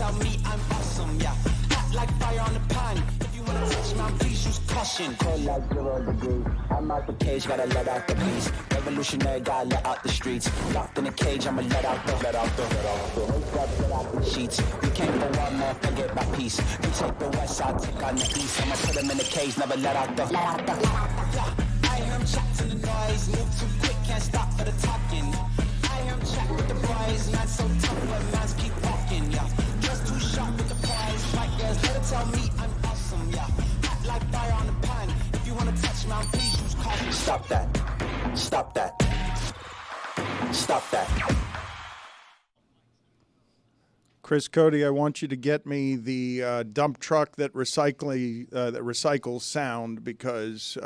tell me I'm awesome, yeah. Hot like fire on the pan. If you wanna touch me, please use caution. Cold like 0 degrees. I'm out the cage, gotta let out the beast. Revolutionary, gotta let out the streets. Locked in a cage, I'ma let out the sheets. You can't go out, man, forget my peace. You take the west, I'll take on the east. I'ma put him in the cage, never let out the. Yeah, I hear him chat to the noise. Move too quick, can't stop for the talking. I hear him chat with the boys. Man so tough, but mans keep walking, yeah. Just too sharp with the prize. Right, guys, let her tell me I'm awesome, yeah. Hot like fire on the pan. If you wanna touch me, please use caution. Stop that. Stop that. Stop that. Chris Cody, I want you to get me the dump truck that recycles sound, because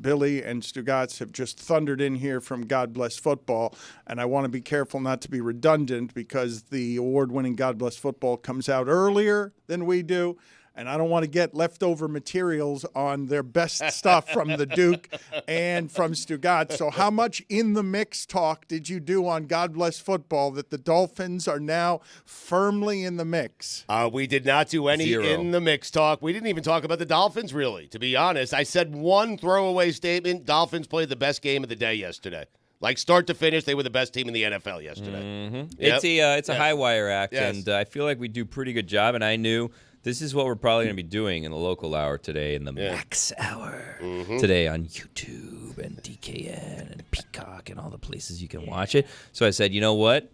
Billy and Stugotz have just thundered in here from God Bless Football, and I want to be careful not to be redundant because the award-winning God Bless Football comes out earlier than we do. And I don't want to get leftover materials on their best stuff from the Duke and from Stugotz. So how much in the mix talk did you do on God Bless Football that the Dolphins are now firmly in the mix? We did not do any 0. in the mix talk. We didn't even talk about the Dolphins, really, to be honest. I said one throwaway statement. Dolphins played the best game of the day yesterday. Like start to finish, they were the best team in the NFL yesterday. Mm-hmm. Yep. It's a high wire act, Yes. and I feel like we do a pretty good job, and I knew this is what we're probably going to be doing in the local hour today, in the Max Hour today on YouTube and DKN and Peacock and all the places you can watch it. So I said, you know what?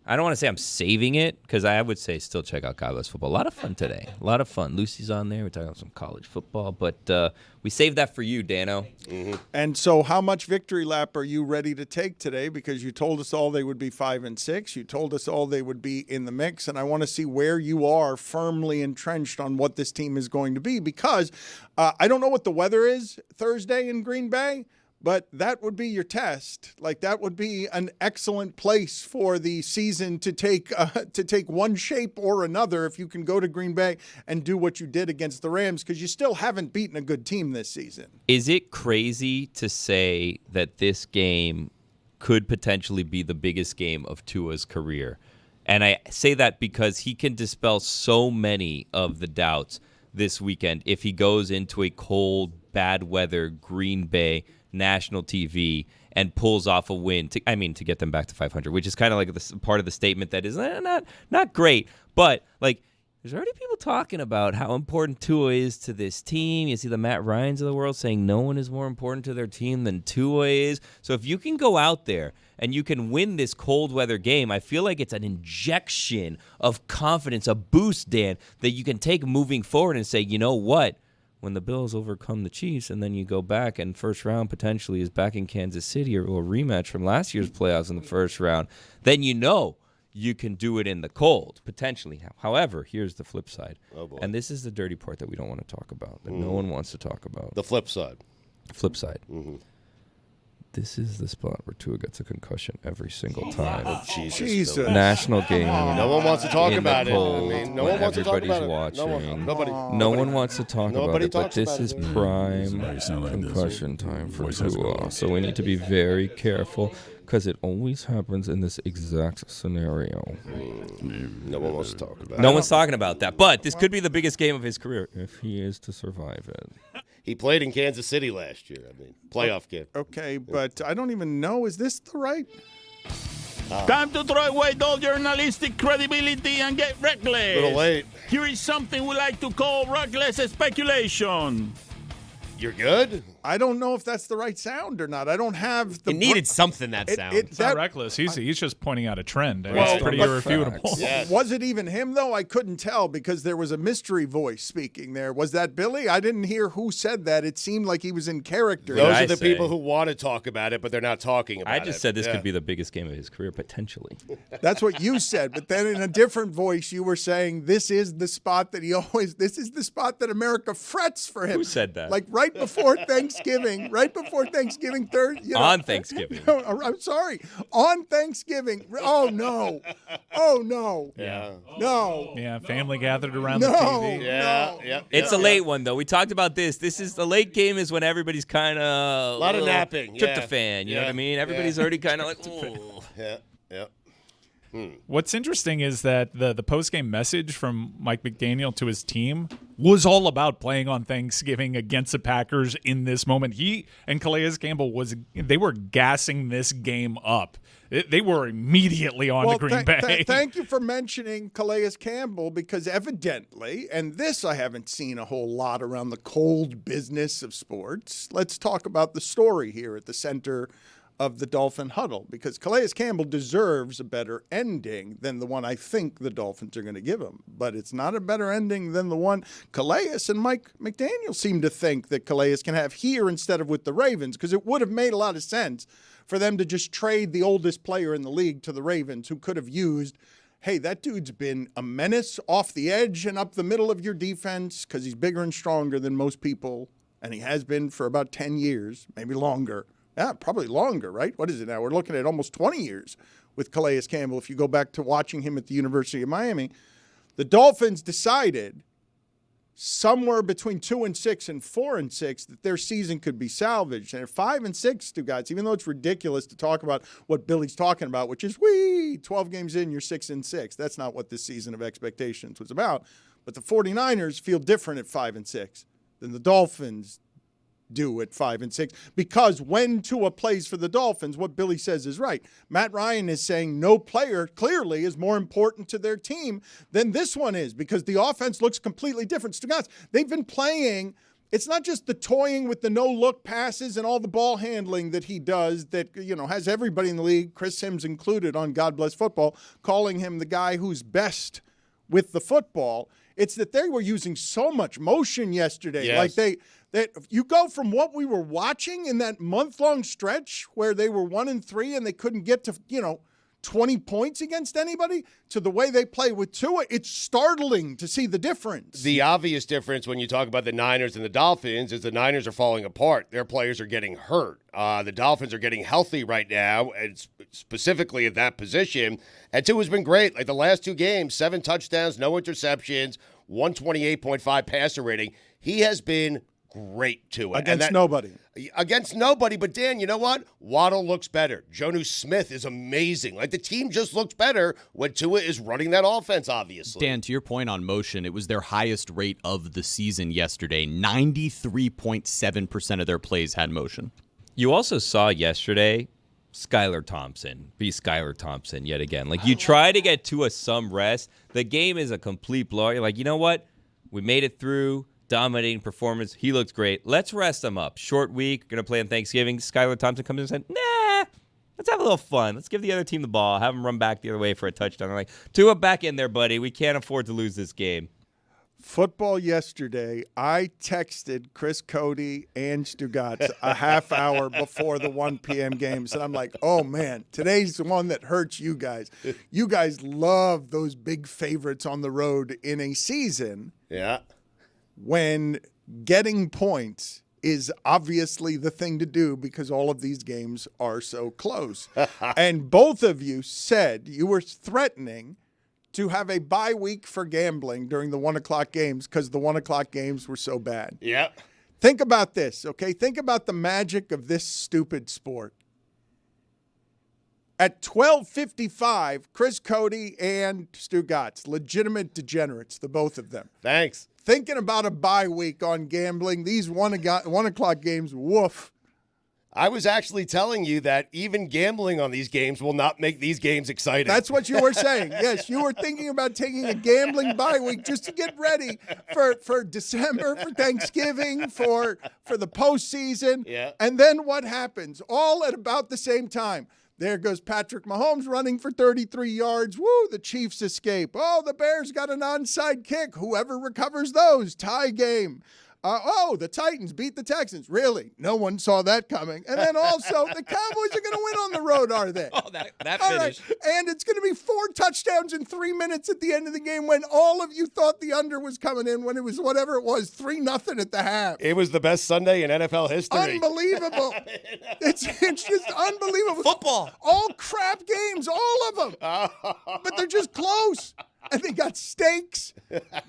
I don't want to say I'm saving it, because I would say still check out God Bless Football. A lot of fun today. A lot of fun. Lucy's on there. We're talking about some college football. But we saved that for you, Dano. Mm-hmm. And so how much victory lap are you ready to take today? Because you told us all they would be 5-6. You told us all they would be in the mix. And I want to see where you are firmly entrenched on what this team is going to be. Because I don't know what the weather is Thursday in Green Bay, but that would be your test. Like, that would be an excellent place for the season to take one shape or another if you can go to Green Bay and do what you did against the Rams, because you still haven't beaten a good team this season. Is it crazy to say that this game could potentially be the biggest game of Tua's career? And I say that because he can dispel so many of the doubts this weekend if he goes into a cold, bad weather Green Bay national TV and pulls off a win to get them back to 500, which is kind of like the part of the statement that is not great, but like there's already people talking about how important Tua is to this team. You see the Matt Ryans of the world saying no one is more important to their team than Tua is. So if you can go out there and you can win this cold weather game, I feel like it's an injection of confidence, a boost, Dan, that you can take moving forward and say, you know what? When the Bills overcome the Chiefs and then you go back and first round potentially is back in Kansas City, or a rematch from last year's playoffs in the first round, then you know you can do it in the cold, potentially. However, here's the flip side. Oh boy. And this is the dirty part that we don't want to talk about, that no one wants to talk about. The flip side. Flip side. Mm-hmm. This is the spot where Tua gets a concussion every single time. Oh, Jesus. National game. No one wants to talk in about the it. cold, I mean, no when one wants to talk about everybody's it. watching. No one wants to talk about Nobody it, but talks this about is it. prime concussion time for Tua. So we need to be very careful, because it always happens in this exact scenario. No one wants to talk about it. No one's talking about that, but this could be the biggest game of his career if he is to survive it. He played in Kansas City last year. I mean, playoff game. Okay, but I don't even know. Is this the right? Time to throw away all journalistic credibility and get reckless. A little late. Here is something we like to call reckless speculation. You're good? I don't know if that's the right sound or not. I don't have the. It needed something that sound. It's not reckless. He's just pointing out a trend. And Well, it's pretty but irrefutable. Yes. Was it even him, though? I couldn't tell because there was a mystery voice speaking there. Was that Billy? I didn't hear who said that. It seemed like he was in character. Those I are the say? people who want to talk about it, but they're not talking about it. I just said this could be the biggest game of his career, potentially. That's what you said. But then in a different voice, you were saying this is the spot that this is the spot that America frets for him. Who said that? Like right before Thanksgiving, On Thanksgiving. I'm sorry. On Thanksgiving. Oh, no. Oh, no. Yeah. No. Yeah, family gathered around No. the TV. Yeah. No. Yeah. It's a late one, though. We talked about this. This is the late game is when everybody's kind of A lot of napping. Tryptophan. You know what I mean? Everybody's already kind of like, ooh. Yeah. What's interesting is that the post-game message from Mike McDaniel to his team was all about playing on Thanksgiving against the Packers in this moment. He and Calais Campbell they were gassing this game up. They were immediately on to Green Bay. Thank you for mentioning Calais Campbell, because evidently, and this I haven't seen a whole lot around the cold business of sports. Let's talk about the story here at the center of the Dolphin huddle, because Calais Campbell deserves a better ending than the one I think the Dolphins are going to give him. But it's not a better ending than the one Calais and Mike McDaniel seem to think that Calais can have here instead of with the Ravens, because it would have made a lot of sense for them to just trade the oldest player in the league to the Ravens, who could have used, hey, that dude's been a menace off the edge and up the middle of your defense because he's bigger and stronger than most people, and he has been for about 10 years, maybe longer. Yeah, probably longer, right? What is it now? We're looking at almost 20 years with Calais Campbell if you go back to watching him at the University of Miami. The Dolphins decided somewhere between 2-6 and 4-6 that their season could be salvaged. And at 5-6, Stugotz, even though it's ridiculous to talk about what Billy's talking about, which is 12 games in, you're 6-6. That's not what this season of expectations was about. But the 49ers feel different at 5-6 than the Dolphins do at 5-6, because when Tua plays for the Dolphins, what Billy says is right. Matt Ryan is saying no player clearly is more important to their team than this one is, because the offense looks completely different. Stugotz, they've been playing. It's not just the toying with the no-look passes and all the ball handling that he does that, has everybody in the league, Chris Sims included on God Bless Football, calling him the guy who's best with the football. It's that they were using so much motion yesterday. Yes. Like that you go from what we were watching in that month-long stretch where they were 1-3 and they couldn't get to, 20 points against anybody, to the way they play with Tua. It's startling to see the difference. The obvious difference when you talk about the Niners and the Dolphins is the Niners are falling apart. Their players are getting hurt. The Dolphins are getting healthy right now, and specifically at that position. And Tua's been great. Like the last 2 games, 7 touchdowns, no interceptions, 128.5 passer rating. He has been great to it. Against nobody. Against nobody. But, Dan, you know what? Waddle looks better. Jonnu Smith is amazing. Like, the team just looks better when Tua is running that offense, obviously. Dan, to your point on motion, it was their highest rate of the season yesterday. 93.7% of their plays had motion. You also saw yesterday Skylar Thompson be Skylar Thompson yet again. Like, you try to get Tua some rest. The game is a complete blowout. You're like, you know what? We made it through. Dominating performance. He looks great. Let's rest him up. Short week. Going to play on Thanksgiving. Skylar Thompson comes in and said, nah, let's have a little fun. Let's give the other team the ball. Have them run back the other way for a touchdown. They're like, Tua, back in there, buddy. We can't afford to lose this game. Football yesterday, I texted Chris Cody and Stugotz a half hour before the 1 p.m. games, and I'm like, oh, man, today's the one that hurts you guys. You guys love those big favorites on the road in a season. Yeah. When getting points is obviously the thing to do because all of these games are so close. And both of you said you were threatening to have a bye week for gambling during the 1 o'clock games because the 1 o'clock games were so bad. Yep. Think about this, okay? Think about the magic of this stupid sport. At 12:55, Chris Cody and Stugotz, legitimate degenerates, the both of them. Thanks. Thinking about a bye week on gambling, these 1 o'clock games, woof. I was actually telling you that even gambling on these games will not make these games exciting. That's what you were saying. Yes, you were thinking about taking a gambling bye week just to get ready for December, for Thanksgiving, for the postseason. Yeah. And then what happens? All at about the same time. There goes Patrick Mahomes running for 33 yards. Woo, the Chiefs escape. Oh, the Bears got an onside kick. Whoever recovers those, tie game. The Titans beat the Texans. Really? No one saw that coming. And then also, the Cowboys are going to win on the road, are they? Oh, that All finish. right. And it's going to be 4 touchdowns in 3 minutes at the end of the game when all of you thought the under was coming in when it was whatever it was, 3-0 at the half. It was the best Sunday in NFL history. Unbelievable. It's just unbelievable. Football. All crap games, all of them. But they're just close. and they got steaks,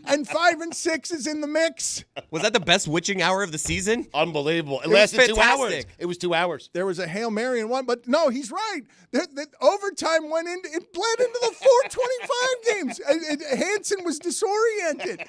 and 5 and 6 is in the mix. Was that the best witching hour of the season? Unbelievable. It was lasted 2 hours. fantastic. It was 2 hours. There was a Hail Mary in one, but no, he's right. The overtime went into, it bled into the 425 games. Hansen was disoriented.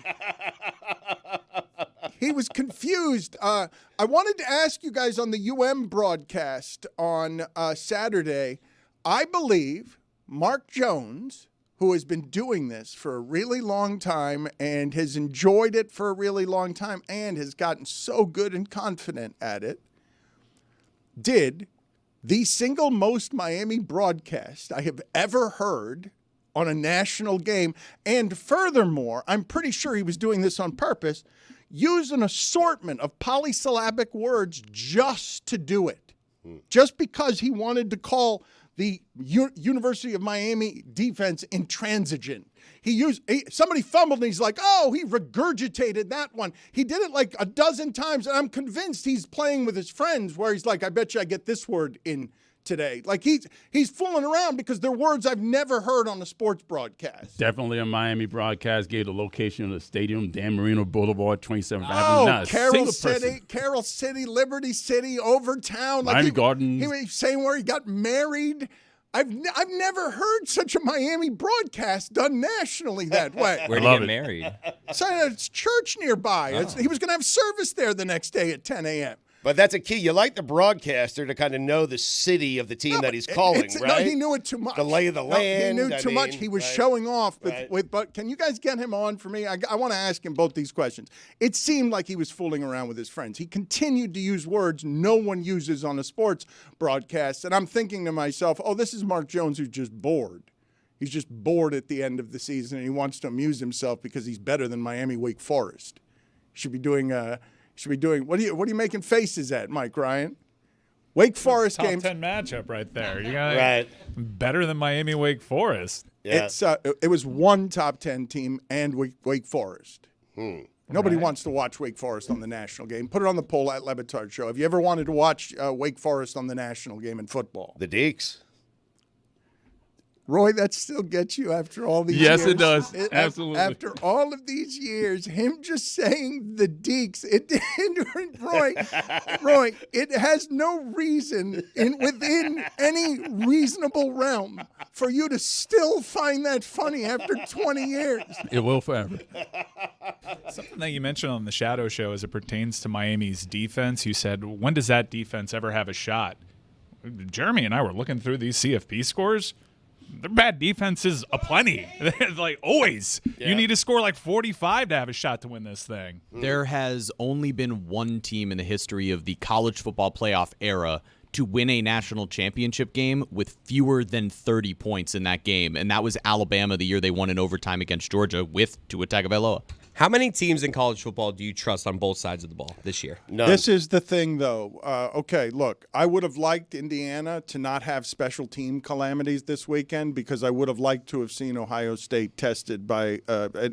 He was confused. I wanted to ask you guys on the broadcast on Saturday, I believe Mark Jones, who has been doing this for a really long time and has enjoyed it for a really long time and has gotten so good and confident at it, did the single most Miami broadcast I have ever heard on a national game. And furthermore, I'm pretty sure he was doing this on purpose, use an assortment of polysyllabic words just to do it. Just because he wanted to call the University of Miami defense intransigent. Somebody fumbled and he's like, oh, he regurgitated that one. He did it like a dozen times, and I'm convinced he's playing with his friends where he's like, I bet you I get this word in today. Like he's fooling around because they're words I've never heard on a sports broadcast. Definitely a Miami broadcast gave the location of the stadium, Dan Marino Boulevard, 27th Avenue. Oh, Not Carroll City, Liberty City, Overtown. Miami Gardens. He was saying where he got married. I've never heard such a Miami broadcast done nationally that way. Where did he get married? So it's church nearby. He was going to have service there the next day at 10 a.m. But that's a key. You like the broadcaster to kind of know the city of the team that he's calling, right? No, he knew it too much. The lay of the land. He knew too much. He was showing off. But can you guys get him on for me? I want to ask him both these questions. It seemed like he was fooling around with his friends. He continued to use words no one uses on a sports broadcast. And I'm thinking to myself, oh, this is Mark Jones who's just bored. He's just bored at the end of the season, and he wants to amuse himself because he's better than Miami Wake Forest. Should be doing what are you making faces at, Mike Ryan? Wake Forest top game. 10 matchup right there. You got Right. better than Miami Wake Forest. Yeah. It was one top 10 team and Wake Forest. Nobody wants to watch Wake Forest on the national game. Put it on the poll at Le Batard Show. Have you ever wanted to watch Wake Forest on the national game in football? The Deeks. Roy, that still gets you after all these years. Yes, it does. Absolutely. After all of these years, him just saying the Deeks, Roy, it has no reason within any reasonable realm for you to still find that funny after 20 years. It will forever. Something that you mentioned on the Shadow Show as it pertains to Miami's defense, you said, when does that defense ever have a shot? Jeremy and I were looking through these CFB scores. They're bad defenses aplenty. Like always. Yeah. You need to score like 45 to have a shot to win this thing. There has only been one team in the history of the college football playoff era to win a national championship game with fewer than 30 points in that game, and that was Alabama the year they won in overtime against Georgia with Tua Tagovailoa. How many teams in college football do you trust on both sides of the ball this year? None. This is the thing, though. Okay, look, I would have liked Indiana to not have special team calamities this weekend because I would have liked to have seen Ohio State tested by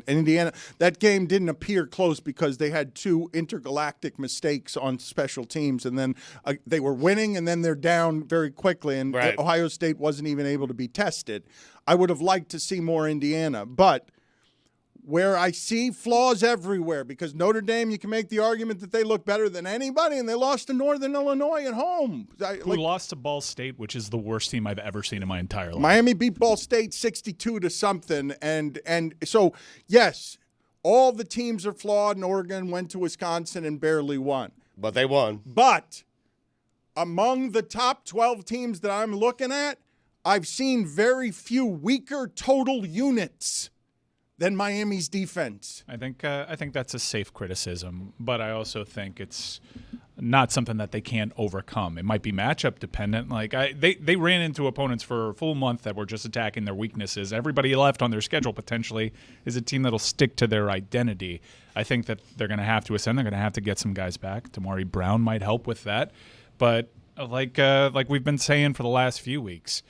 Indiana. That game didn't appear close because they had two intergalactic mistakes on special teams, and then they were winning, and then they're down very quickly, and Right. Ohio State wasn't even able to be tested. I would have liked to see more Indiana, but where I see flaws everywhere, because Notre Dame, you can make the argument that they look better than anybody, and they lost to Northern Illinois at home. Who lost to Ball State, which is the worst team I've ever seen in my entire life. Miami beat Ball State 62 to something, and so, yes, all the teams are flawed, and Oregon went to Wisconsin and barely won. But they won. But among the top 12 teams that I'm looking at, I've seen very few weaker total units than Miami's defense. I think that's a safe criticism, but I also think it's not something that they can't overcome. It might be matchup dependent. Like they ran into opponents for a full month that were just attacking their weaknesses. Everybody left on their schedule potentially is a team that'll stick to their identity. I think that they're going to have to ascend. They're going to have to get some guys back. Tamari Brown might help with that, but like we've been saying for the last few weeks,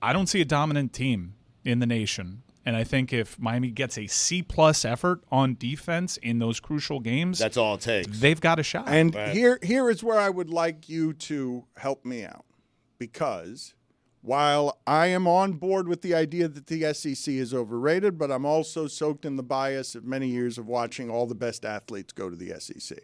I don't see a dominant team in the nation. And I think if Miami gets a C-plus effort on defense in those crucial games, That's all it takes. they've got a shot. And here is where I would like you to help me out, because while I am on board with the idea that the SEC is overrated, but I'm also soaked in the bias of many years of watching all the best athletes go to the SEC.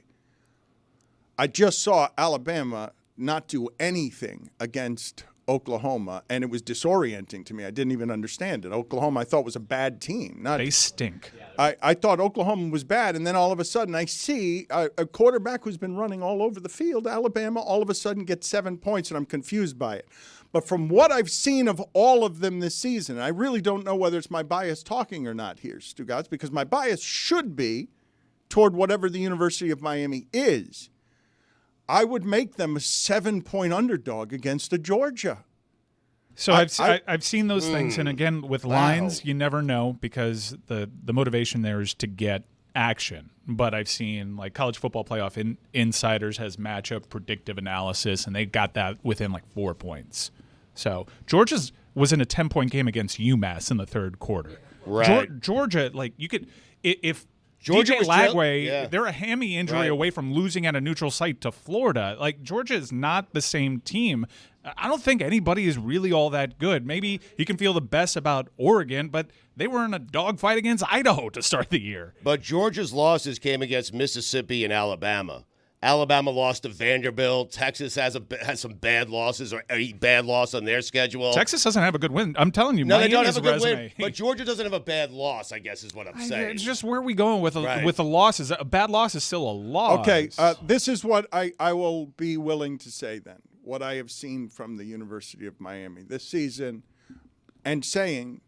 I just saw Alabama not do anything against Oklahoma, and it was disorienting to me. I didn't even understand it. Oklahoma, I thought, was a bad team. They stink. I thought Oklahoma was bad, and then all of a sudden I see a quarterback who's been running all over the field, Alabama, all of a sudden gets 7 points, and I'm confused by it. But from what I've seen of all of them this season, I really don't know whether it's my bias talking or not here, Stugotz, because my bias should be toward whatever the University of Miami is. I would make them a 7-point underdog against a Georgia. So I've seen those things, and again, with lines, you never know because the motivation there is to get action. But I've seen like college football playoff insiders has matchup predictive analysis, and they got that within like 4 points. So Georgia's was in a 10-point game against UMass in the third quarter. Right. Georgia, like you could if. Georgia DJ Lagway, yeah. they're a hammy injury away from losing at a neutral site to Florida. Like, Georgia is not the same team. I don't think anybody is really all that good. Maybe you can feel the best about Oregon, but they were in a dogfight against Idaho to start the year. But Georgia's losses came against Mississippi and Alabama. Alabama lost to Vanderbilt. Texas has some bad losses or a bad loss on their schedule. Texas doesn't have a good win. I'm telling you, no, they Miami's don't have a good resume. win. But Georgia doesn't have a bad loss, I guess is what I'm saying. It's just where are we going with the losses? A bad loss is still a loss. Okay, this is what I will be willing to say then. What I have seen from the University of Miami this season, and saying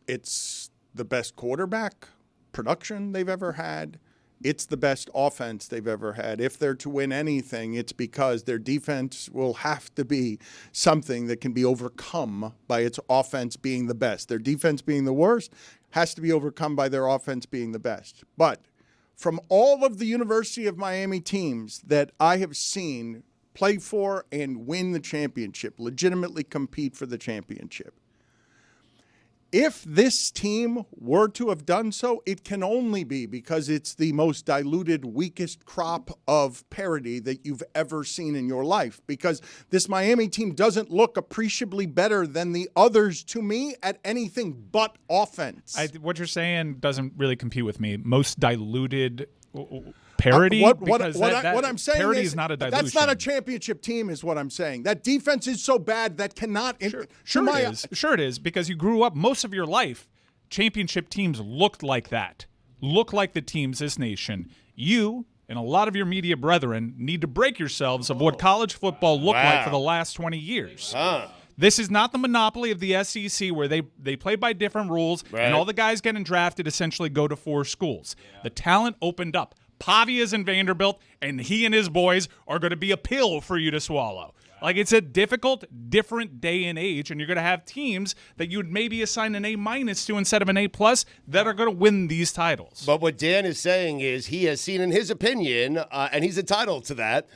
it's the best quarterback production they've ever had. It's the best offense they've ever had. If they're to win anything, it's because their defense will have to be something that can be overcome by its offense being the best. Their defense being the worst has to be overcome by their offense being the best. But from all of the University of Miami teams that I have seen play for and win the championship, legitimately compete for the championship, if this team were to have done so, it can only be because it's the most diluted, weakest crop of parity that you've ever seen in your life. Because this Miami team doesn't look appreciably better than the others to me at anything but offense. What you're saying doesn't really compete with me. Most diluted parity. What I'm saying parity is not a dilution. That's not a championship team, is what I'm saying. That defense is so bad that cannot. Sure it is. Sure it is, because you grew up most of your life. Championship teams looked like that. Look like the teams this nation. You and a lot of your media brethren need to break yourselves of what college football looked like for the last 20 years. This is not the monopoly of the SEC where they play by different rules and all the guys getting drafted essentially go to 4 schools. The talent opened up. Pavia's in Vanderbilt, and he and his boys are going to be a pill for you to swallow. Like, it's a difficult, different day and age, and you're going to have teams that you would maybe assign an A- to instead of an A+ that are going to win these titles. But what Dan is saying is he has seen, in his opinion, and he's entitled to that,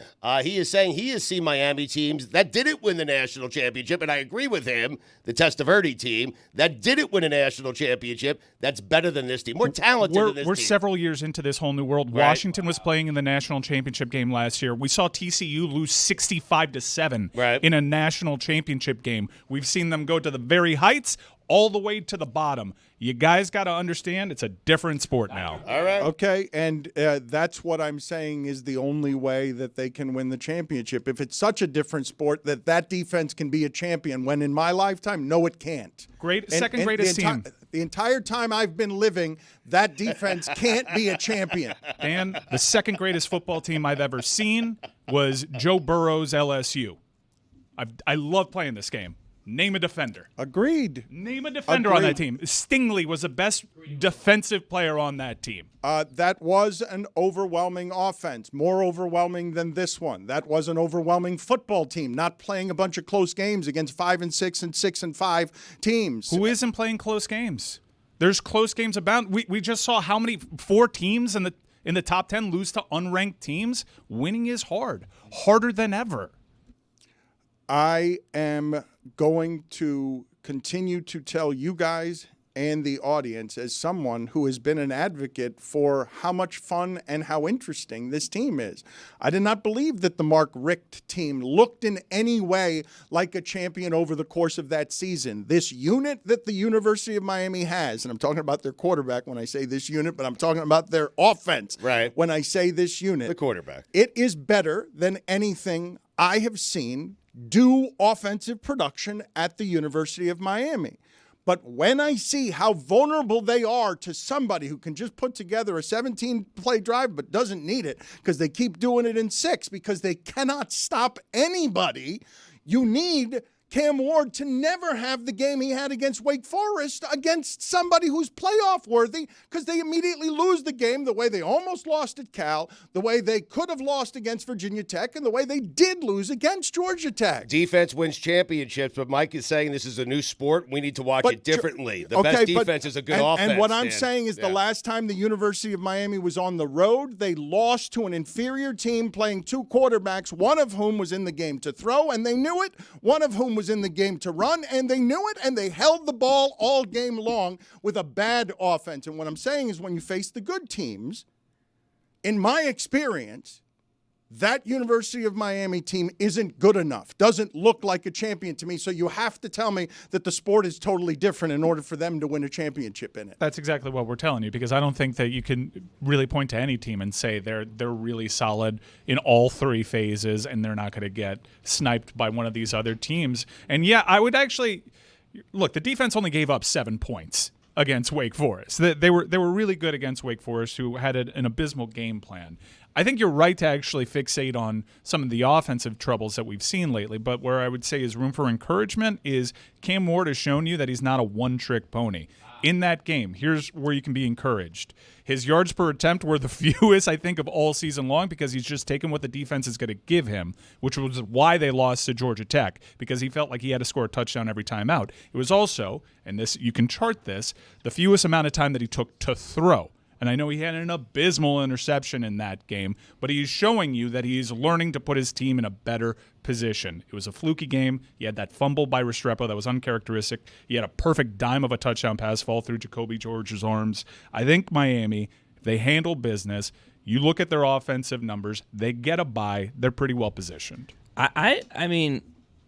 he is saying he has seen Miami teams that didn't win the national championship, and I agree with him, the Testaverde team, that didn't win a national championship, that's better than this team. More talented than this team. We're several years into this whole new world. Right. Washington was playing in the national championship game last year. We saw TCU lose 65-7 in a national championship game. We've seen them go to the very heights all the way to the bottom. You guys got to understand it's a different sport now. All right. Okay, and that's what I'm saying is the only way that they can win the championship. If it's such a different sport that defense can be a champion, when in my lifetime, no, it can't. Second greatest team. The entire time I've been living, that defense can't be a champion. Dan, the second greatest football team I've ever seen was Joe Burrow's LSU. I love playing this game. Name a defender. Agreed. Name a defender on that team. Stingley was the best defensive player on that team. That was an overwhelming offense, more overwhelming than this one. That was an overwhelming football team, not playing a bunch of close games against 5-6 and 6-5 teams. Who isn't playing close games? There's close games abound. We just saw how many 4 teams in the top 10 lose to unranked teams. Winning is hard, harder than ever. I am going to continue to tell you guys and the audience as someone who has been an advocate for how much fun and how interesting this team is. I did not believe that the Mark Richt team looked in any way like a champion over the course of that season. This unit that the University of Miami has, and I'm talking about their quarterback when I say this unit, but I'm talking about their offense when I say this unit. The quarterback. It is better than anything I have seen do offensive production at the University of Miami. But when I see how vulnerable they are to somebody who can just put together a 17-play drive but doesn't need it because they keep doing it in 6 because they cannot stop anybody, you need Cam Ward to never have the game he had against Wake Forest against somebody who's playoff worthy, because they immediately lose the game the way they almost lost at Cal, the way they could have lost against Virginia Tech, and the way they did lose against Georgia Tech. Defense wins championships, but Mike is saying this is a new sport. We need to watch it differently. The best defense is a good offense. And what I'm saying is the last time the University of Miami was on the road, they lost to an inferior team playing 2 quarterbacks, one of whom was in the game to throw, and they knew it, one of whom was in the game to run, and they knew it, and they held the ball all game long with a bad offense. And what I'm saying is when you face the good teams, in my experience, that University of Miami team isn't good enough, doesn't look like a champion to me. So you have to tell me that the sport is totally different in order for them to win a championship in it. That's exactly what we're telling you, because I don't think that you can really point to any team and say they're really solid in all 3 phases and they're not going to get sniped by one of these other teams. And yeah, I would actually look, the defense only gave up 7 points against Wake Forest. They were really good against Wake Forest, who had an abysmal game plan. I think you're right to actually fixate on some of the offensive troubles that we've seen lately, but where I would say is room for encouragement is Cam Ward has shown you that he's not a one-trick pony. In that game, here's where you can be encouraged. His yards per attempt were the fewest, I think, of all season long, because he's just taken what the defense is going to give him, which was why they lost to Georgia Tech, because he felt like he had to score a touchdown every time out. It was also, and this you can chart this, the fewest amount of time that he took to throw. And I know he had an abysmal interception in that game, but he's showing you that he's learning to put his team in a better position. It was a fluky game. He had that fumble by Restrepo that was uncharacteristic. He had a perfect dime of a touchdown pass fall through Jacoby George's arms. I think Miami, if they handle business, you look at their offensive numbers, they get a bye. They're pretty well positioned. I mean,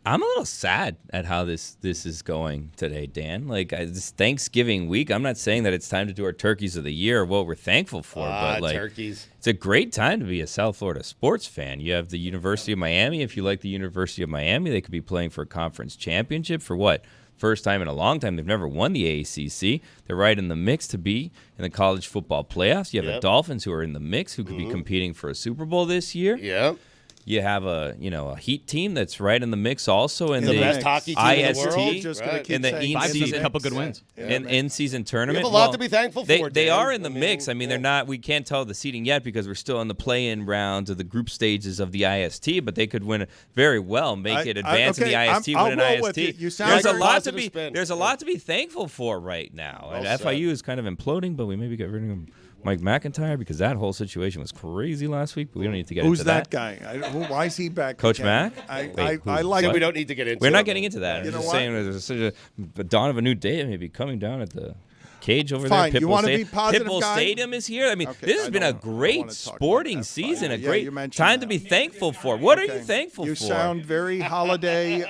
I'm a little sad at how this is going today, Dan. Like, this Thanksgiving week, I'm not saying that it's time to do our turkeys of the year or what we're thankful for, but like, turkeys. It's a great time to be a South Florida sports fan. You have the University of Miami. If you like the University of Miami, they could be playing for a conference championship for what? First time in a long time. They've never won the ACC. They're right in the mix to be in the college football playoffs. You have the Dolphins, who are in the mix, who could be competing for a Super Bowl this year. Yep. You have a Heat team that's right in the mix also in the the best hockey team in the world. Just in the in-season, a couple good wins. In-season tournament. We have a lot to be thankful for. They are in the mix. I mean, they're not. We can't tell the seeding yet because we're still in the play-in rounds of the group stages of the IST. But they could win very well, make it advance in the IST, win an IST. There's a lot to be. There's a lot to be thankful for right now. And FIU is kind of imploding, but we maybe get rid of Mike McIntyre, because that whole situation was crazy last week, but we don't need to get into that. Who's that guy? Why is he back? Coach again? Mack? I like it. We don't need to get into it. We're not getting into that. You I'm know just what? saying there's such a dawn of a new day maybe coming down at the cage over Fine. there. You want to be positive, Pitbull guy? Stadium is here. I mean, Okay, this has been a great sporting season, a great time to be thankful for. What are you thankful for? You sound very holiday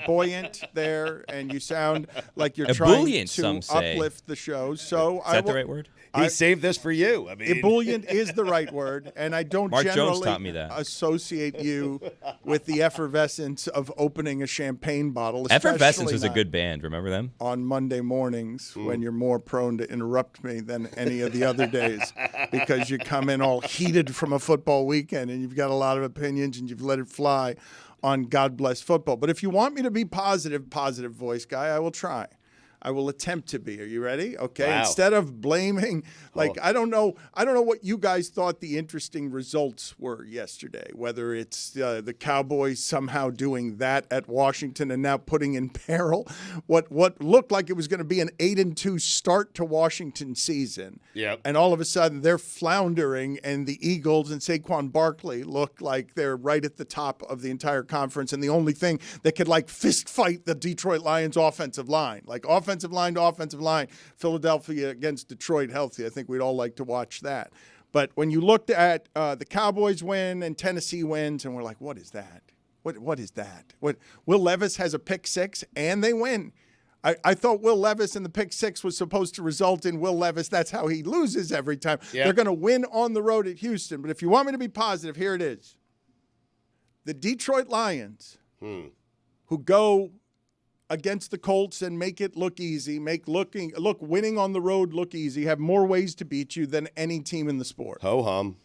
buoyant there, and you sound like you're trying to uplift the show. So Is that the right word? He saved this for you. I mean, ebullient is the right word, and I don't Mark Jones generally taught me that. associate you with the effervescence of opening a champagne bottle. Effervescence especially was a not good band. Remember them? on Monday mornings when you're more prone to interrupt me than any of the other days, because you come in all heated from a football weekend and you've got a lot of opinions and you've let it fly on God Bless Football. But if you want me to be positive voice guy, I will try. I will attempt to be. Are you ready? Okay. Wow. Instead of blaming, I don't know what you guys thought the interesting results were yesterday. Whether it's the Cowboys somehow doing that at Washington and now putting in peril what looked like it was going to be an 8-2 start to Washington season. Yep. And all of a sudden they're floundering, and the Eagles and Saquon Barkley look like they're right at the top of the entire conference, and the only thing that could fist fight the Detroit Lions offensive line. Offensive offensive line to offensive line. Philadelphia against Detroit healthy. I think we'd all like to watch that. But when you looked at the Cowboys win and Tennessee wins, and we're like, what is that? What is that? Will Levis has a pick six, and they win. I thought Will Levis and the pick six was supposed to result in Will Levis. That's how he loses every time. Yeah. They're going to win on the road at Houston. But if you want me to be positive, here it is. The Detroit Lions, who go against the Colts and make it look easy, winning on the road look easy, have more ways to beat you than any team in the sport. Ho-hum.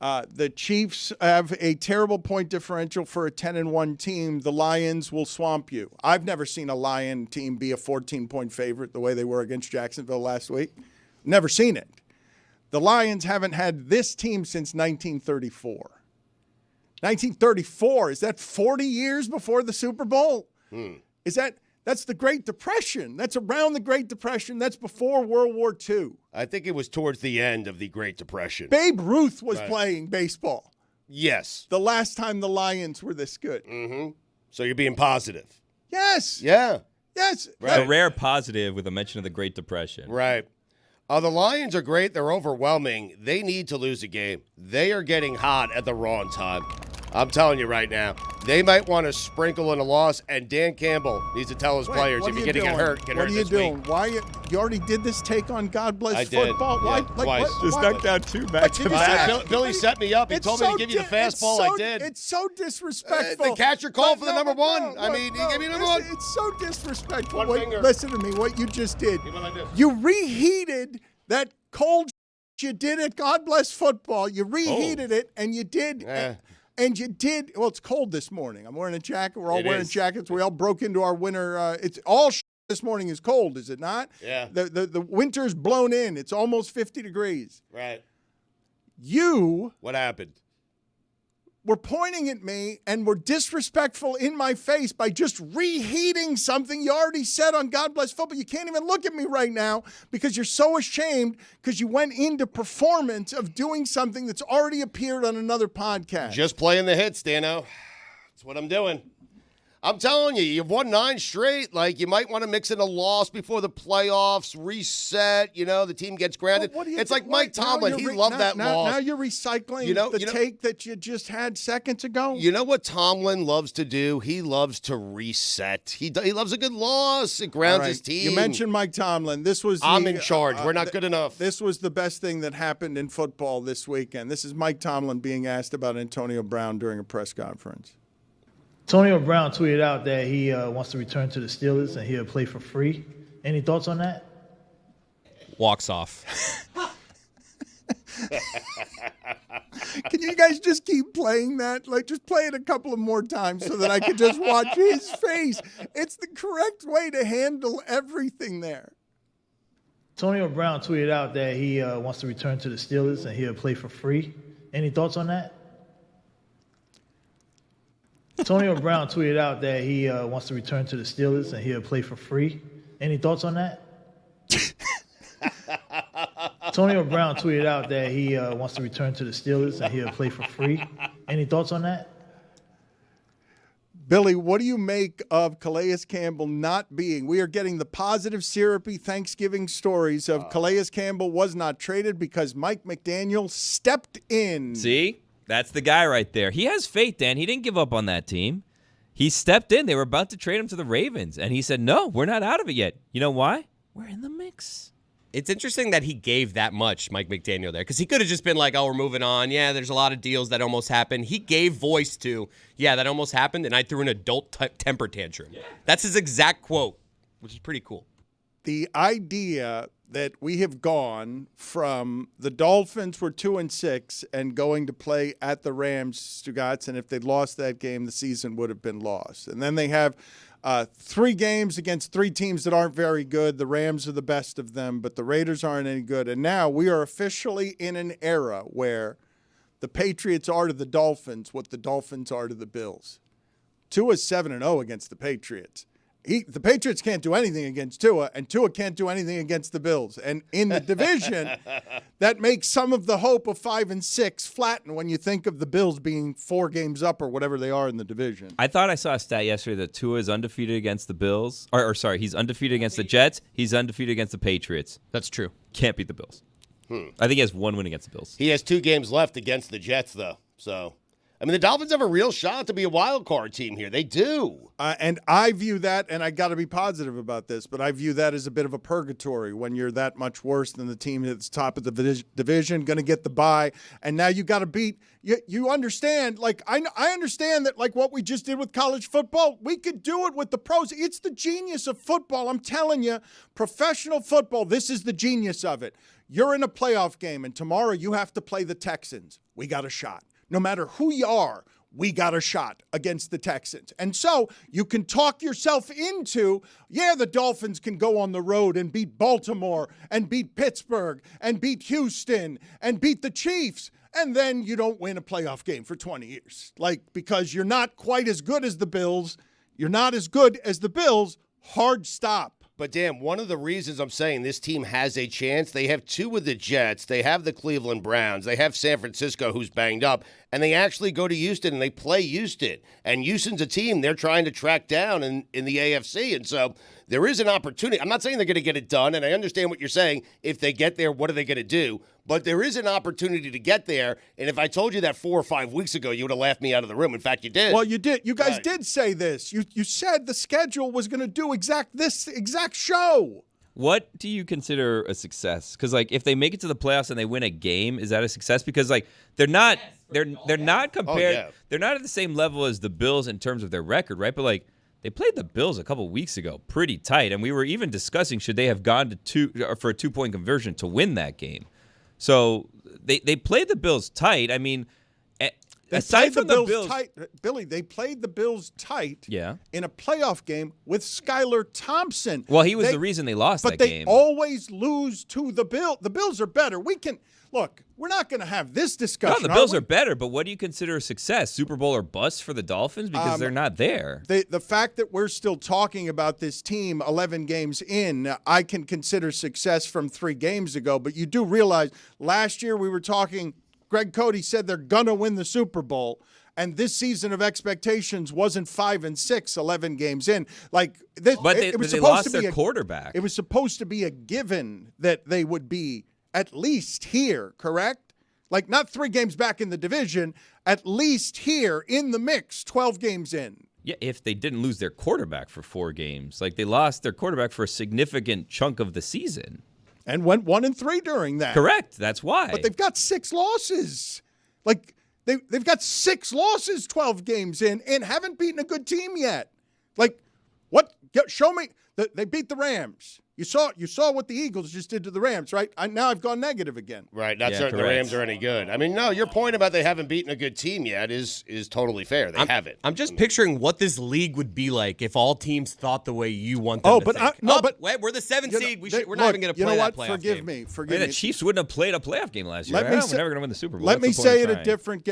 The Chiefs have a terrible point differential for a 10-1 team. The Lions will swamp you. I've never seen a Lion team be a 14-point favorite the way they were against Jacksonville last week. Never seen it. The Lions haven't had this team since 1934. 1934, is that 40 years before the Super Bowl? That's the Great Depression. That's around the Great Depression. That's before World War II. I think it was towards the end of the Great Depression. Babe Ruth was playing baseball. Yes. The last time the Lions were this good. Mm-hmm. So you're being positive. Yes. Yeah. Yes. Right. A rare positive with a mention of the Great Depression. Right. The Lions are great. They're overwhelming. They need to lose a game. They are getting hot at the wrong time. I'm telling you right now, they might want to sprinkle in a loss, and Dan Campbell needs to tell his players, if you're getting hurt, get hurt this week. Why you already did this take on God Bless I did. Football? Yeah, Why? twice. Why? Knocked out two back to back. Billy set me up. He told me to give you the fastball. I did. It's so disrespectful. The catcher called for the number one. I mean, he gave me number one. It's so disrespectful. One finger. Listen to me. What you just did. You reheated that cold you did at God Bless Football. You reheated it, and you did. And you did. Well, it's cold this morning. I'm wearing a jacket. We're all wearing jackets. We all broke into our winter. It's all this morning is cold, is it not? Yeah. The winter's blown in. It's almost 50 degrees. Right. What happened? Were pointing at me and were disrespectful in my face by just reheating something you already said on God Bless Football. You can't even look at me right now because you're so ashamed because you went into performance of doing something that's already appeared on another podcast. Just playing the hits, Dano. That's what I'm doing. I'm telling you, you've won 9 straight. Like, you might want to mix in a loss before the playoffs, reset, the team gets grounded. It's like Mike Tomlin. He loved that loss. Now you're recycling the take that you just had seconds ago? You know what Tomlin loves to do? He loves to reset. He loves a good loss. It grounds his team. You mentioned Mike Tomlin. I'm in charge. We're not good enough. This was the best thing that happened in football this weekend. This is Mike Tomlin being asked about Antonio Brown during a press conference. Antonio Brown tweeted out that he wants to return to the Steelers and he'll play for free. Any thoughts on that? Walks off. Can you guys just keep playing that? Like, just play it a couple of more times so that I can just watch his face. It's the correct way to handle everything there. Antonio Brown tweeted out that he wants to return to the Steelers and he'll play for free. Any thoughts on that? Antonio Brown tweeted out that he wants to return to the Steelers and he'll play for free. Any thoughts on that? Antonio Brown tweeted out that he wants to return to the Steelers and he'll play for free. Any thoughts on that? Billy, what do you make of Calais Campbell not being? We are getting the positive, syrupy Thanksgiving stories of Calais Campbell was not traded because Mike McDaniel stepped in. See? That's the guy right there. He has faith, Dan. He didn't give up on that team. He stepped in. They were about to trade him to the Ravens, and he said, no, we're not out of it yet. You know why? We're in the mix. It's interesting that he gave that much, Mike McDaniel, there, because he could have just been like, oh, we're moving on. Yeah, there's a lot of deals that almost happened. He gave voice to, yeah, that almost happened, and I threw an adult temper tantrum. Yeah. That's his exact quote, which is pretty cool. The idea that we have gone from the Dolphins were 2-6 and going to play at the Rams, Stugotz, and if they'd lost that game, the season would have been lost. And then they have 3 games against 3 teams that aren't very good. The Rams are the best of them, but the Raiders aren't any good. And now we are officially in an era where the Patriots are to the Dolphins what the Dolphins are to the Bills. Tua is 7-0 against the Patriots. The Patriots can't do anything against Tua, and Tua can't do anything against the Bills. And in the division, that makes some of the hope of 5 and 6 flatten when you think of the Bills being 4 games up or whatever they are in the division. I thought I saw a stat yesterday that Tua is undefeated against the Bills. Or sorry, he's undefeated against the Jets. He's undefeated against the Patriots. That's true. Can't beat the Bills. I think he has 1 win against the Bills. He has 2 games left against the Jets, though. So, I mean, the Dolphins have a real shot to be a wild card team here. They do. And I view that, and I got to be positive about this, but I view that as a bit of a purgatory when you're that much worse than the team that's top of the division, going to get the bye, and now you got to beat. You understand? Like I understand that, like what we just did with college football, we could do it with the pros. It's the genius of football. I'm telling you, professional football. This is the genius of it. You're in a playoff game, and tomorrow you have to play the Texans. We got a shot. No matter who you are, we got a shot against the Texans. And so you can talk yourself into, the Dolphins can go on the road and beat Baltimore and beat Pittsburgh and beat Houston and beat the Chiefs. And then you don't win a playoff game for 20 years. Because you're not quite as good as the Bills. You're not as good as the Bills. Hard stop. But, Dan, one of the reasons I'm saying this team has a chance, they have 2 with the Jets, they have the Cleveland Browns, they have San Francisco who's banged up, and they actually go to Houston and they play Houston. And Houston's a team they're trying to track down in the AFC. And so there is an opportunity. I'm not saying they're going to get it done, and I understand what you're saying. If they get there, what are they going to do? But there is an opportunity to get there. And if I told you that 4 or 5 weeks ago, you would have laughed me out of the room. In fact, you did. Well, you did. You guys did say this. You said the schedule was going to do this exact show. What do you consider a success? Because if they make it to the playoffs and they win a game, is that a success? Because they're not compared. They're not at the same level as the Bills in terms of their record, right? But they played the Bills a couple weeks ago, pretty tight, and we were even discussing should they have gone to for a 2-point conversion to win that game. So they played the Bills tight. I mean, aside from the Bills tight, Billy, they played the Bills tight. Yeah. In a playoff game with Skylar Thompson. Well, he was the reason they lost that game. But they always lose to the Bills. The Bills are better. We're not going to have this discussion. No, the Bills are better, but what do you consider a success? Super Bowl or bust for the Dolphins? Because they're not there. The fact that we're still talking about this team 11 games in, I can consider success from 3 games ago. But you do realize last year we were talking, Greg Cody said they're going to win the Super Bowl. And this season of expectations wasn't 5 and 6, 11 games in. But they lost their quarterback. It was supposed to be a given that they would be at least here, correct? Not 3 games back in the division, at least here in the mix, 12 games in. Yeah, if they didn't lose their quarterback for 4 games. They lost their quarterback for a significant chunk of the season. And went 1-3 during that. Correct, that's why. But they've got 6 losses. They've got 6 losses 12 games in and haven't beaten a good team yet. What? Show me. They beat the Rams. You saw what the Eagles just did to the Rams, right? Now I've gone negative again. Right, not certain the Rams are any good. I mean, no, your point about they haven't beaten a good team yet is totally fair. They haven't. I'm just picturing what this league would be like if all teams thought the way you want them to think. But we're the 7th seed. We're not even going to play that playoff Forgive game. me. The Chiefs wouldn't have played a playoff game last year. We're never going to win the Super Bowl. Let me say it a different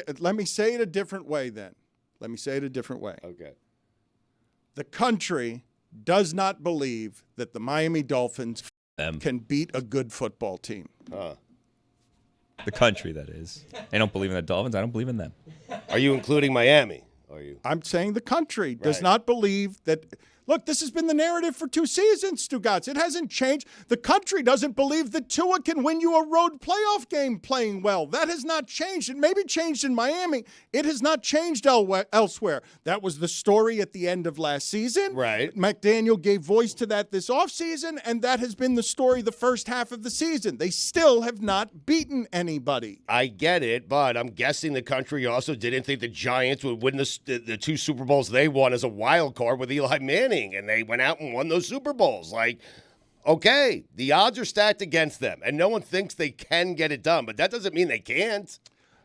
way then. Let me say it a different way. Okay. The country does not believe that the Miami Dolphins can beat a good football team. The country, that is. They don't believe in the Dolphins. I don't believe in them. Are you including Miami? I'm saying the country does not believe that. Look, this has been the narrative for 2 seasons, Stugotz. It hasn't changed. The country doesn't believe that Tua can win you a road playoff game playing well. That has not changed. It maybe changed in Miami. It has not changed elsewhere. That was the story at the end of last season. Right. McDaniel gave voice to that this offseason, and that has been the story the first half of the season. They still have not beaten anybody. I get it, but I'm guessing the country also didn't think the Giants would win the 2 Super Bowls they won as a wild card with Eli Manning. And they went out and won those Super Bowls. Okay, the odds are stacked against them, and no one thinks they can get it done, but that doesn't mean they can't.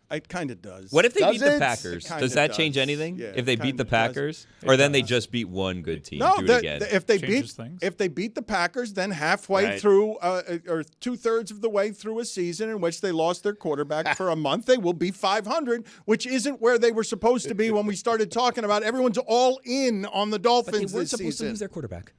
It kind of does. What if they beat Does the it? Packers? It kinda Does that change does. anything? Yeah, if they it beat the kinda does. Packers, It or then they does. just beat one good team? No, do it again. if they Changes beat things. if they beat the Packers, then halfway Right. through or 2/3 of the way through a season in which they lost their quarterback for a month, they will be 500, which isn't where they were supposed to be when we started talking about everyone's all in on the But Dolphins they weren't this supposed to season. lose their quarterback.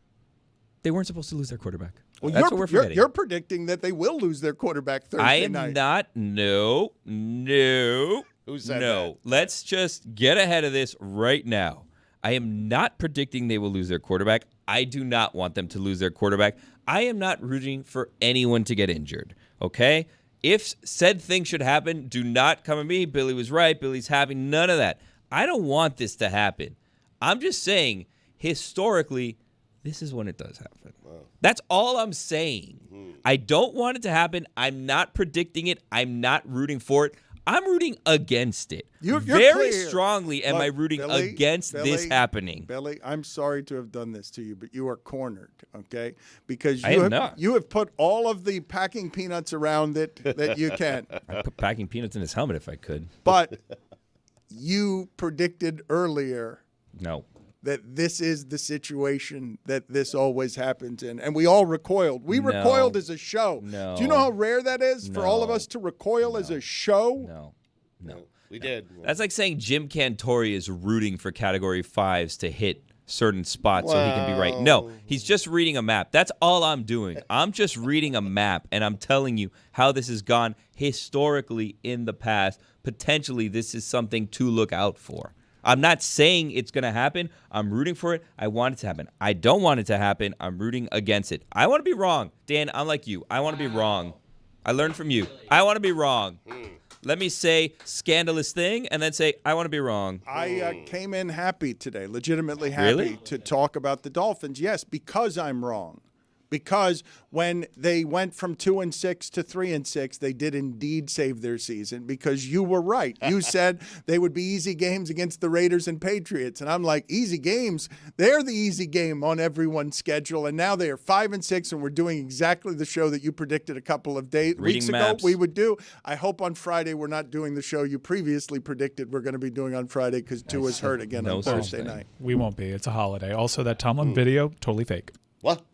They weren't supposed to lose their quarterback. Well, That's what we're forgetting. You're predicting that they will lose their quarterback Thursday I am night. not. No. Who said No. Let's just get ahead of this right now. I am not predicting they will lose their quarterback. I do not want them to lose their quarterback. I am not rooting for anyone to get injured. Okay? If said thing should happen, do not come at me. Billy was right. Billy's happy. None of that. I don't want this to happen. I'm just saying, historically, this is when it does happen. That's all I'm saying. I don't want it to happen. I'm not predicting it. I'm not rooting for it. I'm rooting against it. You're Very clear. strongly am Look, I rooting Billy, against this happening. Billy, I'm sorry to have done this to you, but you are cornered, okay? Because I am not. you have put all of the packing peanuts around it that you can. I'd put packing peanuts in his helmet if I could. But you predicted earlier No. that this is the situation that this always happens in. And we all recoiled. We recoiled as a show. No. Do you know how rare that is for all of No. us to recoil as a show? No. We did. That's like saying Jim Cantori is rooting for Category 5s to hit certain spots so he can be right. No, he's just reading a map. That's all I'm doing. I'm just reading a map, and I'm telling you how this has gone historically in the past. Potentially, this is something to look out for. I'm not saying it's going to happen. I'm rooting for it. I want it to happen. I don't want it to happen. I'm rooting against it. I want to be wrong. Dan, I'm like you. I want to be wrong. I learned from you. I want to be wrong. Let me say scandalous thing and then say, I want to be wrong. I came in happy today, legitimately happy Really? to talk about the Dolphins. Yes, because I'm wrong. Because when they went from 2-6 to 3-6, they did indeed save their season because you were right. You said they would be easy games against the Raiders and Patriots. And I'm like, easy games? They're the easy game on everyone's schedule. And now they are 5-6, and we're doing exactly the show that you predicted a couple of weeks ago maps. we would do. I hope on Friday we're not doing the show you previously predicted we're going to be doing on Friday because Tua's hurt again no on such Thursday thing. night. We won't be. It's a holiday. Also, that Tomlin video, totally fake. What?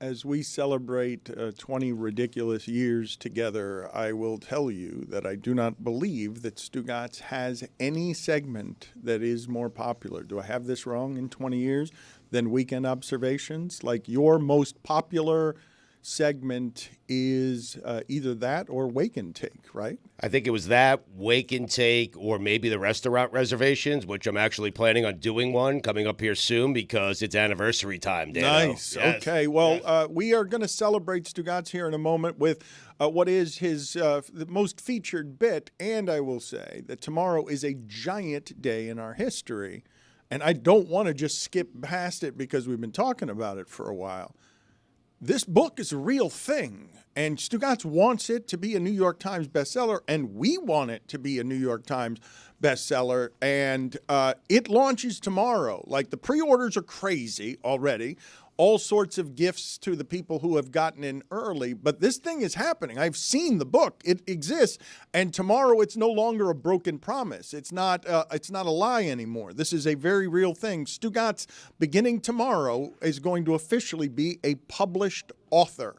As we celebrate 20 ridiculous years together, I will tell you that I do not believe that Stugotz has any segment that is more popular. Do I have this wrong in 20 years than Weekend Observations? Like your most popular segment is either that or Wake and Take, right? I think it was that, Wake and Take, or maybe the restaurant reservations, which I'm actually planning on doing one coming up here soon because it's anniversary time, Dan. Nice. Yes. Okay. Well, we are going to celebrate Stugotz here in a moment with what is his the most featured bit. And I will say that tomorrow is a giant day in our history. And I don't want to just skip past it because we've been talking about it for a while. This book is a real thing, and Stugotz wants it to be a New York Times bestseller, and we want it to be a New York Times bestseller, and it launches tomorrow. Like, the pre-orders are crazy already. All sorts of gifts to the people who have gotten in early, but this thing is happening. I've seen the book. It exists, and tomorrow it's no longer a broken promise. It's not a lie anymore. This is a very real thing. Stugotz, beginning tomorrow, is going to officially be a published author.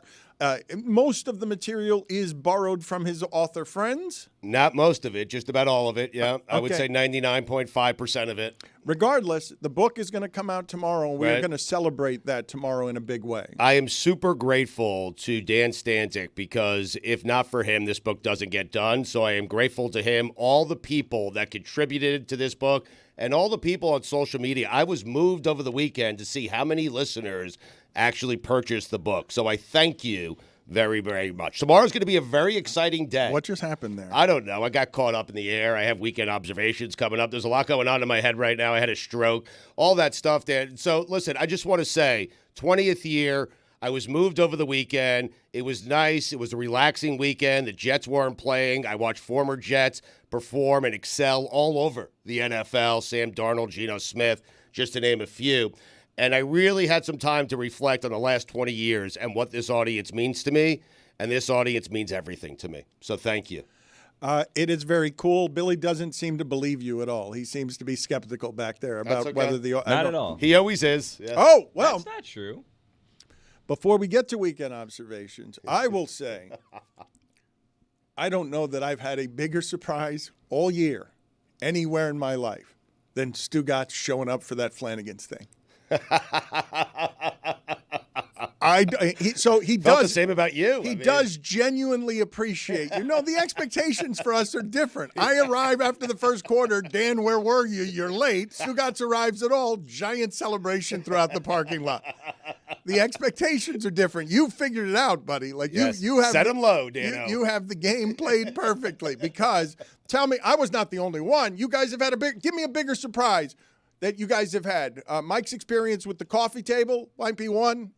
Most of the material is borrowed from his author friends. Not most of it, just about all of it, yeah. I would Okay. say 99.5% of it. Regardless, the book is going to come out tomorrow, and we're Right. going to celebrate that tomorrow in a big way. I am super grateful to Dan Stanzik because if not for him, this book doesn't get done. So I am grateful to him, all the people that contributed to this book, and all the people on social media. I was moved over the weekend to see how many listeners actually purchased the book. So I thank you very, very much. Tomorrow's going to be a very exciting day. What just happened there? I don't know. I got caught up in the air. I have weekend observations coming up. There's a lot going on in my head right now. I had a stroke, all that stuff, Dan. So listen, I just want to say 20th year. I was moved over the weekend. It was nice. It was a relaxing weekend. The Jets weren't playing. I watched former Jets perform and excel all over the NFL. Sam Darnold, Geno Smith, just to name a few. And I really had some time to reflect on the last 20 years and what this audience means to me. And this audience means everything to me. So thank you. It is very cool. Billy doesn't seem to believe you at all. He seems to be skeptical back there about okay. whether the Not at all. He always is. Yeah. Oh, well, That's not true. before we get to weekend observations, I will say I don't know that I've had a bigger surprise all year anywhere in my life than Stugotz showing up for that Flanagan's thing. He Felt does the same about you. He does genuinely appreciate you. No, the expectations for us are different. I arrive after the first quarter. Dan, where were you? You're late. Stugotz arrives at all. Giant celebration throughout the parking lot. The expectations are different. You figured it out, buddy. Like Yes. you have Set 'em low, Dano. You have the game played perfectly because tell me, I was not the only one. You guys have had give me a bigger surprise that you guys have had. Mike's experience with the coffee table might be one.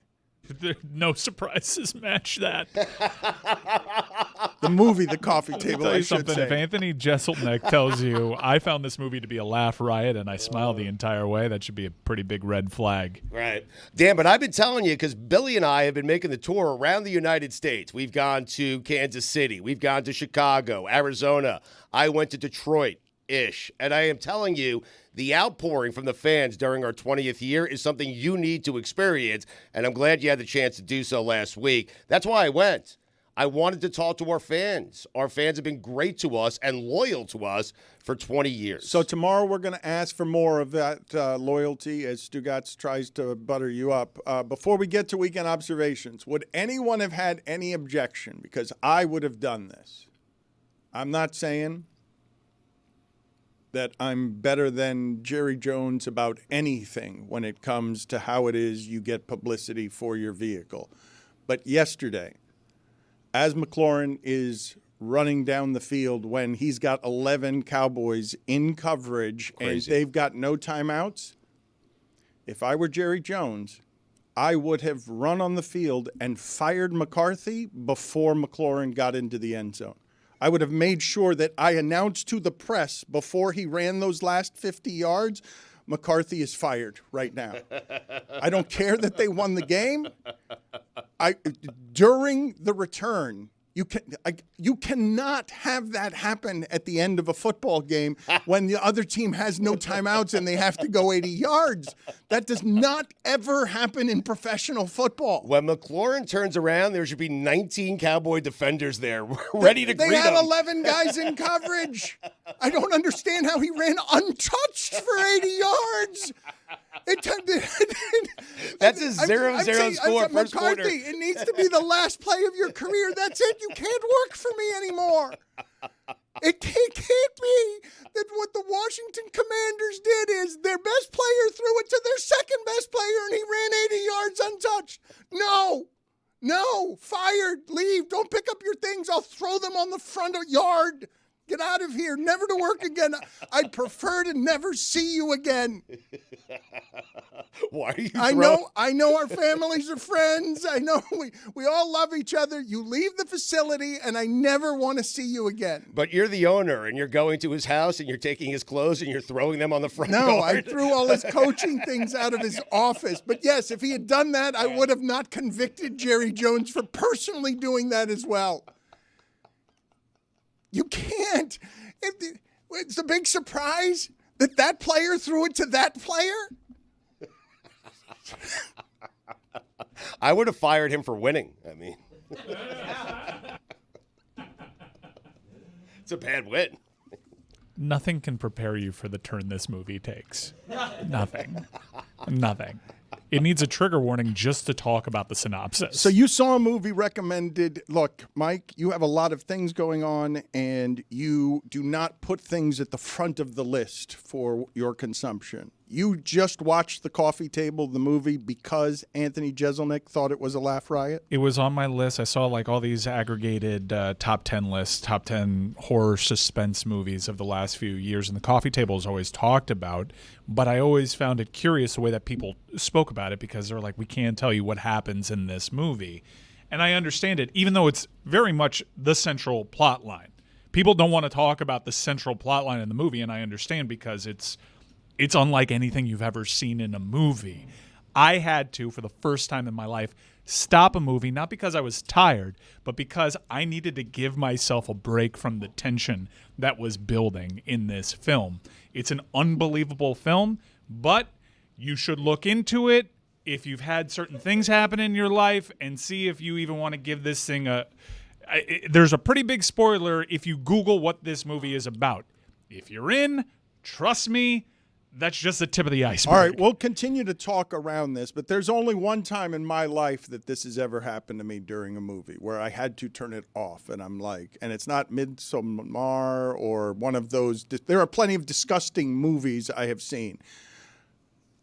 No surprises match that. The movie, The Coffee Let me Table, tell I you should something. say. If Anthony Jeselnik tells you, I found this movie to be a laugh riot and I smiled the entire way, that should be a pretty big red flag. Right. Dan, but I've been telling you because Billy and I have been making the tour around the United States. We've gone to Kansas City. We've gone to Chicago, Arizona. I went to Detroit-ish. And I am telling you, the outpouring from the fans during our 20th year is something you need to experience, and I'm glad you had the chance to do so last week. That's why I went. I wanted to talk to our fans. Our fans have been great to us and loyal to us for 20 years. So tomorrow we're going to ask for more of that loyalty as Stugotz tries to butter you up. Before we get to weekend observations, would anyone have had any objection? Because I would have done this. I'm not saying that I'm better than Jerry Jones about anything when it comes to how it is you get publicity for your vehicle. But yesterday, as McLaurin is running down the field when he's got 11 Cowboys in coverage and they've got no timeouts, if I were Jerry Jones, I would have run on the field and fired McCarthy before McLaurin got into the end zone. I would have made sure that I announced to the press before he ran those last 50 yards, McCarthy is fired right now. I don't care that they won the game. During the return, you cannot have that happen at the end of a football game when the other team has no timeouts and they have to go 80 yards. That does not ever happen in professional football. When McLaurin turns around, there should be 19 Cowboy defenders there ready to greet him. They had 11 guys in coverage. I don't understand how he ran untouched for 80 yards. That's a 0-0 score first quarter. McCarthy, it needs to be the last play of your career. That's it. You can't work for me anymore. It can't be that what the Washington Commanders did is their best player threw it to their second best player and he ran 80 yards untouched. No, fired, leave. Don't pick up your things. I'll throw them on the front yard. Get out of here, never to work again. I'd prefer to never see you again. Why are you I know our families are friends. I know we all love each other. You leave the facility, and I never want to see you again. But you're the owner, and you're going to his house, and you're taking his clothes, and you're throwing them on the front No, yard. I threw all his coaching things out of his office. But yes, if he had done that, I would have not convicted Jerry Jones for personally doing that as well. You can't. It's a big surprise that player threw it to that player. I would have fired him for winning. I mean, it's a bad win. Nothing can prepare you for the turn this movie takes. Nothing. It needs a trigger warning just to talk about the synopsis. So you saw a movie recommended. Look, Mike, you have a lot of things going on, and you do not put things at the front of the list for your consumption. You just watched The Coffee Table, the movie, because Anthony Jeselnik thought it was a laugh riot? It was on my list. I saw like all these aggregated top 10 lists, top 10 horror suspense movies of the last few years, and The Coffee Table is always talked about, but I always found it curious the way that people spoke about it because they're like, we can't tell you what happens in this movie. And I understand it, even though it's very much the central plot line. People don't want to talk about the central plot line in the movie, and I understand because it's unlike anything you've ever seen in a movie. I had to, for the first time in my life, stop a movie, not because I was tired, but because I needed to give myself a break from the tension that was building in this film. It's an unbelievable film, but you should look into it if you've had certain things happen in your life and see if you even want to give this thing there's a pretty big spoiler if you Google what this movie is about. If you're in, trust me, that's just the tip of the iceberg. All right, we'll continue to talk around this, but there's only one time in my life that this has ever happened to me during a movie where I had to turn it off, and I'm like, and it's not Midsommar or one of those. There are plenty of disgusting movies I have seen.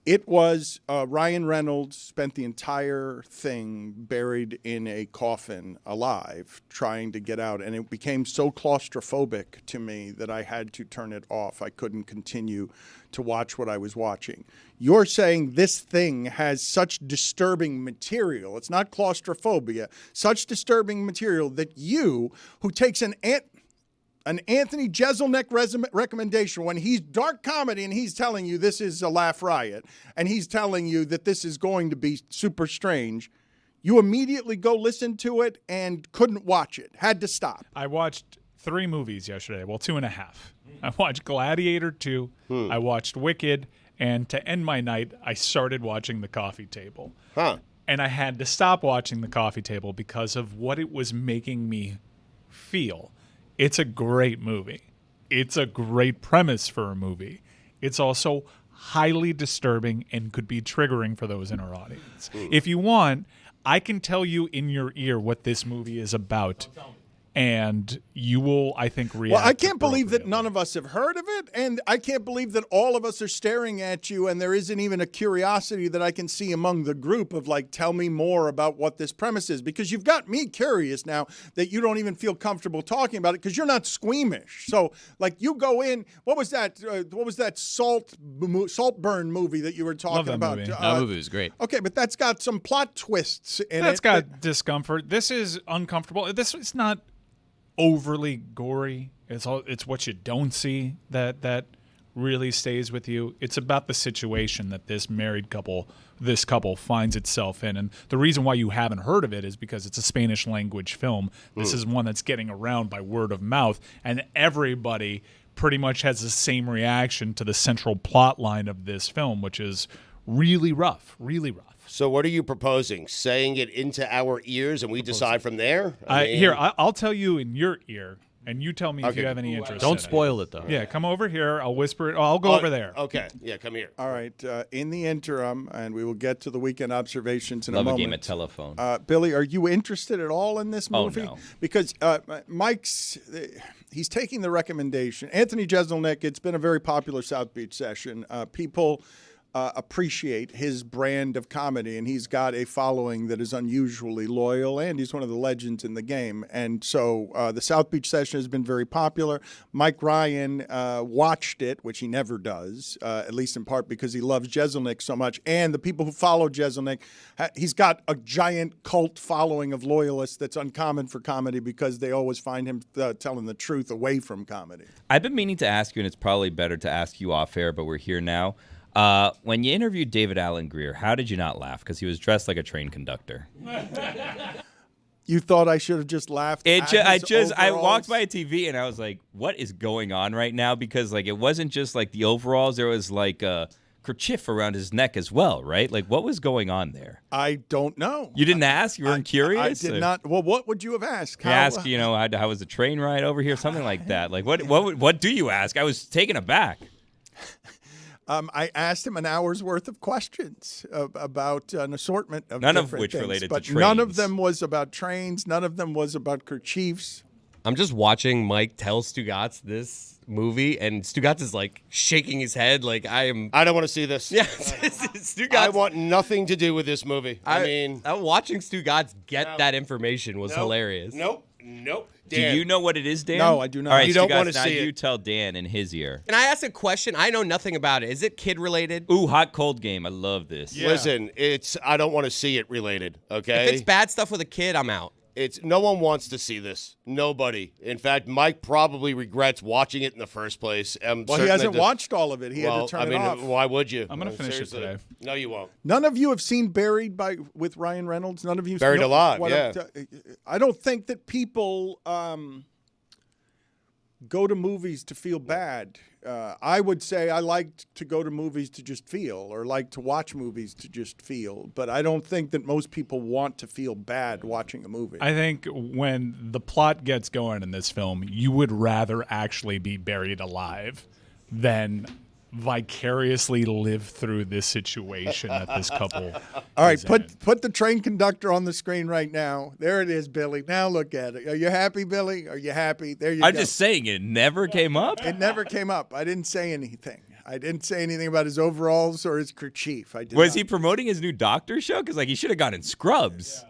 It was Ryan Reynolds spent the entire thing buried in a coffin alive trying to get out, and it became so claustrophobic to me that I had to turn it off. I couldn't continue to watch what I was watching. You're saying this thing has such disturbing material. It's not claustrophobia. Such disturbing material that you, who takes an Anthony Jeselnik recommendation when he's dark comedy and he's telling you this is a laugh riot and he's telling you that this is going to be super strange, you immediately go listen to it and couldn't watch it, had to stop. I watched 3 movies yesterday, well, 2.5. I watched Gladiator 2, I watched Wicked, and to end my night, I started watching The Coffee Table. And I had to stop watching The Coffee Table because of what it was making me feel. It's a great movie. It's a great premise for a movie. It's also highly disturbing and could be triggering for those in our audience. If you want, I can tell you in your ear what this movie is about. And you will, I think, react. Well, I can't believe that none of us have heard of it, and I can't believe that all of us are staring at you, and there isn't even a curiosity that I can see among the group of, like, tell me more about what this premise is, because you've got me curious now that you don't even feel comfortable talking about it because you're not squeamish. So, like, you go in, what was that Saltburn movie that you were talking about? Movie. That movie was great. Okay, but that's got some plot twists in it. That's got discomfort. This is uncomfortable. This is not overly gory. It's what you don't see that really stays with you. It's about the situation that this couple finds itself in. And the reason why you haven't heard of it is because it's a Spanish language film. This is one that's getting around by word of mouth, and everybody pretty much has the same reaction to the central plot line of this film, which is really rough, really rough. So what are you proposing? Saying it into our ears and we decide from there? I'll tell you in your ear, and you tell me if you have any interest. Don't spoil it, though. Yeah, come over here. I'll whisper it. I'll go over there. Okay. Yeah, come here. All right. In the interim, and we will get to the weekend observations in a moment. Love a game of telephone. Billy, are you interested at all in this movie? Oh, no. Because he's taking the recommendation. Anthony Jeselnik, it's been a very popular South Beach session. People appreciate his brand of comedy, and he's got a following that is unusually loyal, and he's one of the legends in the game. And so the South Beach session has been very popular. Mike Ryan watched it, which he never does, at least in part because he loves Jeselnik so much. And the people who follow Jeselnik, he's got a giant cult following of loyalists that's uncommon for comedy because they always find him telling the truth away from comedy. I've been meaning to ask you, and it's probably better to ask you off air, but we're here now. When you interviewed David Allen Greer, how did you not laugh? Because he was dressed like a train conductor. You thought I should have just laughed? I walked by a TV and I was like, "What is going on right now?" Because like it wasn't just like the overalls; there was like a kerchief around his neck as well, right? Like what was going on there? I don't know. You didn't ask? You weren't curious? I did not. Well, what would you have asked? You asked, how was the train ride over here? Something like that. Like what do you ask? I was taken aback. I asked him an hour's worth of questions about an assortment of none different of which things, related but to trains. none of them was about trains. None of them was about kerchiefs. I'm just watching Mike tell Stugotz this movie, and Stugotz is like shaking his head like I don't want to see this. Yeah, Stugotz. I want nothing to do with this movie. I'm watching Stugotz get that information was hilarious. Nope. Dan. Do you know what it is, Dan? No, I do not. All right, you don't want to now see you it. tell Dan in his ear. Can I ask a question? I know nothing about it. Is it kid related? Ooh, hot cold game. I love this. Listen, I don't want to see it related, okay? If it's bad stuff with a kid, I'm out. It's no one wants to see this. Nobody. In fact, Mike probably regrets watching it in the first place. Well, he hasn't watched all of it. He had to turn it off. Why would you? I'm going to finish it today. No, you won't. None of you have seen Buried with Ryan Reynolds. None of you Buried Alive. what Yeah. I don't think that people go to movies to feel bad. I would say I like to go to movies to just feel, or like to watch movies to just feel. But I don't think that most people want to feel bad watching a movie. I think when the plot gets going in this film, you would rather actually be buried alive than vicariously live through this situation that this couple. All right, put the train conductor on the screen right now. There it is, Billy. Now look at it. Are you happy, Billy? Are you happy? There you go. I'm just saying it never came up. It never came up. I didn't say anything. I didn't say anything about his overalls or his kerchief. I did Was not. he promoting his new doctor show? Because he should have gone in scrubs.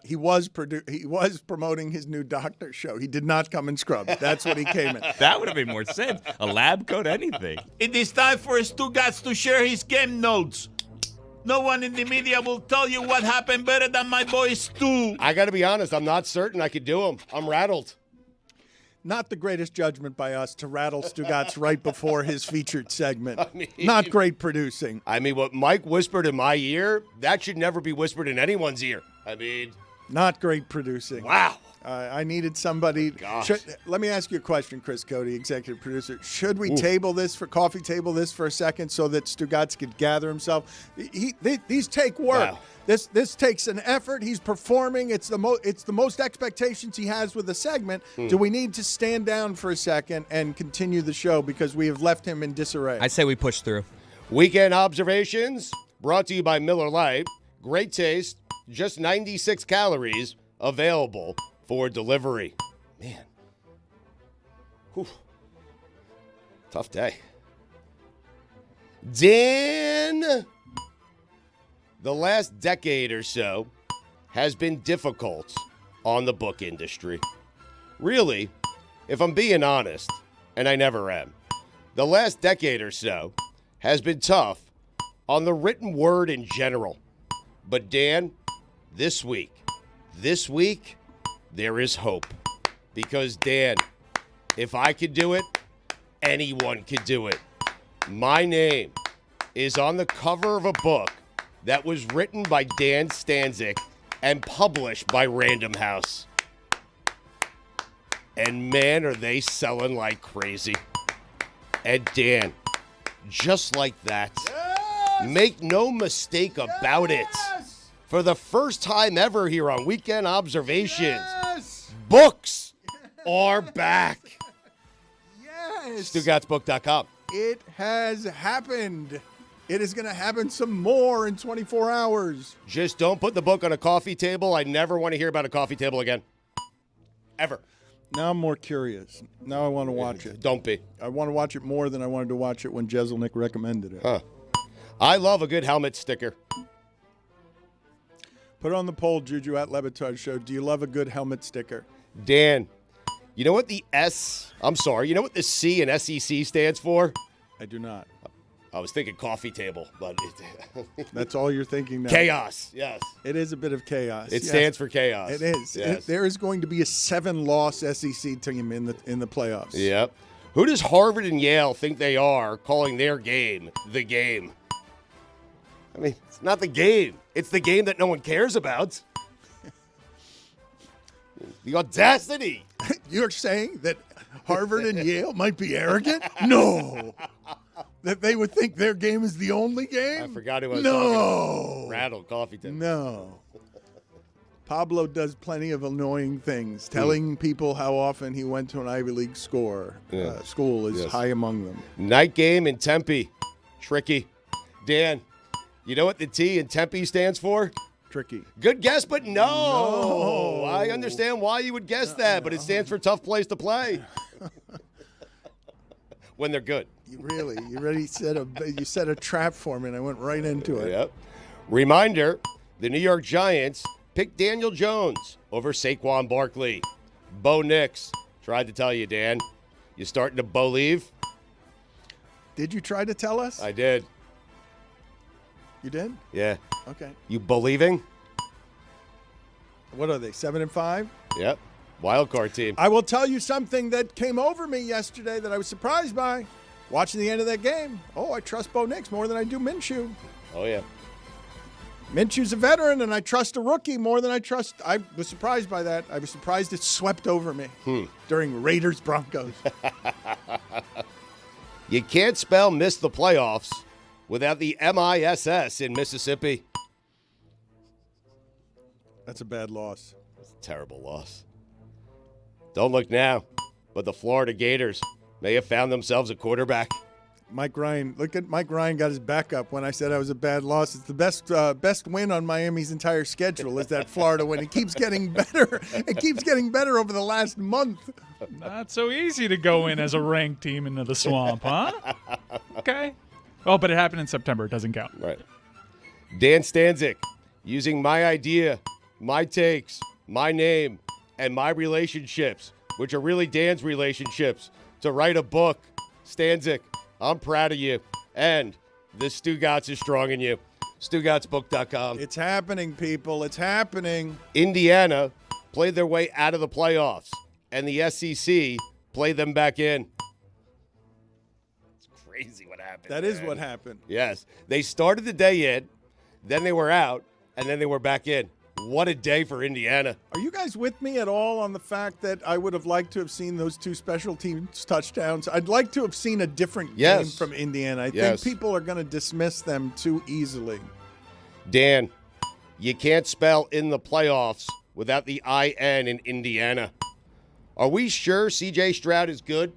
He was promoting his new doctor show. He did not come in scrubs. That's what he came in. That would have made more sense. A lab coat, anything. It is time for Stugotz to share his game notes. No one in the media will tell you what happened better than my boy Stu. I got to be honest. I'm not certain I could do them. I'm rattled. Not the greatest judgment by us to rattle Stugotz right before his featured segment. Not great producing. I mean, what Mike whispered in my ear, that should never be whispered in anyone's ear. I mean, not great producing. Wow. I needed somebody. Let me ask you a question, Chris Cody, executive producer. Should we coffee table this for a second so that Stugotz could gather himself? These take work. Wow. This takes an effort. He's performing. It's the most expectations he has with the segment. Do we need to stand down for a second and continue the show because we have left him in disarray? I say we push through. Weekend observations brought to you by Miller Lite. Great taste, just 96 calories, available for delivery. Man. Whew. Tough day. Dan, the last decade or so has been difficult on the book industry. Really, if I'm being honest, and I never am, the last decade or so has been tough on the written word in general. But Dan, this week, there is hope. Because Dan, if I could do it, anyone could do it. My name is on the cover of a book that was written by Dan Stanzik and published by Random House. And man, are they selling like crazy. And Dan, just like that, make no mistake about it. For the first time ever here on Weekend Observations, books are back. Yes. StugotzBook.com. It has happened. It is going to happen some more in 24 hours. Just don't put the book on a coffee table. I never want to hear about a coffee table again. Ever. Now I'm more curious. Now I want to watch it. Don't be. I want to watch it more than I wanted to watch it when Jeselnik recommended it. Huh. I love a good helmet sticker. Put on the poll, Juju at Le Batard Show. Do you love a good helmet sticker? Dan, you know what the C in SEC stands for? I do not. I was thinking coffee table, but that's all you're thinking now. Chaos, yes. It is a bit of chaos. It stands for chaos. It is. Yes. There is going to be a 7-loss SEC team in the playoffs. Yep. Who does Harvard and Yale think they are calling their game the game? I mean, it's not the game. It's the game that no one cares about. The audacity. You're saying that Harvard and Yale might be arrogant? No. That they would think their game is the only game? I forgot who I was talking about. Rattled coffee table. No. Pablo does plenty of annoying things, telling people how often he went to an Ivy League school is high among them. Night game in Tempe. Tricky. Dan, you know what the T in Tempe stands for? Tricky. Good guess, but no. I understand why you would guess that, but it stands for tough place to play. When they're good. You set a trap for me, and I went right into it. Yep. Reminder, the New York Giants picked Daniel Jones over Saquon Barkley. Bo Nix. Tried to tell you, Dan. You starting to believe? Did you try to tell us? I did. You did? Yeah. Okay. You believing? What are they, 7-5? Yep. Wild card team. I will tell you something that came over me yesterday that I was surprised by. Watching the end of that game. Oh, I trust Bo Nix more than I do Minshew. Oh, yeah. Minshew's a veteran, and I trust a rookie more than I trust. I was surprised by that. I was surprised it swept over me during Raiders-Broncos. You can't spell miss the playoffs without the MISS in Mississippi. That's a bad loss. That's a terrible loss. Don't look now, but the Florida Gators may have found themselves a quarterback. Mike Ryan, look at Mike Ryan got his backup when I said I was a bad loss. It's the best win on Miami's entire schedule is that Florida win. It keeps getting better. It keeps getting better over the last month. Not so easy to go in as a ranked team into the swamp, huh? Okay. Oh, but it happened in September. It doesn't count. Right. Dan Stanzik, using my idea, my takes, my name, and my relationships, which are really Dan's relationships, to write a book. Stanzik, I'm proud of you. And this Stugotz is strong in you. StugotzBook.com. It's happening, people. It's happening. Indiana played their way out of the playoffs, and the SEC played them back in. It's crazy what happened. That is what happened. Yes. They started the day in, then they were out, and then they were back in. What a day for Indiana. Are you guys with me at all on the fact that I would have liked to have seen those two special teams touchdowns? I'd like to have seen a different game from Indiana. I think people are going to dismiss them too easily. Dan, you can't spell in the playoffs without the IN in Indiana. Are we sure C.J. Stroud is good?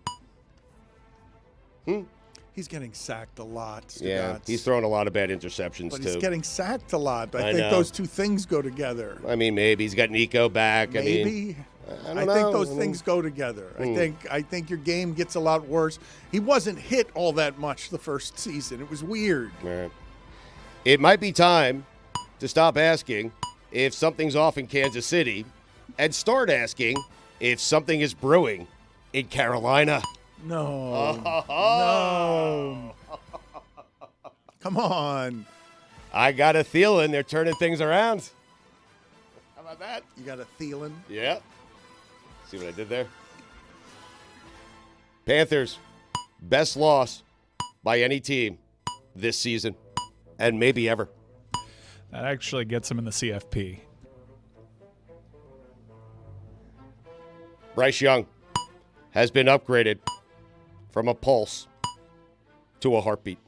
He's getting sacked a lot, Stugotz. Yeah, he's throwing a lot of bad interceptions, but too. He's getting sacked a lot. I think know. those two things go together. I mean, maybe. He's got Nico back. Maybe. I think those things go together. I think your game gets a lot worse. He wasn't hit all that much the first season. It was weird. Right. It might be time to stop asking if something's off in Kansas City and start asking if something is brewing in Carolina. No. No. Come on. I got a feeling they're turning things around. How about that? You got a Thielen? Yeah. See what I did there? Panthers, best loss by any team this season and maybe ever. That actually gets him in the CFP. Bryce Young has been upgraded from a pulse to a heartbeat.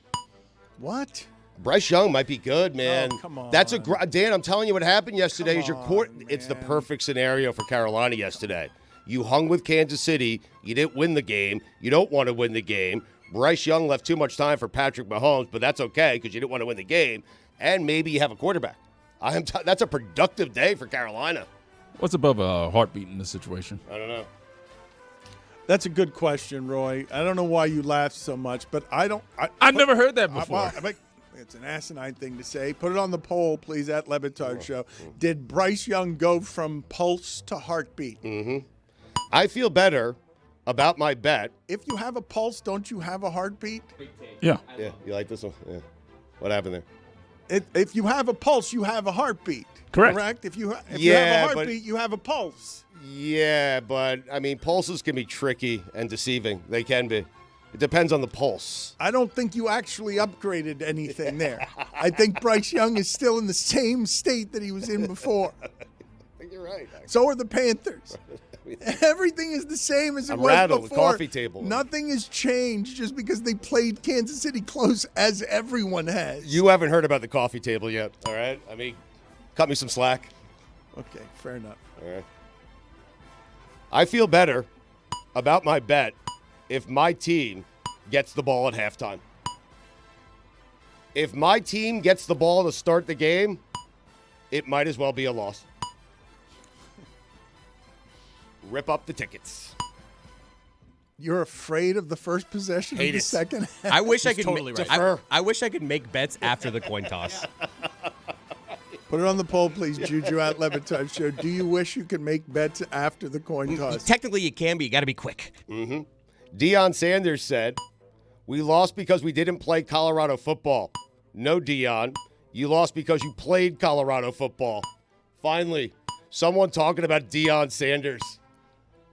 What? Bryce Young might be good, man. Oh, come on. That's Dan, I'm telling you what happened yesterday Come is your on, court. man. It's the perfect scenario for Carolina yesterday. You hung with Kansas City. You didn't win the game. You don't want to win the game. Bryce Young left too much time for Patrick Mahomes, but that's okay because you didn't want to win the game. And maybe you have a quarterback. That's a productive day for Carolina. What's above a heartbeat in this situation? I don't know. That's a good question, Roy. I don't know why you laugh so much, but I've never heard that before. It's an asinine thing to say. Put it on the poll, please, at Le Batard Show. Did Bryce Young go from pulse to heartbeat? Mm-hmm. I feel better about my bet. If you have a pulse, don't you have a heartbeat? Yeah. Yeah, you like this one? Yeah. What happened there? If you have a pulse, you have a heartbeat. Correct. If you have a heartbeat, you have a pulse. Yeah, but, I mean, pulses can be tricky and deceiving. They can be. It depends on the pulse. I don't think you actually upgraded anything there. I think Bryce Young is still in the same state that he was in before. I think you're right. Actually. So are the Panthers. Everything is the same as it was rattled. before. Coffee table. Nothing has changed just because they played Kansas City close, as everyone has. You haven't heard about the coffee table yet, all right? I mean, cut me some slack. Okay, fair enough. All right. I feel better about my bet if my team gets the ball at halftime. If my team gets the ball to start the game, it might as well be a loss. Rip up the tickets. You're afraid of the first possession Hate of the it. second half? I wish I could totally right. Defer. I wish I could make bets after the coin toss. Put it on the poll, please, Juju at Le Batard Show. Do you wish you could make bets after the coin toss? Technically, you can, but you got to be quick. Mm-hmm. Deion Sanders said, "We lost because we didn't play Colorado football." No, Deion. You lost because you played Colorado football. Finally, someone talking about Deion Sanders.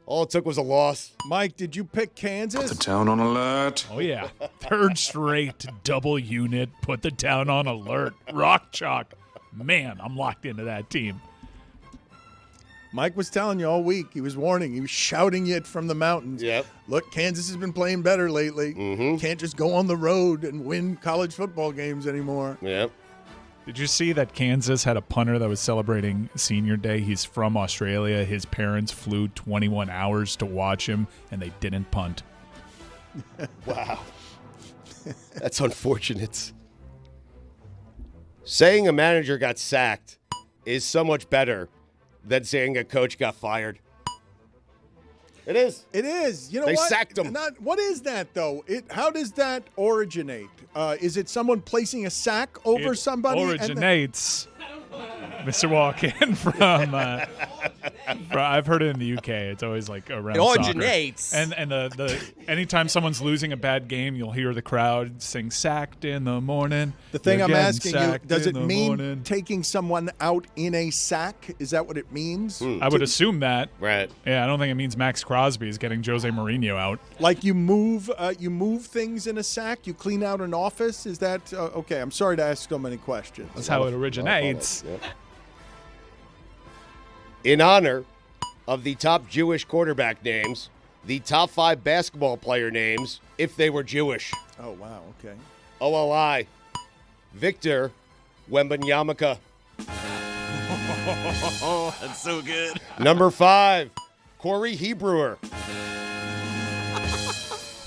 All it took was a loss. Mike, did you pick Kansas? The town on alert. Oh, yeah. Third straight double unit. Put the town on alert. Rock chalk. Man, I'm locked into that team. Mike was telling you all week. He was warning. He was shouting it from the mountains. Yep. Look, Kansas has been playing better lately. Can't just go on the road and win college football games anymore. Yep. Did you see that Kansas had a punter that was celebrating senior day? He's from Australia. His parents flew 21 hours to watch him, and they didn't punt. Wow. That's unfortunate. Saying a manager got sacked is so much better than saying a coach got fired. It is. It is. You know They what? sacked him. What is that, though? How does that originate? Is it someone placing a sack over It somebody? originates, Mr. Walken, from I've heard it in the UK. It's always like around It soccer. originates. And the anytime someone's losing a bad game, you'll hear the crowd sing "sacked in the morning." The thing You're I'm getting asking you, sacked does in it the mean morning." taking someone out in a sack? Is that what it means? I would assume that. Right. Yeah, I don't think it means Max Crosby is getting Jose Mourinho out. Like you move things in a sack? You clean out an office? Is that okay? I'm sorry to ask so many questions. That's how it originates. Yep. In honor of the top Jewish quarterback names, the top 5 basketball player names, if they were Jewish. Oh, wow. Okay. OLI, Victor Wembanyamaka. Oh, that's so good. Number 5, Corey Hebrewer.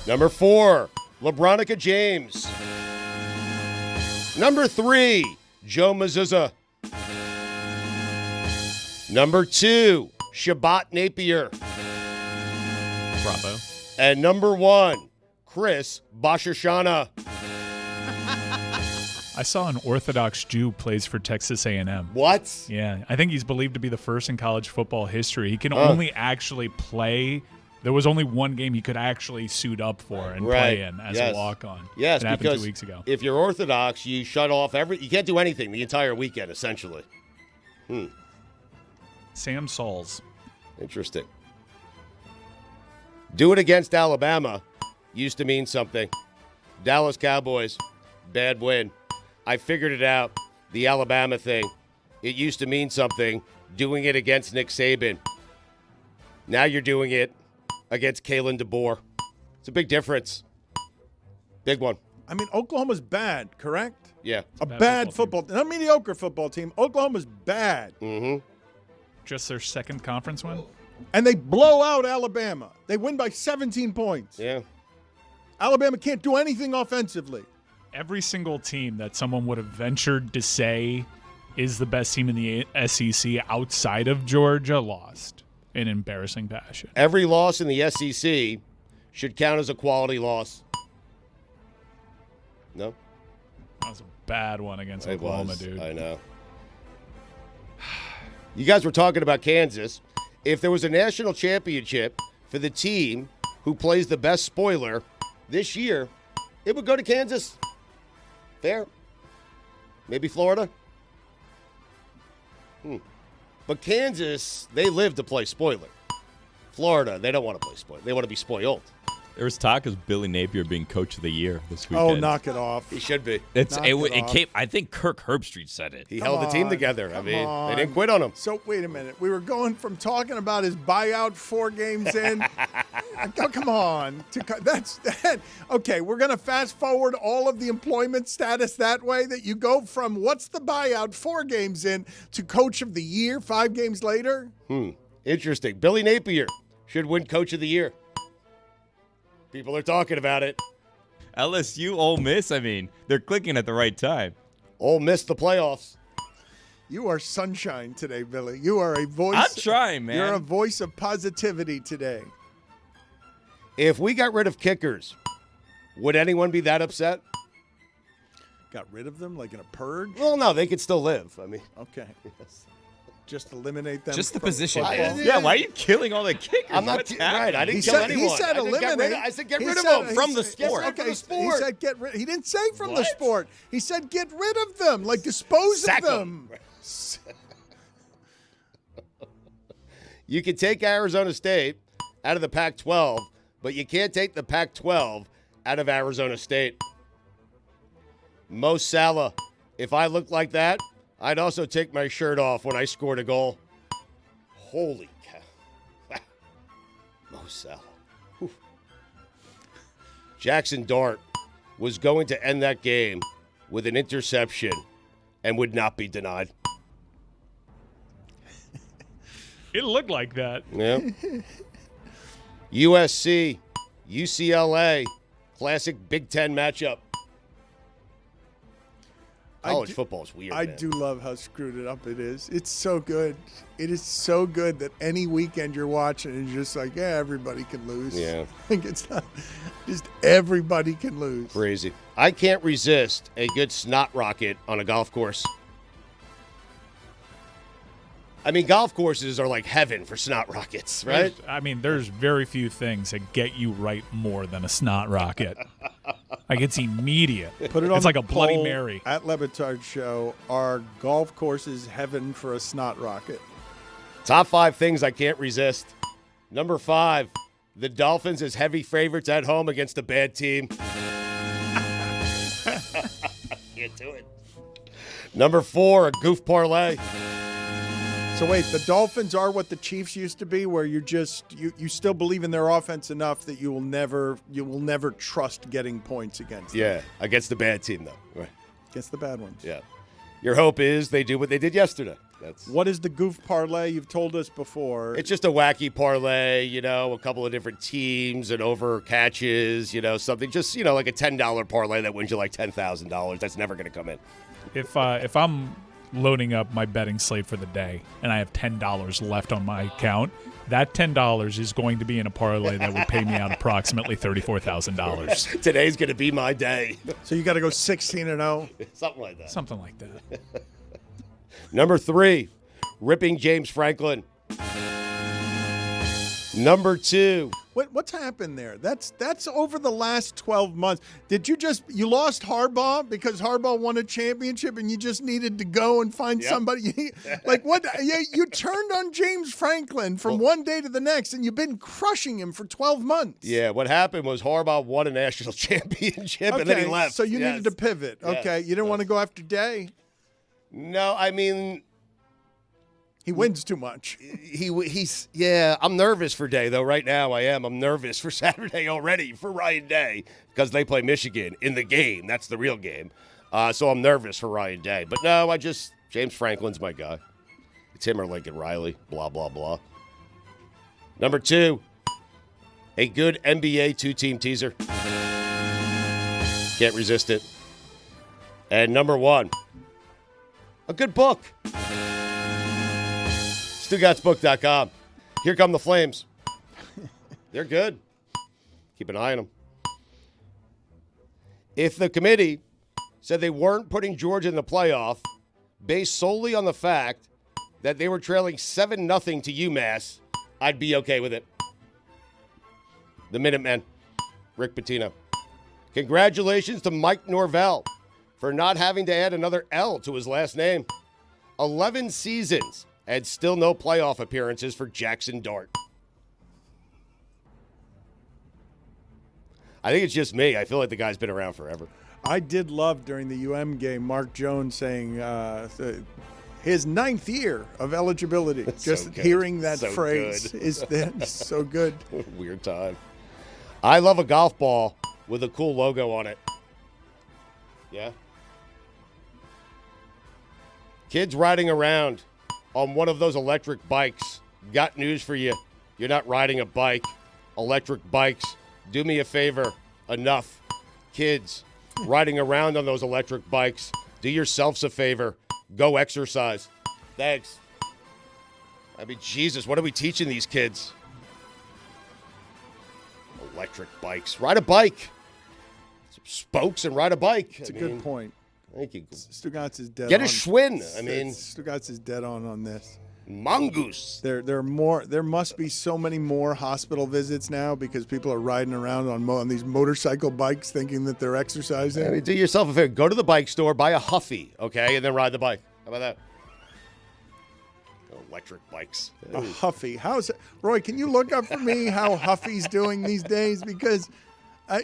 Number 4, LeBronica James. Number 3, Joe Mazzulla. Number 2, Shabbat Napier. Bravo. And number 1, Chris Bashashana. I saw an Orthodox Jew plays for Texas A&M. What? Yeah, I think he's believed to be the first in college football history. He can only actually play. There was only one game he could actually suit up for and play in as a walk-on. Yes, it happened because 2 weeks ago. if you're Orthodox, you shut off you can't do anything the entire weekend, essentially. Sam Sauls. Interesting. Do it against Alabama used to mean something. Dallas Cowboys, bad win. I figured it out. The Alabama thing. It used to mean something. Doing it against Nick Saban. Now you're doing it against Kalen DeBoer. It's a big difference. Big one. I mean, Oklahoma's bad, correct? Yeah. A bad football team. Not a mediocre football team. Oklahoma's bad. Mm-hmm. Just their second conference win? And they blow out Alabama. They win by 17 points. Yeah. Alabama can't do anything offensively. Every single team that someone would have ventured to say is the best team in the SEC outside of Georgia lost in embarrassing fashion. Every loss in the SEC should count as a quality loss. No? That was a bad one against Oklahoma, dude. I know. You guys were talking about Kansas. If there was a national championship for the team who plays the best spoiler this year, it would go to Kansas. Fair. Maybe Florida. But Kansas, they live to play spoiler. Florida, they don't want to play spoiler. They want to be spoiled. There was talk of Billy Napier being coach of the year this weekend. Oh, knock it off. He should be. It came. I think Kirk Herbstreit said it. He held the team together. I mean, they didn't quit on him. So, wait a minute. We were going from talking about his buyout 4 games in. Oh, come on. That's that. Okay, we're going to fast forward all of the employment status that way, that you go from what's the buyout 4 games in to coach of the year 5 games later? Interesting. Billy Napier should win coach of the year. People are talking about it. LSU, Ole Miss, I mean, they're clicking at the right time. Ole Miss the playoffs. You are sunshine today, Billy. You are a voice. I'm trying, man. You're a voice of positivity today. If we got rid of kickers, would anyone be that upset? Got rid of them like in a purge? Well, no, they could still live. I mean, okay. Just eliminate them. Just the from position. football. Yeah, why are you killing all the kickers? I'm not What's right. happening? I didn't He kill said, anyone. he said I said eliminate. I said get He rid of said- them he from the said- sport. Okay, From the sport. he said get rid. He didn't say from the What? sport. He said get rid of them, like dispose Sack of them. You can take Arizona State out of the Pac-12, but you can't take the Pac-12 out of Arizona State. Mo Salah. If I looked like that, I'd also take my shirt off when I scored a goal. Holy cow. Mo Salah. Whew. Jackson Dart was going to end that game with an interception and would not be denied. It looked like that. Yeah. USC, UCLA, classic Big Ten matchup. College football is weird. I man. do love how screwed it up it is. It's so good. It is so good that any weekend you're watching and you're just like, yeah, everybody can lose. Yeah. Like it's not just everybody can lose. Crazy. I can't resist a good snot rocket on a golf course. I mean, golf courses are like heaven for snot rockets, right? There's very few things that get you right more than a snot rocket. Like, it's immediate. Put it on it's like the a Bloody poll Mary. at Le Batard Show. Are golf courses heaven for a snot rocket? Top 5 things I can't resist. Number 5, the Dolphins as heavy favorites at home against a bad team. Can't do it. Number 4, a goof parlay. So wait, the Dolphins are what the Chiefs used to be, where you still believe in their offense enough that you will never trust getting points against them. Yeah, against the bad team, though. Right. Against the bad ones. Yeah. Your hope is they do what they did yesterday. What is the goof parlay? You've told us before. It's just a wacky parlay, a couple of different teams and over catches, something just, like a $10 parlay that wins you like $10,000. That's never going to come in. If I'm loading up my betting slate for the day and I have $10 left on my account, that $10 is going to be in a parlay that would pay me out approximately $34,000. Today's going to be my day. So you got to go 16-0? Something like that. Something like that. Number 3, ripping James Franklin. Number 2. What's happened there? That's over the last 12 months. Did you lost Harbaugh because Harbaugh won a championship and you just needed to go and find somebody? Like what? You turned on James Franklin from one day to the next and you've been crushing him for 12 months. Yeah, what happened was Harbaugh won a national championship and then he left. So you needed to pivot. Okay, you didn't want to go after Day. No, I mean, he wins too much. I'm nervous for Day, though. Right now, I am. I'm nervous for Saturday already for Ryan Day because they play Michigan in the game. That's the real game. So I'm nervous for Ryan Day. But no, James Franklin's my guy. It's him or Lincoln Riley, blah, blah, blah. Number 2, a good NBA 2-team teaser. Can't resist it. And number 1, a good book. StugottsBook.com. Here come the Flames. They're good. Keep an eye on them. If the committee said they weren't putting Georgia in the playoff based solely on the fact that they were trailing 7-0 to UMass, I'd be okay with it. The Minutemen. Rick Pitino. Congratulations to Mike Norvell for not having to add another L to his last name. 11 seasons and still no playoff appearances for Jackson Dart. I think it's just me. I feel like the guy's been around forever. I did love during the UM game Mark Jones saying his 9th year of eligibility. That's just so hearing that so phrase good. is so good. Weird time. I love a golf ball with a cool logo on it. Yeah. Kids riding around on one of those electric bikes. Got news for you. You're not riding a bike. Electric bikes. Do me a favor. Enough. Kids riding around on those electric bikes. Do yourselves a favor. Go exercise. Thanks. I mean, Jesus, what are we teaching these kids? Electric bikes. Ride a bike. Some spokes and ride a bike. It's a good point. Thank you. Stugotz is dead Get on. a Schwinn. Stugotz is dead on this. Mongoose. There must be so many more hospital visits now because people are riding around on these motorcycle bikes thinking that they're exercising. I mean, do yourself a favor. Go to the bike store, buy a Huffy, okay, and then ride the bike. How about that? Electric bikes. A Huffy. How's it? Roy, can you look up for me how Huffy's doing these days? Because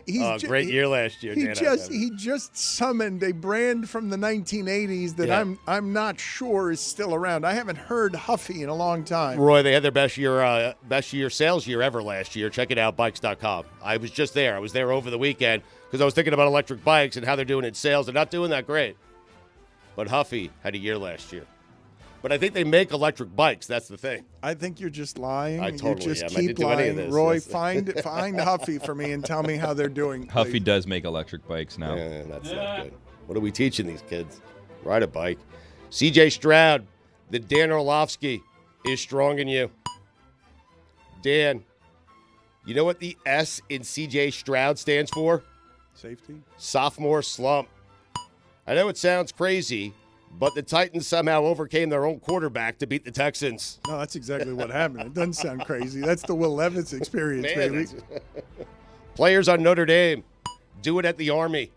he's great year last year. He just summoned a brand from the 1980s that I'm not sure is still around. I haven't heard Huffy in a long time. Roy, they had their best year sales year ever last year. Check it out, bikes.com. I was just there. I was there over the weekend because I was thinking about electric bikes and how they're doing in sales. They're not doing that great. But Huffy had a year last year. But I think they make electric bikes. That's the thing. I think you're just lying. I totally you just am. keep I didn't do any of lying. this. Roy, find Huffy for me and tell me how they're doing. Huffy please. does make electric bikes now. Yeah, that's not good. What are we teaching these kids? Ride a bike. CJ Stroud, the Dan Orlovsky is strong in you. Dan, you know what the S in CJ Stroud stands for? Safety. Sophomore slump. I know it sounds crazy, but the Titans somehow overcame their own quarterback to beat the Texans. No, that's exactly what happened. It doesn't sound crazy. That's the Will Levis experience, baby. Players on Notre Dame do it at the Army.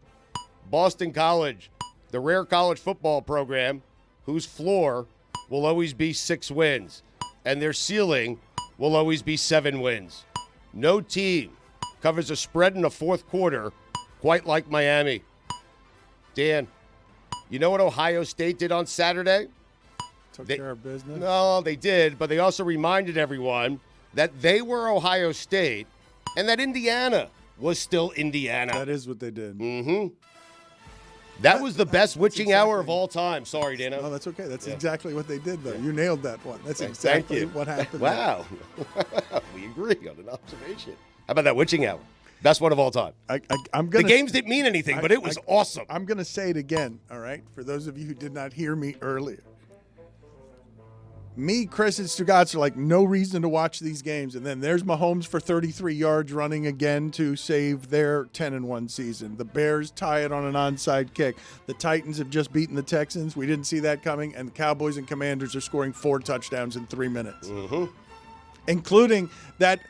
Boston College, the rare college football program whose floor will always be 6 wins, and their ceiling will always be 7 wins. No team covers a spread in the fourth quarter quite like Miami. Dan, you know what Ohio State did on Saturday? Took care of business. No, they did, but they also reminded everyone that they were Ohio State and that Indiana was still Indiana. That is what they did. Mm-hmm. That was the best witching hour of all time. Sorry, Dano. No, that's okay. That's exactly what they did, though. You nailed that one. That's exactly what happened. Wow. We agree on an observation. How about that witching hour? Best one of all time. I'm gonna, the games didn't mean anything, but it was awesome. I'm going to say it again, all right, for those of you who did not hear me earlier. Me, Chris, and Stugotz are like, no reason to watch these games. And then there's Mahomes for 33 yards running again to save their 10-1 season. The Bears tie it on an onside kick. The Titans have just beaten the Texans. We didn't see that coming. And the Cowboys and Commanders are scoring 4 touchdowns in 3 minutes. Mm-hmm. Including that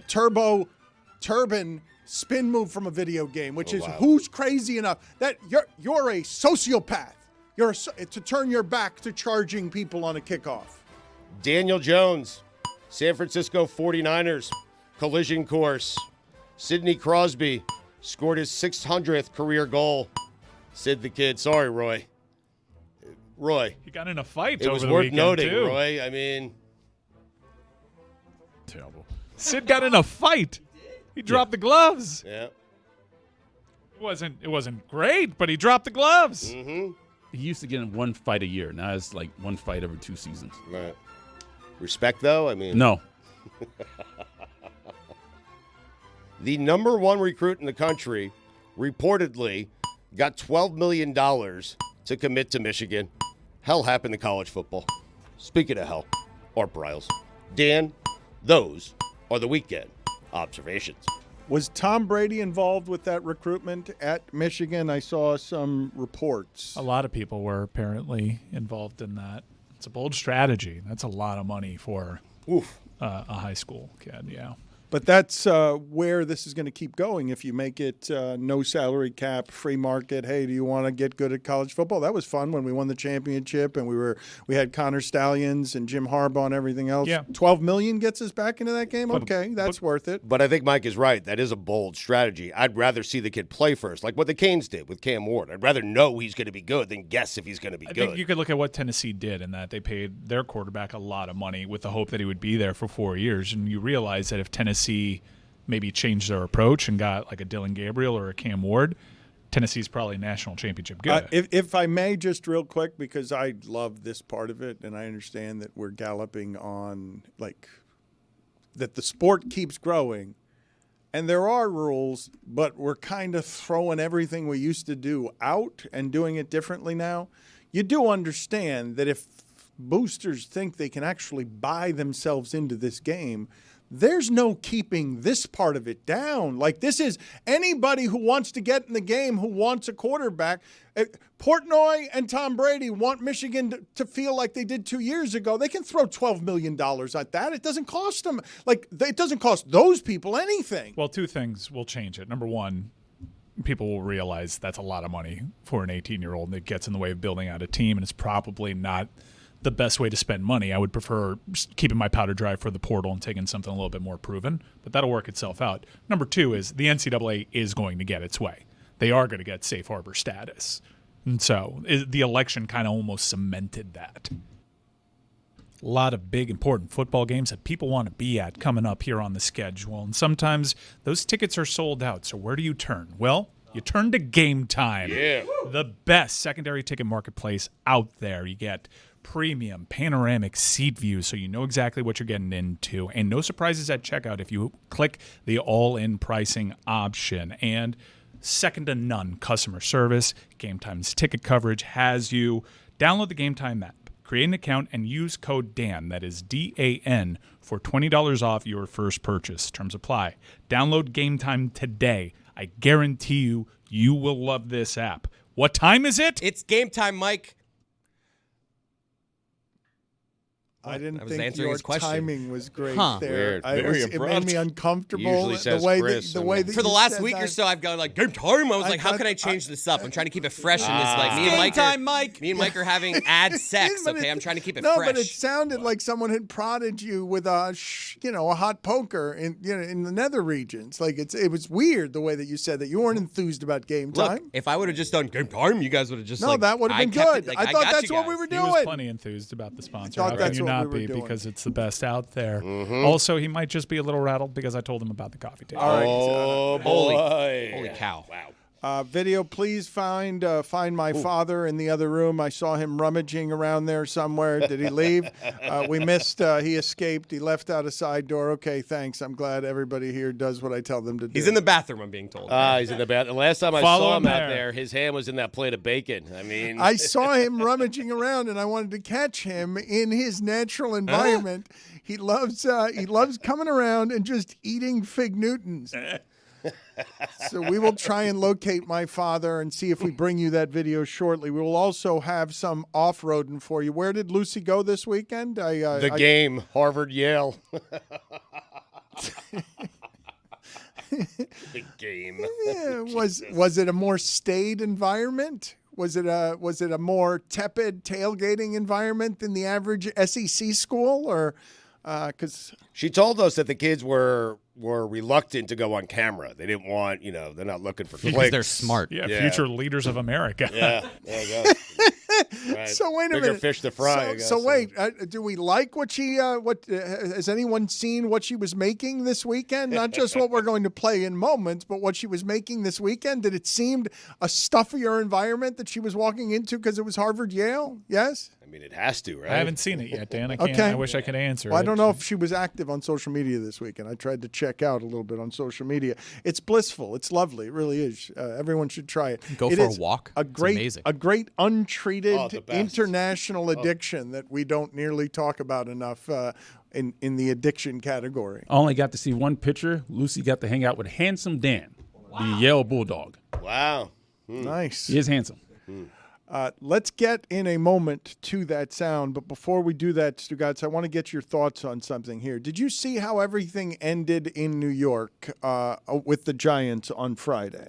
turbine spin move from a video game, which is who's crazy enough that you're a sociopath. To turn your back to charging people on a kickoff. Daniel Jones, San Francisco 49ers, collision course. Sidney Crosby scored his 600th career goal. Sid the Kid. Sorry, Roy. He got in a fight it over was the worth weekend, noting, too. Roy. I mean, terrible. Sid got in a fight. He dropped the gloves. Yeah. It wasn't great, but he dropped the gloves. Mm-hmm. He used to get in one fight a year. Now it's like one fight every 2 seasons. Right. Respect, though? I mean, no. The number 1 recruit in the country reportedly got $12 million to commit to Michigan. Hell happened to college football. Speaking of hell, Art Briles. Dan, those are the weekend observations. Was Tom Brady involved with that recruitment at Michigan? I saw some reports. A lot of people were apparently involved in that. It's a bold strategy. That's a lot of money for a high school kid, yeah. But that's where this is going to keep going if you make it no salary cap, free market. Hey, do you want to get good at college football? That was fun when we won the championship and we had Connor Stallions and Jim Harbaugh and everything else. Yeah. $12 million gets us back into that game? Okay, that's worth it. But I think Mike is right. That is a bold strategy. I'd rather see the kid play first, like what the Canes did with Cam Ward. I'd rather know he's going to be good than guess if he's going to be good. I think you could look at what Tennessee did in that they paid their quarterback a lot of money with the hope that he would be there for 4 years. And you realize that if Tennessee maybe changed their approach and got like a Dylan Gabriel or a Cam Ward, Tennessee's probably national championship good. If I may, just real quick, because I love this part of it, and I understand that we're galloping on, like, that the sport keeps growing, and there are rules, but we're kind of throwing everything we used to do out and doing it differently now. You do understand that if boosters think they can actually buy themselves into this game, there's no keeping this part of it down. Like, this is anybody who wants to get in the game, who wants a quarterback. Portnoy and Tom Brady want Michigan to feel like they did 2 years ago. They can throw $12 million at that. It doesn't cost them. Like, it doesn't cost those people anything. Well, 2 things will change it. Number one, people will realize that's a lot of money for an 18-year-old, and it gets in the way of building out a team, and it's probably not the best way to spend money. I would prefer keeping my powder dry for the portal and taking something a little bit more proven, but that'll work itself out. Number 2 is the NCAA is going to get its way. They are going to get safe harbor status. And so the election kind of almost cemented that. A lot of big, important football games that people want to be at coming up here on the schedule. And sometimes those tickets are sold out. So where do you turn? Well, you turn to Game Time. Yeah. The best secondary ticket marketplace out there. You get premium panoramic seat views, so you know exactly what you're getting into. And no surprises at checkout if you click the all-in pricing option. And second to none customer service. Game Time's ticket coverage has you. Download the Game Time app, create an account, and use code DAN, that is DAN, for $20 off your first purchase. Terms apply. Download Game Time today. I guarantee you will love this app. What time is it? It's game time, Mike. I didn't was think answering your his question. timing was great there. Weird. Very It made abrupt. me uncomfortable. Usually the says way Chris, that, the way that For the you last said week that. or so, I've gone like game time. I was like, how can I change this up? I'm trying to keep it fresh in this. Like me and Mike, Mike. me and Mike are having ad sex. But Okay, I'm trying to keep it no, fresh. but it sounded like someone had prodded you with a hot poker in the nether regions. Like it was weird the way that you said that. You weren't enthused about Game Look, Time. if I would have just done game time, you guys would have just No, that would have been kept it, good. like, I thought got that's you what we guys. were He was doing. plenty enthused about the sponsor. thought How that's can you what we not were be? doing. Because it's the best out there. Also, he might just be a little rattled because I told him about the coffee table. All right. Oh, boy. Holy cow! Wow. Video, please find my father in the other room. I saw him rummaging around there somewhere. Did he leave? We missed. He escaped. He left out a side door. Okay, thanks. I'm glad everybody here does what I tell them to do. He's in the bathroom. I'm being told. He's in the bathroom. Last time I Follow saw him him out there. there, his hand was in that plate of bacon. I mean, I saw him rummaging around, and I wanted to catch him in his natural environment. He loves coming around and just eating Fig Newtons. So we will try and locate my father and see if we bring you that video shortly. We will also have some off-roading for you. Where did Lucy go this weekend? the game, Harvard-Yale. The game. Yeah, was it a more staid environment? Was it a more tepid tailgating environment than the average SEC school, or because She told us that the kids were reluctant to go on camera. They didn't want, they're not looking for clicks. Because they're smart. Yeah, Yeah. future leaders of America. Yeah, there you go. Right. So wait a Bigger minute. fish to fry. I guess. So wait, do we like what she? Has anyone seen what she was making this weekend? Not just what we're going to play in moments, but what she was making this weekend. Did it seem a stuffier environment that she was walking into because it was Harvard-Yale? Yes. I mean, it has to, right? I haven't seen it yet, Dan. I can't. Okay. I wish I could answer. Well, I it. don't know if she was active on social media this weekend. I tried to check out a little bit on social media. It's blissful. It's lovely. It really is. Everyone should try it. Go It for a is walk. A It's great, amazing. a great untreated the best. international addiction that we don't nearly talk about enough in the addiction category. I only got to see one picture. Lucy got to hang out with Handsome Dan, the Yale Bulldog. Wow. Nice. He is handsome. Let's get in a moment to that sound. But before we do that, Stugotz, I want to get your thoughts on something here. Did you see how everything ended in New York with the Giants on Friday?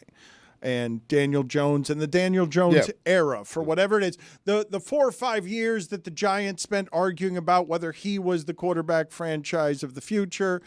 And Daniel Jones and the Daniel Jones era, for whatever it is. The 4 or 5 years that the Giants spent arguing about whether he was the quarterback franchise of the future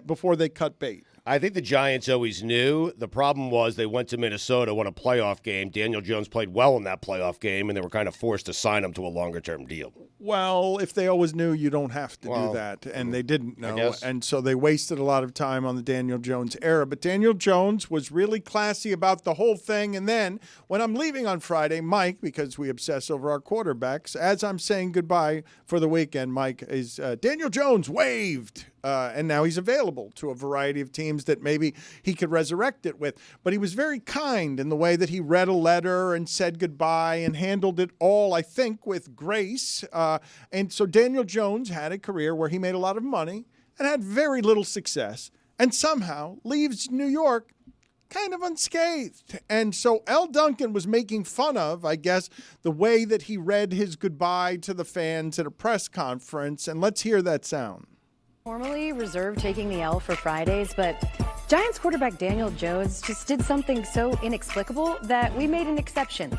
before they cut bait. I think the Giants always knew. The problem was they went to Minnesota, won a playoff game. Daniel Jones played well in that playoff game, and they were kind of forced to sign him to a longer-term deal. Well, if they always knew, you don't have to do that, and they didn't know, guess. and so they wasted a lot of time on the Daniel Jones era. But Daniel Jones was really classy about the whole thing, and then when I'm leaving on Friday, Mike, because we obsess over our quarterbacks, as I'm saying goodbye for the weekend, Mike, is Daniel Jones waived. And now he's available to a variety of teams that maybe he could resurrect it with. But he was very kind in the way that he read a letter and said goodbye and handled it all, I think, with grace. And so Daniel Jones had a career where he made a lot of money and had very little success and somehow leaves New York kind of unscathed. And so Elle Duncan was making fun of, I guess, the way that he read his goodbye to the fans at a press conference. And let's hear that sound. Normally reserved taking the L for Fridays, but Giants quarterback Daniel Jones just did something so inexplicable that we made an exception.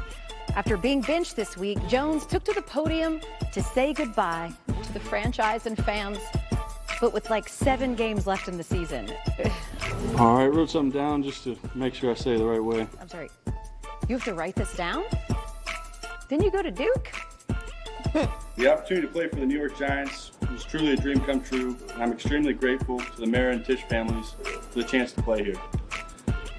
After being benched this week, Jones took to the podium to say goodbye to the franchise and fans, but with like 7 games left in the season. All right, I wrote something down just to make sure I say it the right way. I'm sorry, you have to write this down? Didn't you go to Duke? The opportunity to play for the New York Giants was truly a dream come true, and I'm extremely grateful to the Mara and Tisch families for the chance to play here.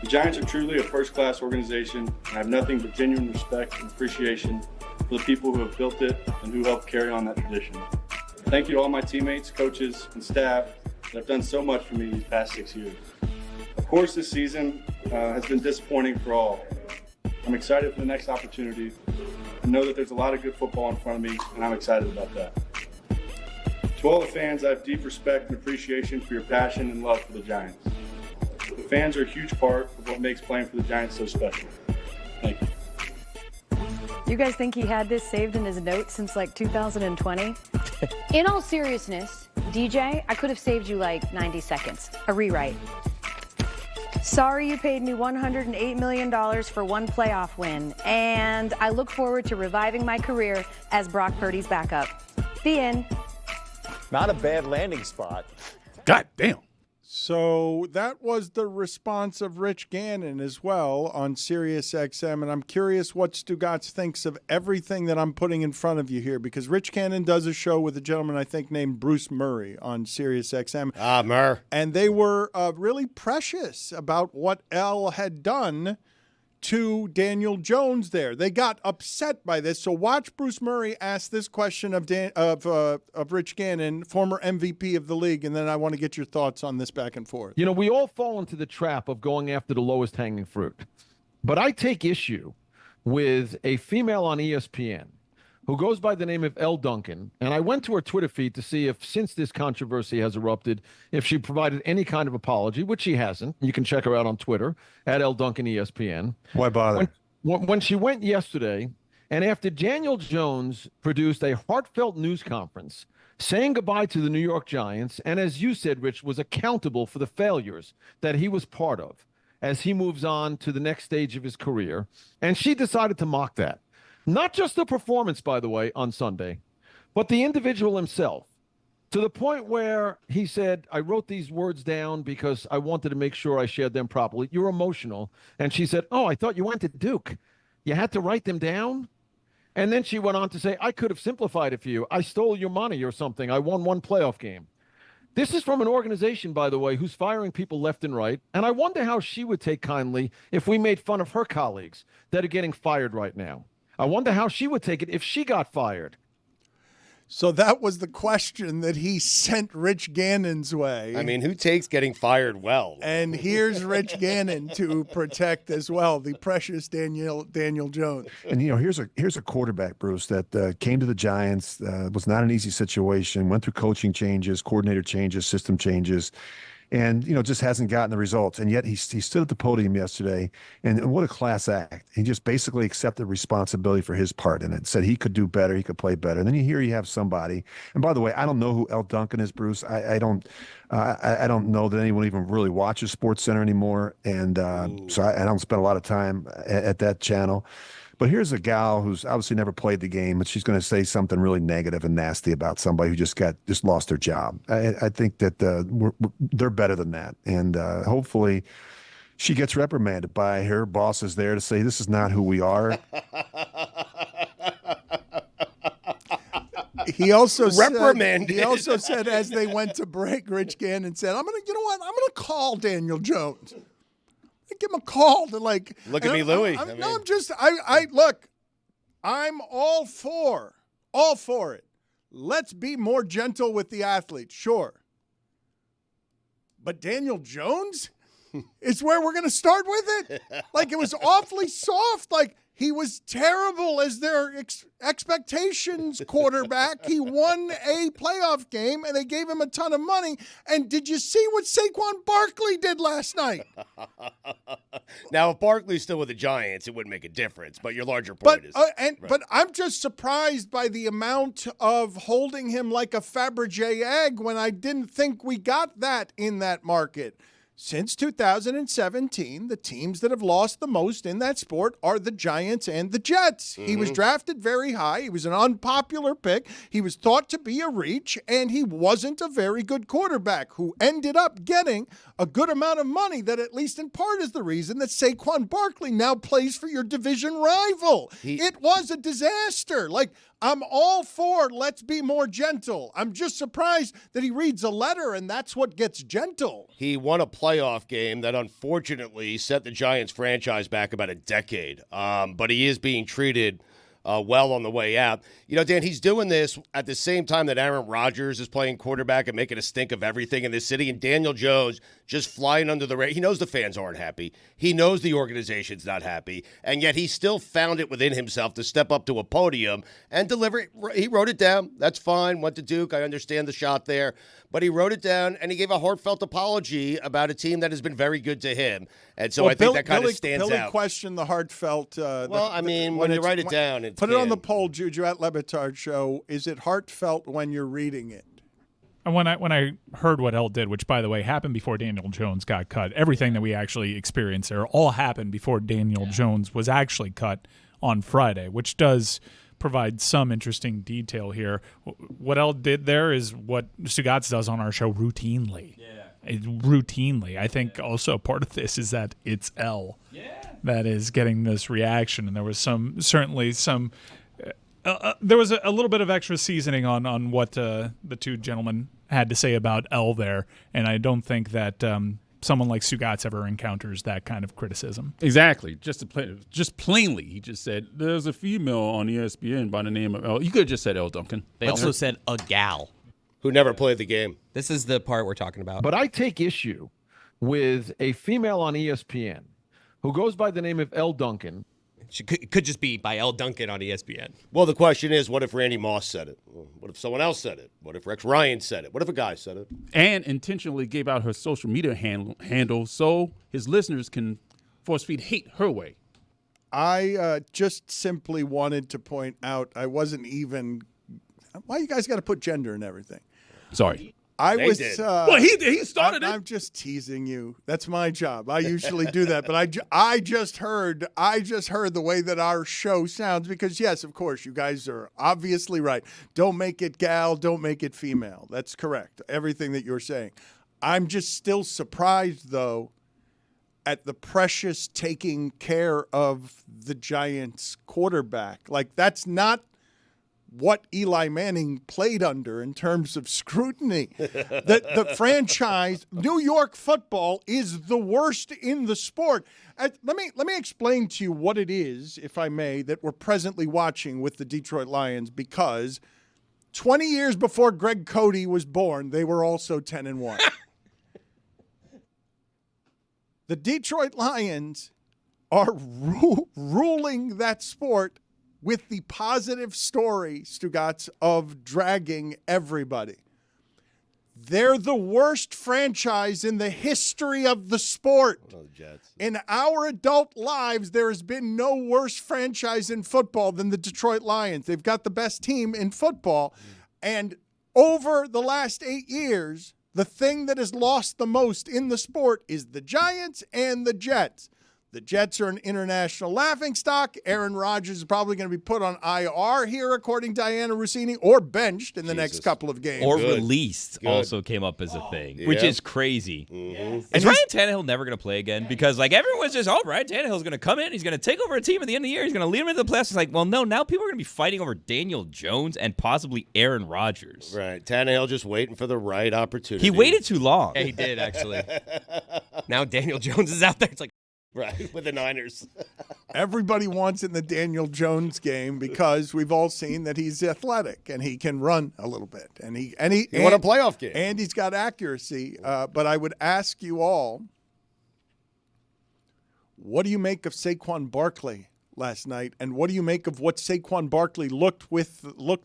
The Giants are truly a first-class organization, and I have nothing but genuine respect and appreciation for the people who have built it and who helped carry on that tradition. Thank you to all my teammates, coaches, and staff that have done so much for me these past 6 years. Of course, this season has been disappointing for all. I'm excited for the next opportunity and know that there's a lot of good football in front of me, and I'm excited about that. To all the fans, I have deep respect and appreciation for your passion and love for the Giants. The fans are a huge part of what makes playing for the Giants so special. Thank you. You guys think he had this saved in his notes since like 2020? In all seriousness, DJ, I could have saved you like 90 seconds. A rewrite. Sorry you paid me $108 million for one playoff win, and I look forward to reviving my career as Brock Purdy's backup. The end. Not a bad landing spot. God damn. So that was the response of Rich Gannon as well on SiriusXM, and I'm curious what Stugotz thinks of everything that I'm putting in front of you here, because Rich Gannon does a show with a gentleman I think named Bruce Murray on SiriusXM. Ah, Murr. And they were really precious about what Elle had done to Daniel Jones there. They got upset by this. So watch Bruce Murray ask this question of Rich Gannon, former MVP of the league, and then I want to get your thoughts on this back and forth. You know, we all fall into the trap of going after the lowest hanging fruit. But I take issue with a female on ESPN who goes by the name of Elle Duncan, and I went to her Twitter feed to see if, since this controversy has erupted, if she provided any kind of apology, which she hasn't. You can check her out on Twitter, at Elle Duncan ESPN. Why bother? When she went yesterday, and after Daniel Jones produced a heartfelt news conference saying goodbye to the New York Giants, and as you said, Rich, was accountable for the failures that he was part of as he moves on to the next stage of his career, and she decided to mock that. Not just the performance, by the way, on Sunday, but the individual himself, to the point where he said, I wrote these words down because I wanted to make sure I shared them properly. You're emotional. And she said, oh, I thought you went to Duke. You had to write them down? And then she went on to say, I could have simplified it for you. I stole your money or something. I won one playoff game. This is from an organization, by the way, who's firing people left and right. And I wonder how she would take kindly if we made fun of her colleagues that are getting fired right now. I wonder how she would take it if she got fired. So that was the question that he sent Rich Gannon's way. I mean, who takes getting fired well? And here's Rich Gannon to protect as well the precious Daniel Jones. And, you know, here's a quarterback, Bruce, that came to the Giants, was not an easy situation, went through coaching changes, coordinator changes, system changes, and, you know, just hasn't gotten the results. And yet he stood at the podium yesterday, and what a class act. He just basically accepted responsibility for his part in it, said he could do better, he could play better. And then you have somebody, and by the way, I don't know who Elle Duncan is, Bruce. I don't know that anyone even really watches SportsCenter anymore, and so I don't spend a lot of time at that channel. But here's a gal who's obviously never played the game, but she's going to say something really negative and nasty about somebody who just lost their job. I think that they're better than that, and hopefully she gets reprimanded by her bosses there to say this is not who we are. He also reprimanded. He also said as they went to break, Rich Gannon said, "I'm gonna call Daniel Jones." Give him a call to look at me, Louie. Look, I'm all for it. Let's be more gentle with the athletes, sure. But Daniel Jones is where we're going to start with it. Like, it was awfully soft. Like, he was terrible as their expectations quarterback. He won a playoff game, and they gave him a ton of money. And did you see what Saquon Barkley did last night? Now, if Barkley's still with the Giants, it wouldn't make a difference. But your larger point is. Right. But I'm just surprised by the amount of holding him like a Fabergé egg when I didn't think we got that in that market. Since 2017, the teams that have lost the most in that sport are the Giants and the Jets. He was drafted very high. He was an unpopular pick. He was thought to be a reach, and he wasn't a very good quarterback who ended up getting a good amount of money that at least in part is the reason that Saquon Barkley now plays for your division rival. It was a disaster. Like, I'm all for let's be more gentle. I'm just surprised that he reads a letter and that's what gets gentle. He won a playoff game that unfortunately set the Giants franchise back about a decade. But he is being treated well on the way out. You know, Dan, he's doing this at the same time that Aaron Rodgers is playing quarterback and making a stink of everything in this city, and Daniel Jones just flying under the radar. He knows the fans aren't happy. He knows the organization's not happy, and yet he still found it within himself to step up to a podium and deliver it. He wrote it down. That's fine. Went to Duke. I understand the shot there. But he wrote it down, and he gave a heartfelt apology about a team that has been very good to him. And so I think that kind of stands Billy out. questioned the heartfelt. When you write it down, it's put it on the poll, Juju, at Le Batard Show. Is it heartfelt when you're reading it? And when I heard what Elle did, which, by the way, happened before Daniel Jones got cut, everything that we actually experienced there all happened before Daniel Jones was actually cut on Friday, which does provide some interesting detail here. What Elle did there is what Stugotz does on our show routinely. Routinely. I think also part of this is that it's Elle that is getting this reaction, and there was certainly some there was a little bit of extra seasoning on what the two gentlemen had to say about Elle there, and I don't think that someone like Stugotz ever encounters that kind of criticism. Exactly. Just plainly, he just said, there's a female on ESPN by the name of Elle. You could have just said Elle Duncan. They also said a gal. Who never played the game. This is the part we're talking about. But I take issue with a female on ESPN who goes by the name of Elle Duncan. She could just be by Elle Duncan on ESPN. Well, the question is, what if Randy Moss said it? What if someone else said it? What if Rex Ryan said it? What if a guy said it? And intentionally gave out her social media handle so his listeners can force feed hate her way. I just simply wanted to point out I wasn't even – why you guys got to put gender in everything? Sorry. They was. did. Well, he started it. I'm just teasing you. That's my job. I usually do that, but I just heard the way that our show sounds because yes, of course, you guys are obviously right. Don't make it gal. Don't make it female. That's correct. Everything that you're saying. I'm just still surprised though at the precious taking care of the Giants quarterback. Like that's not what Eli Manning played under in terms of scrutiny. The franchise, New York football, is the worst in the sport. Let me explain to you what it is, if I may, that we're presently watching with the Detroit Lions, because 20 years before Greg Cody was born, they were also 10-1. The Detroit Lions are ruling that sport with the positive story, Stugotz, of dragging everybody. They're the worst franchise in the history of the sport. In our adult lives, there has been no worse franchise in football than the Detroit Lions. They've got the best team in football. And over the last 8 years, the thing that has lost the most in the sport is the Giants and the Jets. The Jets are an international laughingstock. Aaron Rodgers is probably going to be put on IR here, according to Diana Rossini, or benched in the next couple of games. Or released also came up as a thing, which is crazy. Mm-hmm. Is Ryan Tannehill never going to play again? Because like everyone's just, Ryan Tannehill's going to come in, he's going to take over a team at the end of the year, he's going to lead them into the playoffs. It's like, well, no, now people are going to be fighting over Daniel Jones and possibly Aaron Rodgers. Right. Tannehill just waiting for the right opportunity. He waited too long. Yeah, he did, actually. Now Daniel Jones is out there. It's like, right, with the Niners. Everybody wants in the Daniel Jones game because we've all seen that he's athletic and he can run a little bit. And he won a playoff game. And he's got accuracy. But I would ask you all, what do you make of Saquon Barkley last night? And what do you make of what Saquon Barkley looked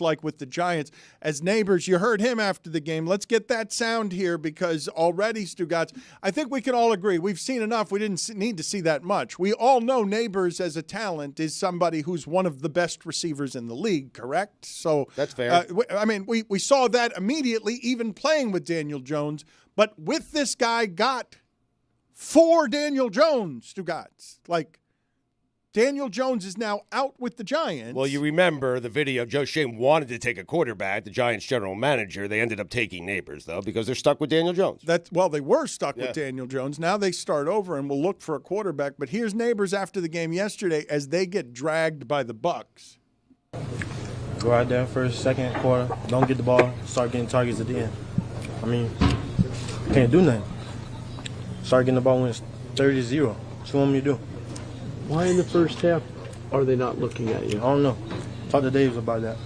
like with the Giants? As Nabers, you heard him after the game. Let's get that sound here because already, Stugotz, I think we can all agree. We've seen enough. We didn't need to see that much. We all know Nabers as a talent is somebody who's one of the best receivers in the league, correct? So that's fair. We saw that immediately even playing with Daniel Jones. But with this guy got for Daniel Jones, Stugotz. Like, Daniel Jones is now out with the Giants. Well, you remember the video. Joe Shane wanted to take a quarterback, the Giants general manager. They ended up taking Nabers, though, because they're stuck with Daniel Jones. Well, they were stuck with Daniel Jones. Now they start over and will look for a quarterback. But here's Nabers after the game yesterday as they get dragged by the Bucs. Go out there first, second quarter, don't get the ball, start getting targets at the end. I mean, can't do nothing. Start getting the ball when it's 30-0. What you want me to do? Why in the first half are they not looking at you? I don't know. Talk to Dave about that.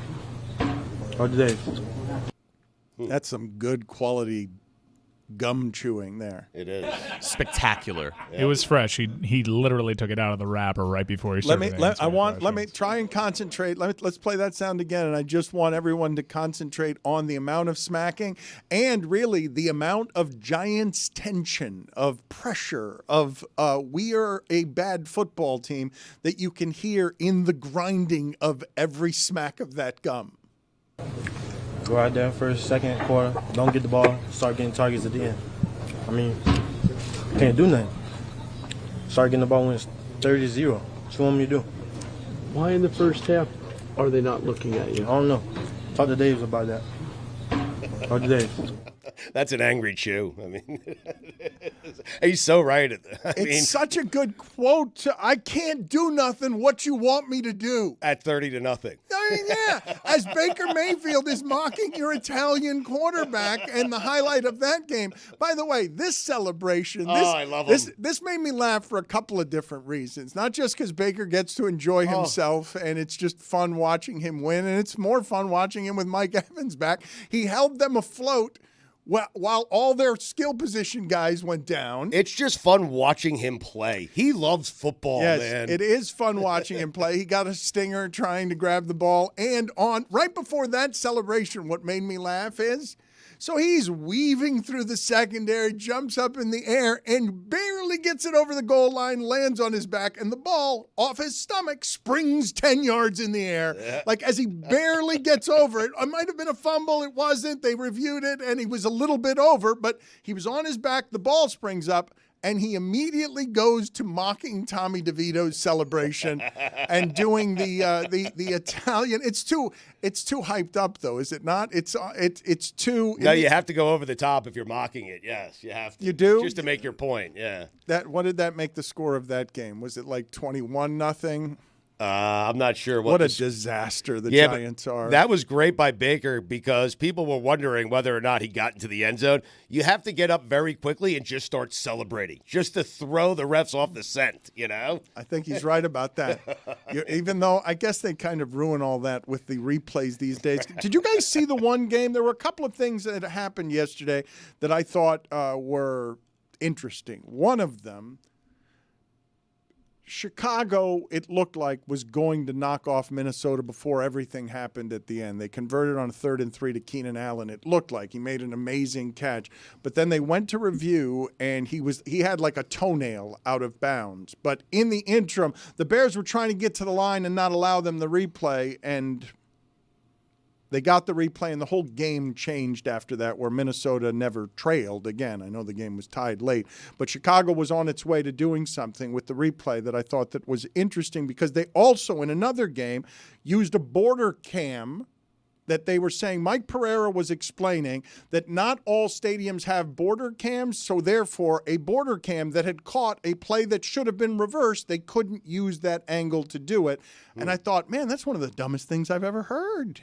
Talk to Dave. That's some good quality gum chewing there. It is. Spectacular. It was fresh. He literally took it out of the wrapper right before he started. Let me try and concentrate. Let's play that sound again, and I just want everyone to concentrate on the amount of smacking and really the amount of Giants tension, of pressure, of we are a bad football team that you can hear in the grinding of every smack of that gum. Go out there first, second quarter, don't get the ball, start getting targets at the end. I mean, can't do nothing. Start getting the ball when it's 30-0. What you want me to do? Why in the first half are they not looking at you? I don't know. Talk to Dave about that. Talk to Dave. That's an angry chew. I mean, he's so right. It's such a good quote. I can't do nothing. What you want me to do? At 30-0. I mean, yeah. As Baker Mayfield is mocking your Italian quarterback, and the highlight of that game. By the way, this celebration. I love him. This made me laugh for a couple of different reasons. Not just because Baker gets to enjoy himself, and it's just fun watching him win, and it's more fun watching him with Mike Evans back. He held them afloat while all their skill position guys went down. It's just fun watching him play. He loves football, yes, man. It is fun watching him play. He got a stinger trying to grab the ball. And right before that celebration, what made me laugh is, so he's weaving through the secondary, jumps up in the air, and barely gets it over the goal line, lands on his back, and the ball, off his stomach, springs 10 yards in the air. Yeah. Like, as he barely gets over it. It might have been a fumble. It wasn't. They reviewed it, and he was a little bit over, but he was on his back. The ball springs up, and he immediately goes to mocking Tommy DeVito's celebration and doing the Italian. It's too hyped up, though, is it not? It's too. No, you have to go over the top if you're mocking it. Yes, you have to. You do? Just to make your point. Yeah. What did that make the score of that game? Was it like 21-0? I'm not sure what a disaster the Giants are. That was great by Baker because people were wondering whether or not he got into the end zone. You have to get up very quickly and just start celebrating, just to throw the refs off the scent, you know? I think he's right about that. Even though I guess they kind of ruin all that with the replays these days. Did you guys see the one game? There were a couple of things that happened yesterday that I thought were interesting. One of them, Chicago, it looked like, was going to knock off Minnesota before everything happened at the end. They converted on 3rd and 3 to Keenan Allen. It looked like he made an amazing catch. But then they went to review, and he had like a toenail out of bounds. But in the interim, the Bears were trying to get to the line and not allow them the replay, and they got the replay, and the whole game changed after that, where Minnesota never trailed again. I know the game was tied late, but Chicago was on its way to doing something with the replay that I thought that was interesting, because they also, in another game, used a border cam that they were saying. Mike Pereira was explaining that not all stadiums have border cams, so therefore a border cam that had caught a play that should have been reversed, they couldn't use that angle to do it. And I thought, man, that's one of the dumbest things I've ever heard.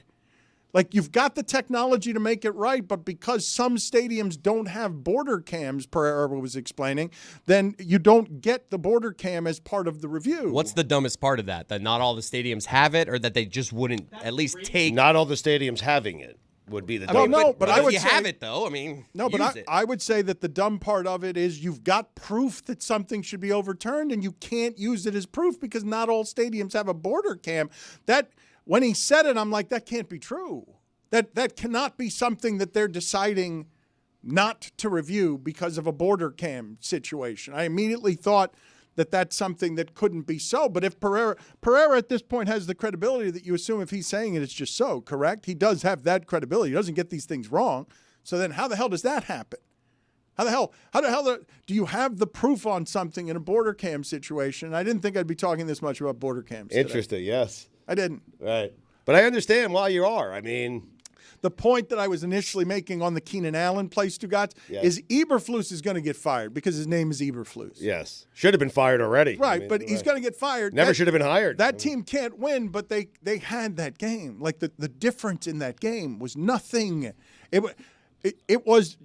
Like, you've got the technology to make it right, but because some stadiums don't have border cams, Pereira was explaining, then you don't get the border cam as part of the review. What's the dumbest part of that? That not all the stadiums have it, or that they just wouldn't at least take? Not all the stadiums having it would be the I mean, dumb. but I would say, have it, though. I mean, no, but I would say that the dumb part of it is you've got proof that something should be overturned, and you can't use it as proof because not all stadiums have a border cam. That, when he said it, I'm like, that can't be true. That cannot be something that they're deciding not to review because of a border cam situation. I immediately thought that that's something that couldn't be so. But if Pereira at this point has the credibility that you assume if he's saying it, it's just so, correct? He does have that credibility. He doesn't get these things wrong. So then how the hell does that happen? How the hell do you have the proof on something in a border cam situation? I didn't think I'd be talking this much about border cams today. Interesting, yes. I didn't. Right. But I understand why you are. I mean, the point that I was initially making on the Keenan Allen play, Stugotz, is Eberflus is going to get fired because his name is Eberflus. Yes. Should have been fired already. Right, but he's going to get fired. Never should have been hired. That team can't win, but they had that game. Like the difference in that game was nothing. It was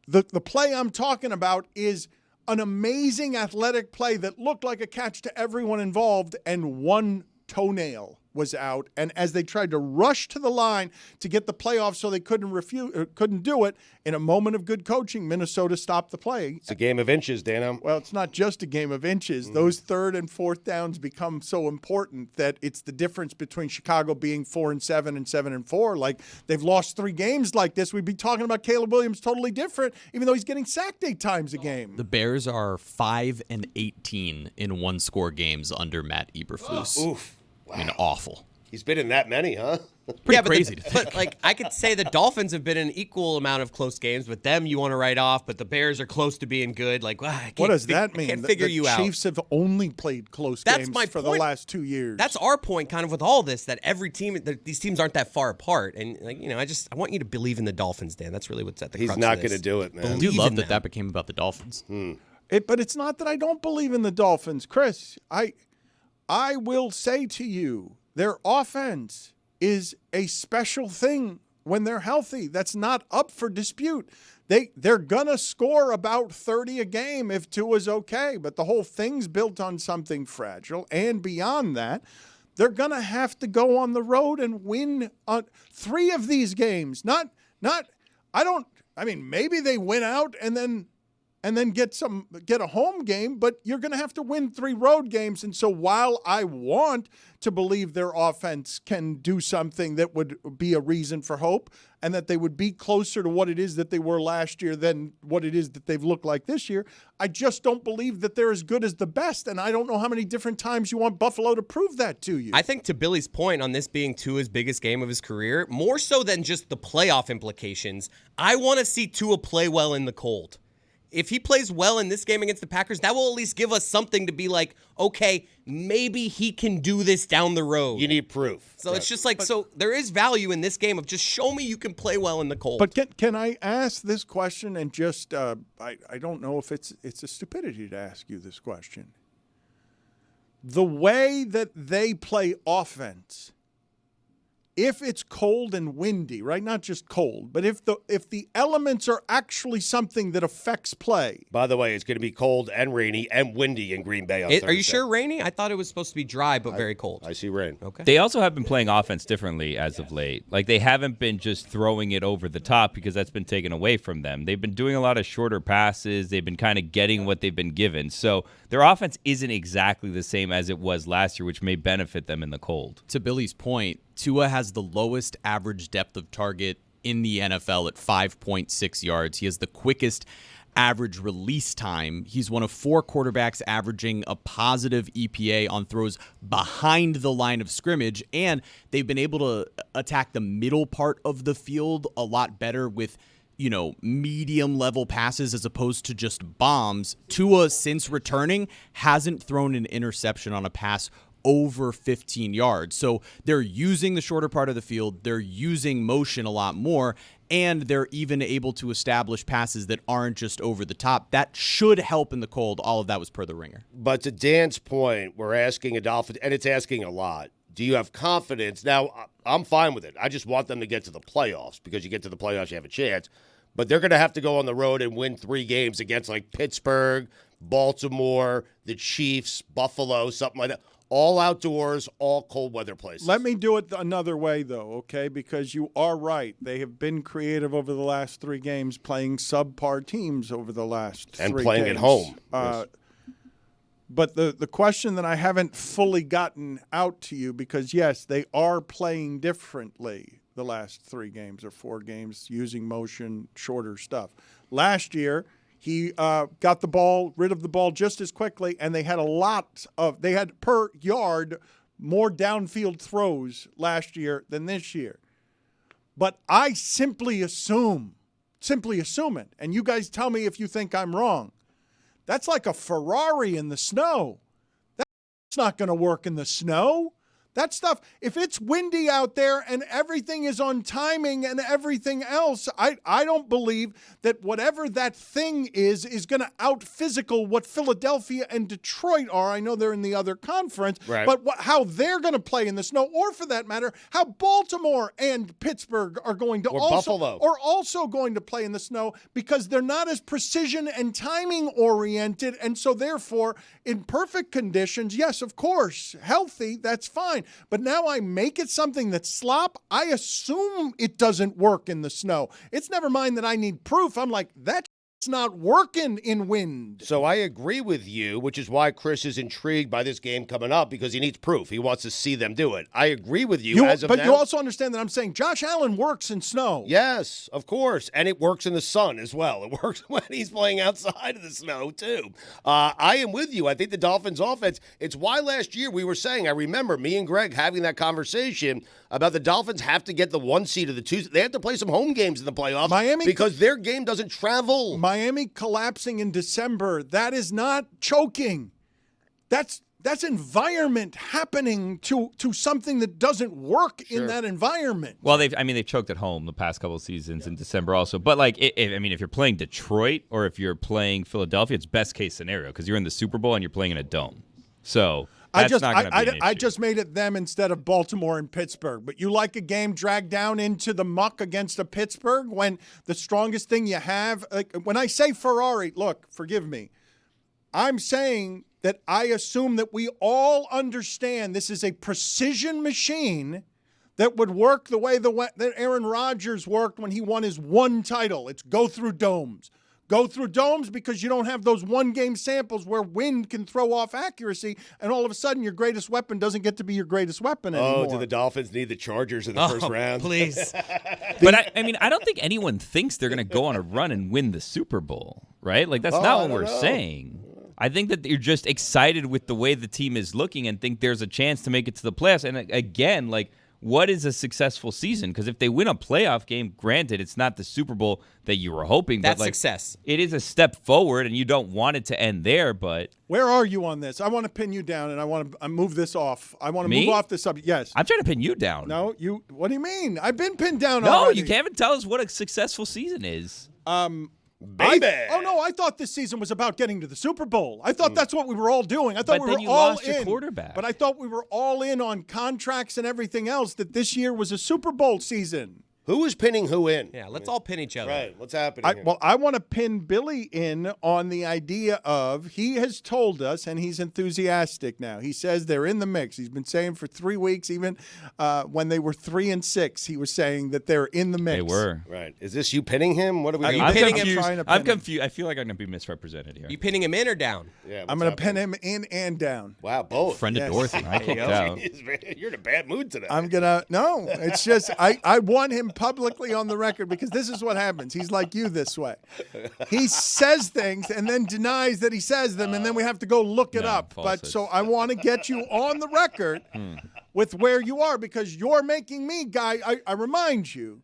the play I'm talking about is an amazing athletic play that looked like a catch to everyone involved, and one toenail was out, and as they tried to rush to the line to get the playoff so they couldn't do it, in a moment of good coaching, Minnesota stopped the play. It's a game of inches, Dano. Well, it's not just a game of inches. Those third and fourth downs become so important that it's the difference between Chicago being 4-7 and 7-4. Like, they've lost 3 games like this. We'd be talking about Caleb Williams totally different, even though he's getting sacked 8 times a game. The Bears are 5-18 in one-score games under Matt Eberflus. Oof. Wow. I mean, awful. He's been in that many, huh? Pretty crazy to think. But, like, I could say the Dolphins have been in an equal amount of close games. With them, you want to write off, but the Bears are close to being good. Like, what does that mean? I can't figure you out. The Chiefs have only played close games for the last 2 years. That's our point, kind of, with all this, that every team, these teams aren't that far apart. And, like, you know, I want you to believe in the Dolphins, Dan. That's really what's at the crux of this. He's not going to do it, man. I do love that became about the Dolphins. But it's not that I don't believe in the Dolphins. Chris, I will say to you, their offense is a special thing when they're healthy. That's not up for dispute. They're going to score about 30 a game if Tua's okay, but the whole thing's built on something fragile. And beyond that, they're going to have to go on the road and win 3 of these games. Maybe they win out and then get a home game, but you're going to have to win 3 road games. And so while I want to believe their offense can do something that would be a reason for hope and that they would be closer to what it is that they were last year than what it is that they've looked like this year, I just don't believe that they're as good as the best. And I don't know how many different times you want Buffalo to prove that to you. I think to Billy's point on this being Tua's biggest game of his career, more so than just the playoff implications, I want to see Tua play well in the cold. If he plays well in this game against the Packers, that will at least give us something to be like, okay, maybe he can do this down the road. You need proof. So it's just like, so there is value in this game of just show me you can play well in the cold. But can I ask this question and just, I don't know if it's a stupidity to ask you this question. The way that they play offense, if it's cold and windy, right? Not just cold, but if the elements are actually something that affects play. By the way, it's going to be cold and rainy and windy in Green Bay on Thursday. Are you sure rainy? I thought it was supposed to be dry but very cold. I see rain. Okay. They also have been playing offense differently as of late. Like, they haven't been just throwing it over the top because that's been taken away from them. They've been doing a lot of shorter passes. They've been kind of getting what they've been given. So their offense isn't exactly the same as it was last year, which may benefit them in the cold. To Billy's point, Tua has the lowest average depth of target in the NFL at 5.6 yards. He has the quickest average release time. He's one of 4 quarterbacks averaging a positive EPA on throws behind the line of scrimmage, and they've been able to attack the middle part of the field a lot better with, medium level passes as opposed to just bombs. Tua, since returning, hasn't thrown an interception on a pass over 15 yards. So they're using the shorter part of the field. They're using motion a lot more, and they're even able to establish passes that aren't just over the top. That should help in the cold. All of that was per the Ringer. But to Dan's point, we're asking a Dolphin, and it's asking a lot. Do you have confidence? Now, I'm fine with it. I just want them to get to the playoffs, because you get to the playoffs, you have a chance. But they're going to have to go on the road and win 3 games against, like, Pittsburgh, Baltimore, the Chiefs, Buffalo, something like that. All outdoors, all cold weather places. Let me do it another way, though, okay? Because you are right. They have been creative over the last 3 games, playing subpar teams over the last 3 games. And playing at home. Yes. But the question that I haven't fully gotten out to you, because, yes, they are playing differently the last 3 games or 4 games, using motion, shorter stuff. Last year, he got rid of the ball just as quickly, and they had they had per yard more downfield throws last year than this year. But I simply assume simply assume it. And you guys tell me if you think I'm wrong. That's like a Ferrari in the snow. That's not going to work in the snow. That stuff, if it's windy out there and everything is on timing and everything else, I don't believe that whatever that thing is going to out-physical what Philadelphia and Detroit are. I know they're in the other conference, right. But how they're going to play in the snow, or for that matter, how Baltimore and Pittsburgh are going to also going to play in the snow, because they're not as precision and timing oriented, and so therefore, in perfect conditions, yes, of course, healthy, that's fine. But now I make it something that's slop. I assume it doesn't work in the snow. It's never mind that I need proof. I'm like, that's not working in wind. So I agree with you, which is why Chris is intrigued by this game coming up, because he needs proof. He wants to see them do it. I agree with you. But you also understand that I'm saying Josh Allen works in snow. Yes, of course. And it works in the sun as well. It works when he's playing outside of the snow, too. I am with you. I think the Dolphins' offense, it's why last year we were saying, I remember me and Greg having that conversation about the Dolphins have to get the 1 seed or the 2 seed. They have to play some home games in the playoffs because their game doesn't travel. Miami collapsing in December, that is not choking. That's environment happening to something that doesn't work in that environment. Well, they've choked at home the past couple of seasons in December also. But if you're playing Detroit or if you're playing Philadelphia, it's best case scenario because you're in the Super Bowl and you're playing in a dome. So that's not going to be an issue. I just made it them instead of Baltimore and Pittsburgh. But you like a game dragged down into the muck against a Pittsburgh when the strongest thing you have, like when I say Ferrari, look, forgive me, I'm saying that I assume that we all understand this is a precision machine that would work the way that Aaron Rodgers worked when he won his one title. It's go through domes. Go through domes because you don't have those one-game samples where wind can throw off accuracy, and all of a sudden your greatest weapon doesn't get to be your greatest weapon anymore. Oh, do the Dolphins need the Chargers in the first round? Please. But I don't think anyone thinks they're going to go on a run and win the Super Bowl, right? Like, that's not what we're saying. I think that you're just excited with the way the team is looking and think there's a chance to make it to the playoffs. And again, like, what is a successful season? Because if they win a playoff game, granted, it's not the Super Bowl that you were hoping. That's but like, success. It is a step forward, and you don't want it to end there. But where are you on this? I want to pin you down, and I want to move this off. I want to move off the subject. Yes. I'm trying to pin you down. No, you. What do you mean? I've been pinned down No, already. you can't even tell us what a successful season is. Baby. I thought this season was about getting to the Super Bowl. I thought that's what we were all doing. I thought but we then were you all lost in. your quarterback. But I thought we were all in on contracts and everything else, that this year was a Super Bowl season. Who is pinning who in? Yeah, let's all pin each other. Right. What's happening here? Well, I want to pin Billy in on the idea of, he has told us, and he's enthusiastic now. He says they're in the mix. He's been saying for 3 weeks, even when they were 3-6, he was saying that they're in the mix. They were. Right. Is this you pinning him? What are we doing? I'm pinning confused. him? I'm confused. I feel like I'm going to be misrepresented here. You pinning him in or down? Yeah, I'm going to pin him in and down. Wow, both. Friend of Dorothy. I kicked out. You're in a bad mood today. No, it's just, I want him publicly on the record, because this is what happens. He's like you this way. He says things and then denies that he says them, and then we have to go look it up. falsehoods. But so I want to get you on the record with where you are, because you're making me, Guy, I remind you,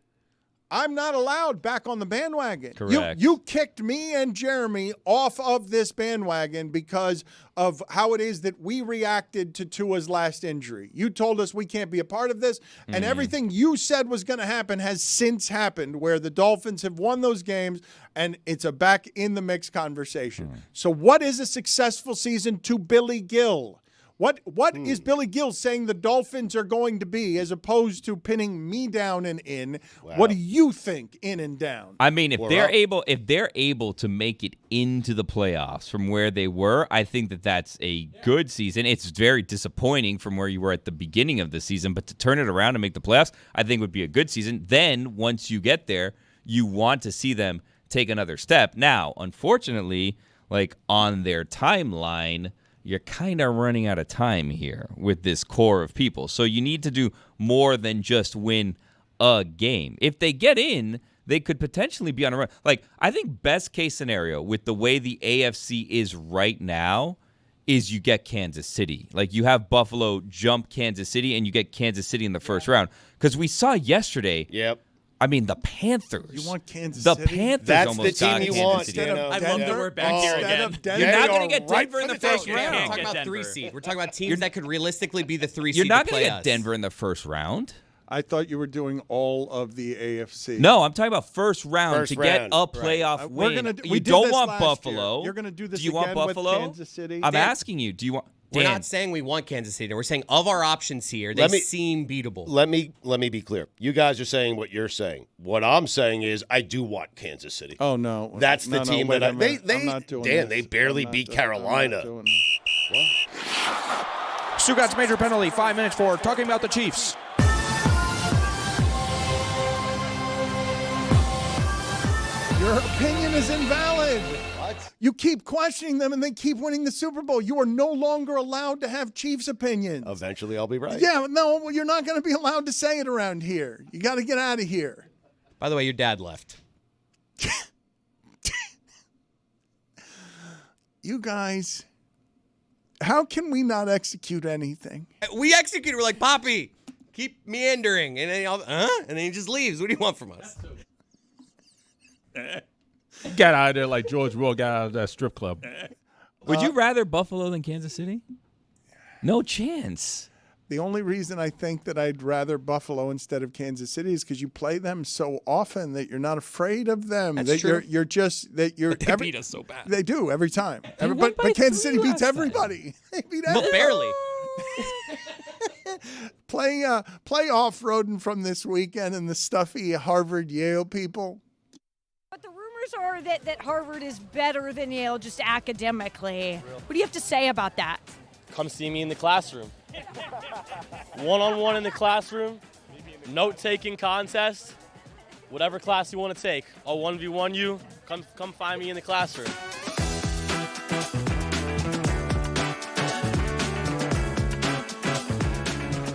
I'm not allowed back on the bandwagon. Correct. You kicked me and Jeremy off of this bandwagon because of how it is that we reacted to Tua's last injury. You told us we can't be a part of this, and everything you said was going to happen has since happened, where the Dolphins have won those games, and it's a back in the mix conversation. So what is a successful season to Billy Gill? What is Billy Gill saying the Dolphins are going to be, as opposed to pinning me down and in? Wow. What do you think, in and down? I mean, if they're able to make it into the playoffs from where they were, I think that's a good season. It's very disappointing from where you were at the beginning of the season, but to turn it around and make the playoffs, I think would be a good season. Then once you get there, you want to see them take another step. Now, unfortunately, like on their timeline, you're kind of running out of time here with this core of people. So you need to do more than just win a game. If they get in, they could potentially be on a run. Like, I think best case scenario with the way the AFC is right now is you get Kansas City. Like, you have Buffalo jump Kansas City, and you get Kansas City in the first round. Because we saw yesterday, I mean, the Panthers. You want Kansas the City? Panthers That's almost the team got you Kansas want. City. I love that we're back here again. You're not going to get right Denver in for the the first taking. round. We're talking about 3 seed. We're talking about teams that could realistically be the 3 seed. You're not going to get Denver in the first round. I thought you were doing all of the AFC. No, I'm talking about first round to get round, a playoff win. We You did don't this want last Buffalo. Year. You're going to do this Do you want again Buffalo? with Kansas City? I'm asking you. Do you want? We're Dan, not saying we want Kansas City. We're saying of our options here, they seem beatable. Let me be clear. You guys are saying what you're saying. What I'm saying is I do want Kansas City. Oh no, that's the team wait that a minute. I'm not doing this. they barely beat Carolina. Stugotz major penalty, 5 minutes for talking about the Chiefs. Your opinion is invalid. What? You keep questioning them and they keep winning the Super Bowl. You are no longer allowed to have Chiefs opinions. Eventually I'll be right. Yeah, no, you're not going to be allowed to say it around here. You got to get out of here. By the way, your dad left. You guys, how can we not execute anything? We execute. We're like, Poppy, keep meandering. And then, and then he just leaves. What do you want from us? Got out of there like George Will got out of that strip club. Would you rather Buffalo than Kansas City? No chance. The only reason I think that I'd rather Buffalo instead of Kansas City is because you play them so often that you're not afraid of them. That's that true. you're just that you're. But they beat us so bad. They do every time. won But by Kansas 3 City beats last everybody. They beat But everybody. barely. Play off-roading from this weekend and the stuffy Harvard-Yale people. But the rumors are that Harvard is better than Yale just academically. What do you have to say about that? Come see me in the classroom. One-on-one in the classroom, note-taking contest, whatever class you want to take. I'll 1v1 you. Come find me in the classroom.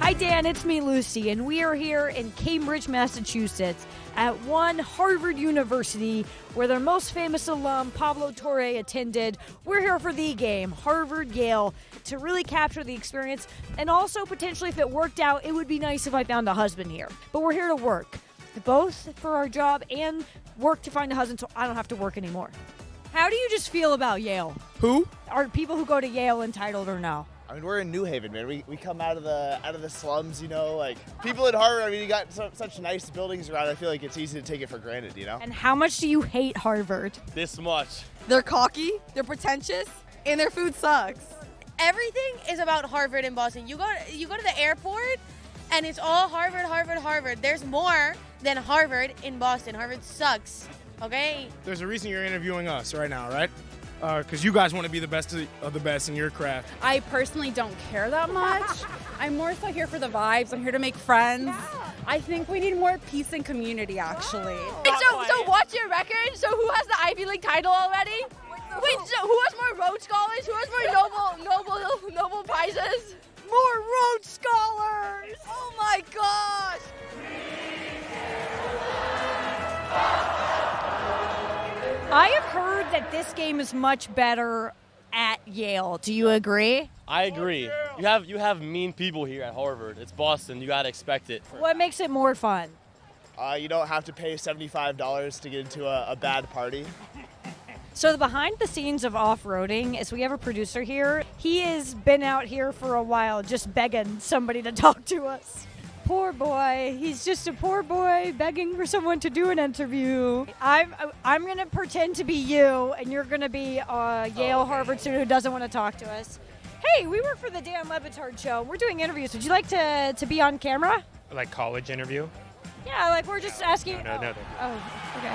Hi, Dan. It's me, Lucy, and we are here in Cambridge, Massachusetts at one Harvard University where their most famous alum, Pablo Torre, attended. We're here for the game, Harvard-Yale, to really capture the experience. And also, potentially, if it worked out, it would be nice if I found a husband here. But we're here to work, both for our job and work to find a husband so I don't have to work anymore. How do you just feel about Yale? Who? Are people who go to Yale entitled or no? I mean, we're in New Haven, man. We come out of the slums, you know. Like people at Harvard, I mean, you got such nice buildings around. I feel like it's easy to take it for granted, you know. And how much do you hate Harvard? This much. They're cocky, they're pretentious, and their food sucks. Everything is about Harvard in Boston. You go to the airport, and it's all Harvard, Harvard, Harvard. There's more than Harvard in Boston. Harvard sucks. Okay. There's a reason you're interviewing us right now, right? Because you guys want to be the best of the best in your craft. I personally don't care that much. I'm more so here for the vibes. I'm here to make friends. I think we need more peace and community, actually. So what's your record? So who has the Ivy League title already? Wait, so who has more Rhodes Scholars? Who has more Nobel prizes? More Rhodes Scholars! Oh my gosh! I have heard that this game is much better at Yale. Do you agree? I agree. You have mean people here at Harvard. It's Boston. You gotta expect it. What makes it more fun? You don't have to pay $75 to get into a bad party. So the behind the scenes of off-roading is we have a producer here. He has been out here for a while just begging somebody to talk to us. Poor boy. He's just a poor boy begging for someone to do an interview. I'm going to pretend to be you, and you're going to be a Yale Harvard student who doesn't want to talk to us. Hey, we work for the Dan Le Batard Show. We're doing interviews. Would you like to be on camera? Like college interview? Yeah, like we're just asking. No. Oh, okay.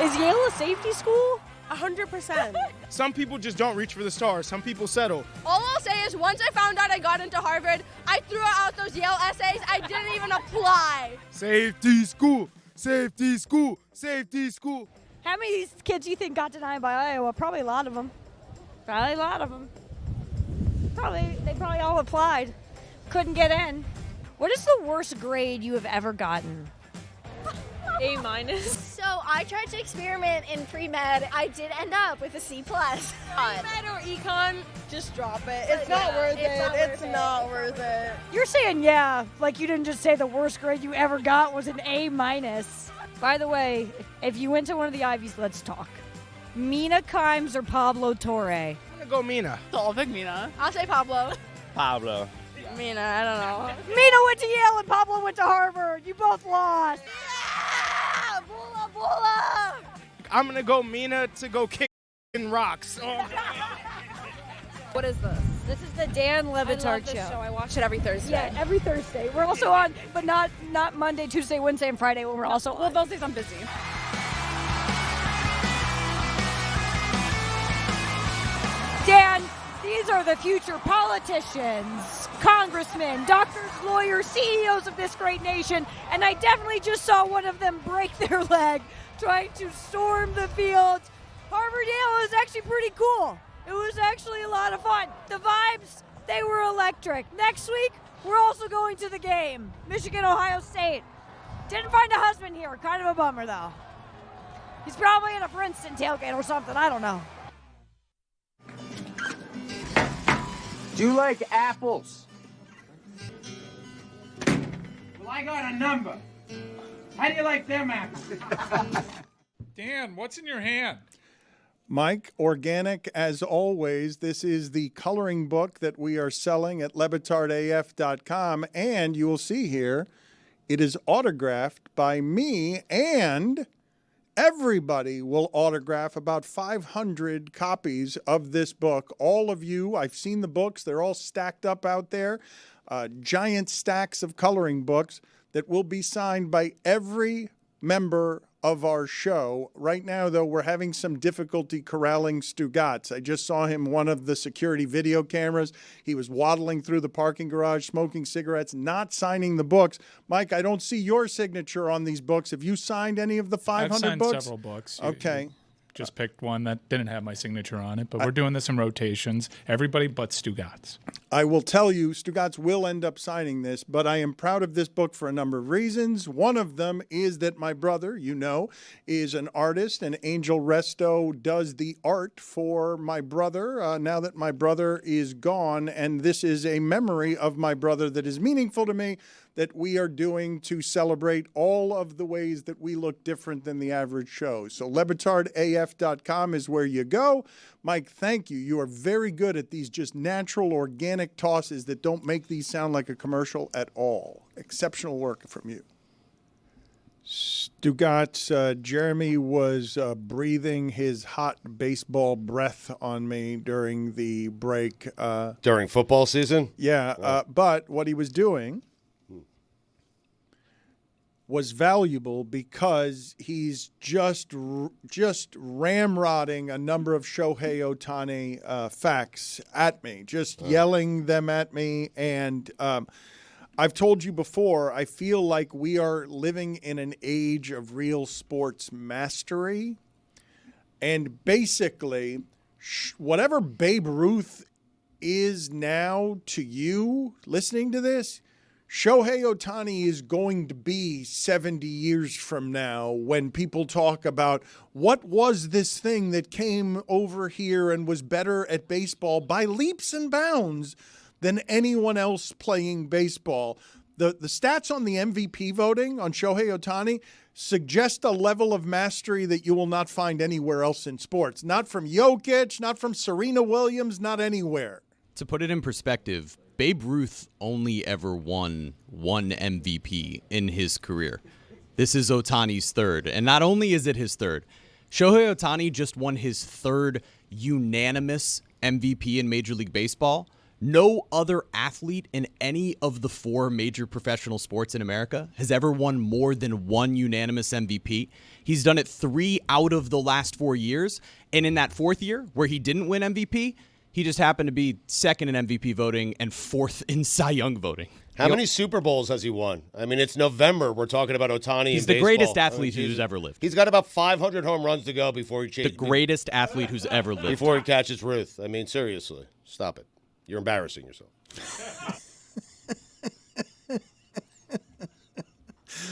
Is Yale a safety school? 100%. Some people just don't reach for the stars. Some people settle. All I'll say is once I found out I got into Harvard, I threw out those Yale essays. I didn't even apply. Safety school, safety school, safety school. How many of these kids do you think got denied by Iowa? Probably a lot of them. They probably all applied. Couldn't get in. What is the worst grade you have ever gotten? A-. So I tried to experiment in pre-med. I did end up with a C+. Pre-med or econ, Just drop it. It's not worth it. It's not worth it. You're saying yeah, like you didn't just say the worst grade you ever got was an A-. By the way, if you went to one of the Ivies, let's talk. Mina Kimes or Pablo Torre? I'm gonna go Mina. I'll pick Mina. I'll say Pablo. Pablo. Mina, I don't know. Mina went to Yale and Pablo went to Harvard. You both lost. Yeah! Bula, bula! I'm gonna go Mina to go kick rocks. Oh. What is this? This is the Dan Le Batard I love this Show. I watch it every Thursday. Yeah, every Thursday. We're also on, but not Monday, Tuesday, Wednesday, and Friday when we're also on. Well, those days I'm busy. Dan, these are the future politicians, congressmen, doctors, lawyers, CEOs of this great nation, and I definitely just saw one of them break their leg trying to storm the field. Harvard-Yale is actually pretty cool. It was actually a lot of fun. The vibes, they were electric. Next week, we're also going to the game. Michigan, Ohio State. Didn't find a husband here. Kind of a bummer, though. He's probably in a Princeton tailgate or something. I don't know. Do you like apples? Well, I got a number. How do you like them apples? Dan, what's in your hand? Mike, organic as always. This is the coloring book that we are selling at LeBatardAF.com. And you will see here, it is autographed by me, and everybody will autograph about 500 copies of this book. All of you, I've seen the books. They're all stacked up out there. Giant stacks of coloring books that will be signed by every member of our show. Right now, though, we're having some difficulty corralling Stugotz. I just saw him one of the security video cameras. He was waddling through the parking garage, smoking cigarettes, not signing the books. Mike, I don't see your signature on these books. Have you signed any of the 500 I've signed books? several books. Okay. Just picked one that didn't have my signature on it, but we're doing this in rotations. Everybody but Stugotz. I will tell you, Stugotz will end up signing this, but I am proud of this book for a number of reasons. One of them is that my brother, you know, is an artist, and Angel Resto does the art for my brother now that my brother is gone, and this is a memory of my brother that is meaningful to me, that we are doing to celebrate all of the ways that we look different than the average show. So LeBatardAF.com is where you go. Mike, thank you. You are very good at these just natural, organic tosses that don't make these sound like a commercial at all. Exceptional work from you. Stugotz, Jeremy was breathing his hot baseball breath on me during the break. During football season? Yeah, but what he was doing was valuable because he's just ramrodding a number of Shohei Ohtani facts at me, just yelling them at me. And I've told you before, I feel like we are living in an age of real sports mastery. And basically, whatever Babe Ruth is now to you listening to this, Shohei Ohtani is going to be 70 years from now when people talk about what was this thing that came over here and was better at baseball by leaps and bounds than anyone else playing baseball. The stats on the MVP voting on Shohei Ohtani suggest a level of mastery that you will not find anywhere else in sports. Not from Jokic, not from Serena Williams, not anywhere. To put it in perspective, Babe Ruth only ever won one MVP in his career. This is Ohtani's third. And not only is it his third, Shohei Ohtani just won his third unanimous MVP in Major League Baseball. No other athlete in any of the four major professional sports in America has ever won more than one unanimous MVP. He's done it 3 out of the last 4 years. And in that fourth year, where he didn't win MVP, he just happened to be second in MVP voting and fourth in Cy Young voting. How many Super Bowls has he won? I mean, it's November. We're talking about Ohtani. He's the greatest athlete who's ever lived. He's got about 500 home runs to go before he changes. The greatest athlete who's ever lived. Before he catches Ruth. I mean, seriously. Stop it. You're embarrassing yourself.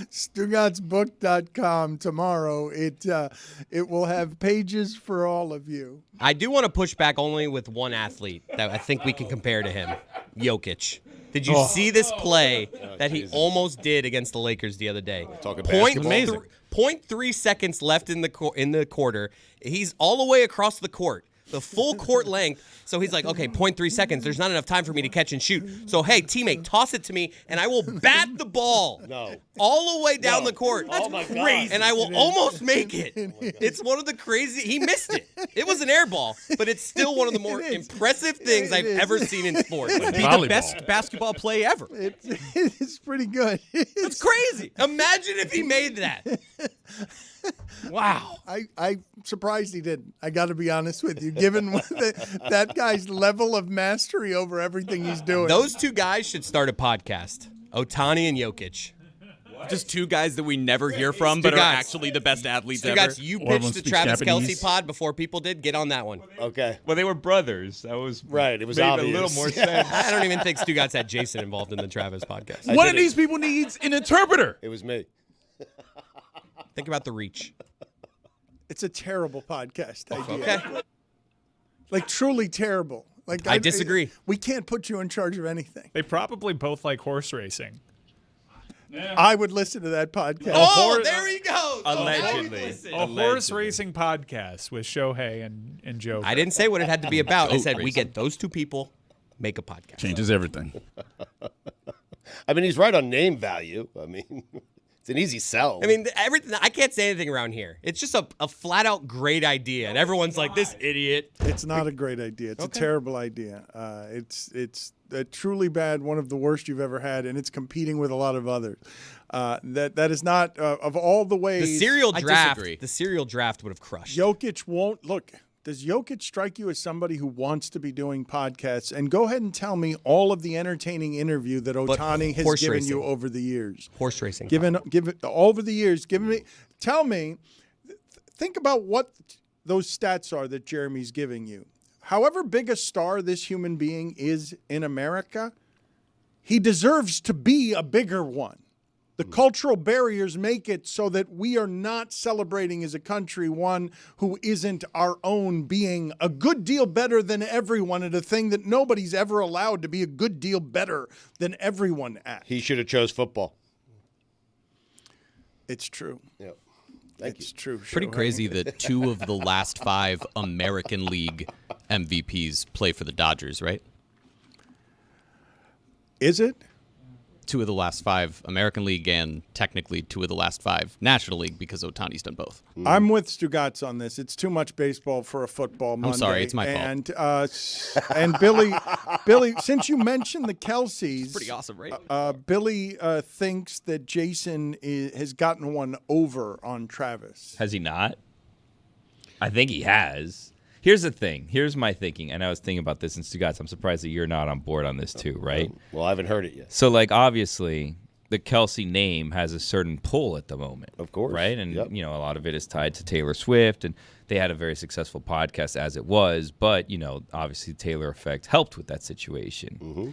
StugotzBook.com tomorrow. It will have pages for all of you. I do want to push back only with one athlete that I think we can compare to him, Jokic. Did you see this play that he almost did against the Lakers the other day? Amazing. 0.3 seconds left in the quarter. He's all the way across the court, the full court length. So he's like, okay, 0.3 seconds. There's not enough time for me to catch and shoot. So, hey, teammate, toss it to me, and I will bat the ball all the way down the court. That's crazy. And I will almost make it. It's one of the crazy. He missed it. It was an air ball, but it's still one of the more impressive things I've ever seen in sports. It would be the best basketball play ever. It's pretty good. It's crazy. Imagine if he made that. Wow. I'm surprised he didn't. I got to be honest with you. Given that guy's level of mastery over everything he's doing. Those two guys should start a podcast. Ohtani and Jokic. Just two guys that we never hear from, but are actually the best athletes ever. Stugotz, you pitched the Travis Kelce pod before people did. Get on that one. Okay. Well, they were brothers. That was right. It was made obvious. a little more sense. I don't even think Stugotz had Jason involved in the Travis podcast. One of these people needs an interpreter. It was me. Think about the reach. It's a terrible podcast idea. Okay. Like, truly terrible. Like I disagree. We can't put you in charge of anything. They probably both like horse racing. I would listen to that podcast. Oh, there he goes. Allegedly. A horse racing podcast with Shohei and Joe. I didn't say what it had to be about. I said we get those two people, make a podcast. Changes everything. I mean, he's right on name value. I mean, it's an easy sell. I mean, everything. I can't say anything around here. It's just a flat out great idea, and everyone's like, "This idiot." It's not a great idea. It's a terrible idea. It's truly bad. One of the worst you've ever had, and it's competing with a lot of others. That is not of all the ways. The serial draft. The serial draft would have crushed. Jokic won't look. Does Jokic strike you as somebody who wants to be doing podcasts? And go ahead and tell me all of the entertaining interview that Ohtani has given you over the years. Horse racing. Give it over the years. Tell me. Think about what those stats are that Jeremy's giving you. However big a star this human being is in America, he deserves to be a bigger one. The cultural barriers make it so that we are not celebrating as a country one who isn't our own being a good deal better than everyone at a thing that nobody's ever allowed to be a good deal better than everyone at. He should have chose football. It's true. Yep. It's true. Pretty crazy that 2 of the last 5 American League MVPs play for the Dodgers, right? Is it? 2 of the last 5 American League and technically 2 of the last 5 National League because Ohtani's done both. I'm with Stugotz on this. It's too much baseball for a football Monday. I'm sorry, it's my fault. And Billy, since you mentioned the Kelces, pretty awesome, right? Billy thinks that Jason has gotten one over on Travis. Has he not? I think he has. Here's the thing. Here's my thinking, and I was thinking about this in Stugotz. I'm surprised that you're not on board on this too, right? Well, I haven't heard it yet. So, like, obviously, the Kelce name has a certain pull at the moment. Of course. Right? And, you know, a lot of it is tied to Taylor Swift, and they had a very successful podcast as it was, but, you know, obviously Taylor effect helped with that situation. Mm-hmm.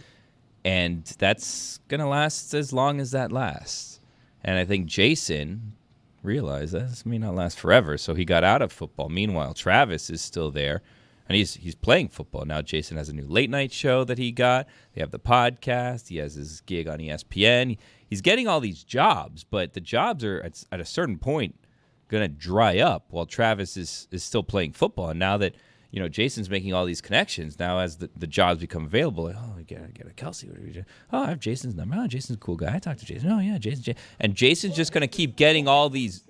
And that's going to last as long as that lasts. And I think Jason realized that this may not last forever, so he got out of football. Meanwhile, Travis is still there, and he's playing football. Now Jason has a new late-night show that he got. They have the podcast. He has his gig on ESPN. He's getting all these jobs, but the jobs are, at a certain point, going to dry up while Travis is still playing football. And now that, you know, Jason's making all these connections, now as the jobs become available, like, oh, I get a Kelce. What do we do? Oh, I have Jason's number. Oh, Jason's a cool guy. I talked to Jason. Oh, yeah, Jason. And Jason's just going to keep getting all these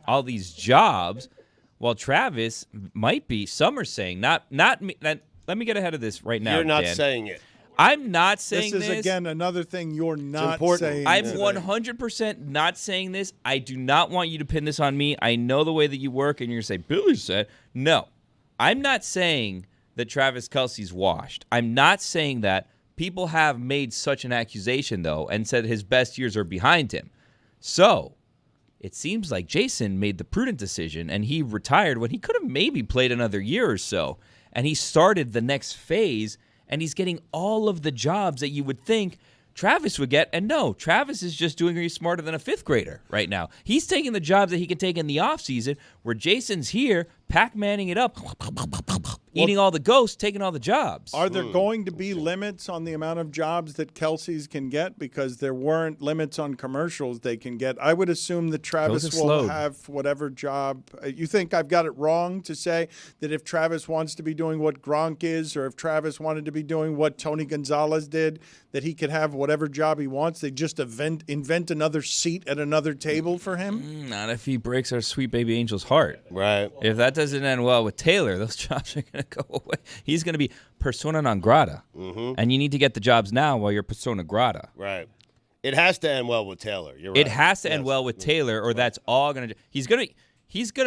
jobs, while Travis might be. Some are saying not me. Let me get ahead of this right now. You're not Dan. saying it. I'm not saying this. This is, again, another thing you're not saying. I'm 100% not saying this. I do not want you to pin this on me. I know the way that you work, and you're going to say, Billy said. No. I'm not saying that Travis Kelce's washed. I'm not saying that. People have made such an accusation, though, and said his best years are behind him. So it seems like Jason made the prudent decision, and he retired when he could have maybe played another year or so. And he started the next phase, and he's getting all of the jobs that you would think Travis would get. And no, Travis is just doing he's smarter than a fifth grader right now. He's taking the jobs that he can take in the offseason, where Jason's here, Pac-Manning it up, eating all the ghosts, taking all the jobs. Are there going to be limits on the amount of jobs that Kelce's can get? Because there weren't limits on commercials they can get. I would assume that Travis will have whatever job. You think I've got it wrong to say that if Travis wants to be doing what Gronk is, or if Travis wanted to be doing what Tony Gonzalez did, that he could have whatever job he wants? They just invent another seat at another table for him? Not if he breaks our sweet baby angel's heart. Right. If that doesn't end well with Taylor, those jobs are going to go away. He's going to be persona non grata. Mm-hmm. And you need to get the jobs now while you're persona grata. Right. It has to end well with Taylor. You're right. It has to end well with Taylor, or that's all going to – he's going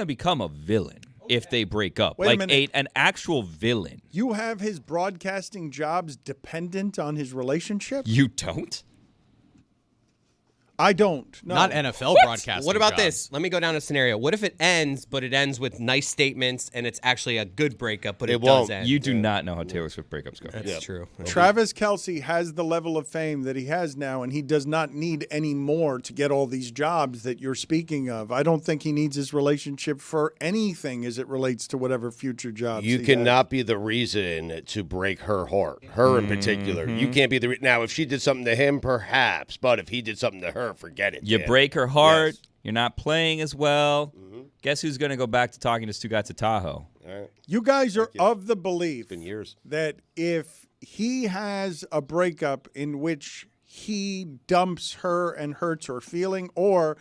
to become a villain if they break up. Wait a minute. An actual villain. You have his broadcasting jobs dependent on his relationship? You don't? I don't. No. Not NFL broadcasting. What about jobs. this? Let me go down a scenario. What if it ends, but it ends with nice statements and it's actually a good breakup, but it does end? You do not know how Taylor Swift breakups go. That's true. Travis Kelce has the level of fame that he has now, and he does not need any more to get all these jobs that you're speaking of. I don't think he needs his relationship for anything as it relates to whatever future jobs You he cannot be the reason to break her heart, her in particular. You can't be the now, if she did something to him, perhaps, but if he did something to her, forget it. You break her heart. Yes. You're not playing as well. Mm-hmm. Guess who's going to go back to talking to Stugotz at Tahoe? All right. You guys are of the belief years. that if he has a breakup in which he dumps her and hurts her feelings, or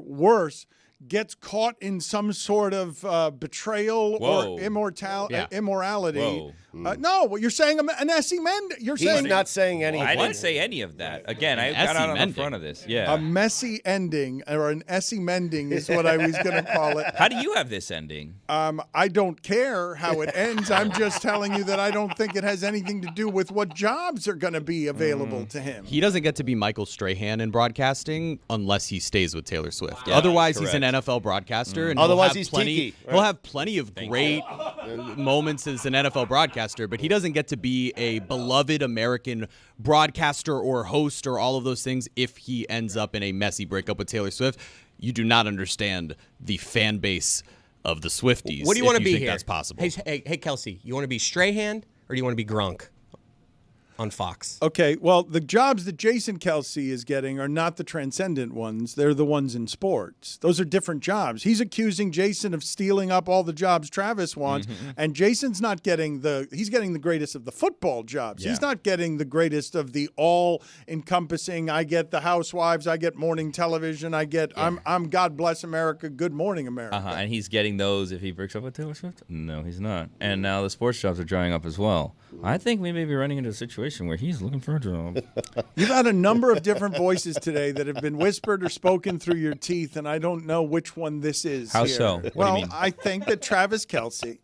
worse, gets caught in some sort of betrayal or immorality. Whoa. No, what you're saying, an Essie Mending. He's not saying anything. I didn't say any of that. Again, I got out on the front of this. Yeah. A messy ending, or an Essie Mending is what I was going to call it. How do you have this ending? I don't care how it ends. I'm just telling you that I don't think it has anything to do with what jobs are going to be available to him. He doesn't get to be Michael Strahan in broadcasting unless he stays with Taylor Swift. Yeah, Otherwise, correct. he's an NFL broadcaster, and otherwise he'll he's have plenty. Tiki. He'll have plenty of great moments as an NFL broadcaster, but he doesn't get to be a beloved American broadcaster or host or all of those things if he ends up in a messy breakup with Taylor Swift. You do not understand the fan base of the Swifties. What do you want to be think here? That's possible. Hey, Kelce, you want to be Strahan or do you want to be Gronk on Fox? Okay, well, the jobs that Jason Kelce is getting are not the transcendent ones. They're the ones in sports. Those are different jobs. He's accusing Jason of stealing up all the jobs Travis wants, and Jason's not getting he's getting the greatest of the football jobs. Yeah. He's not getting the greatest of the all-encompassing, I get the housewives, I get morning television, I'm God Bless America, Good Morning America. And he's getting those if he breaks up with Taylor Swift? No, he's not. And now the sports jobs are drying up as well. I think we may be running into a situation where he's looking for a job. You've had a number of different voices today that have been whispered or spoken through your teeth, and I don't know which one this is. How here. so? What do you Well, mean? I think that Travis Kelce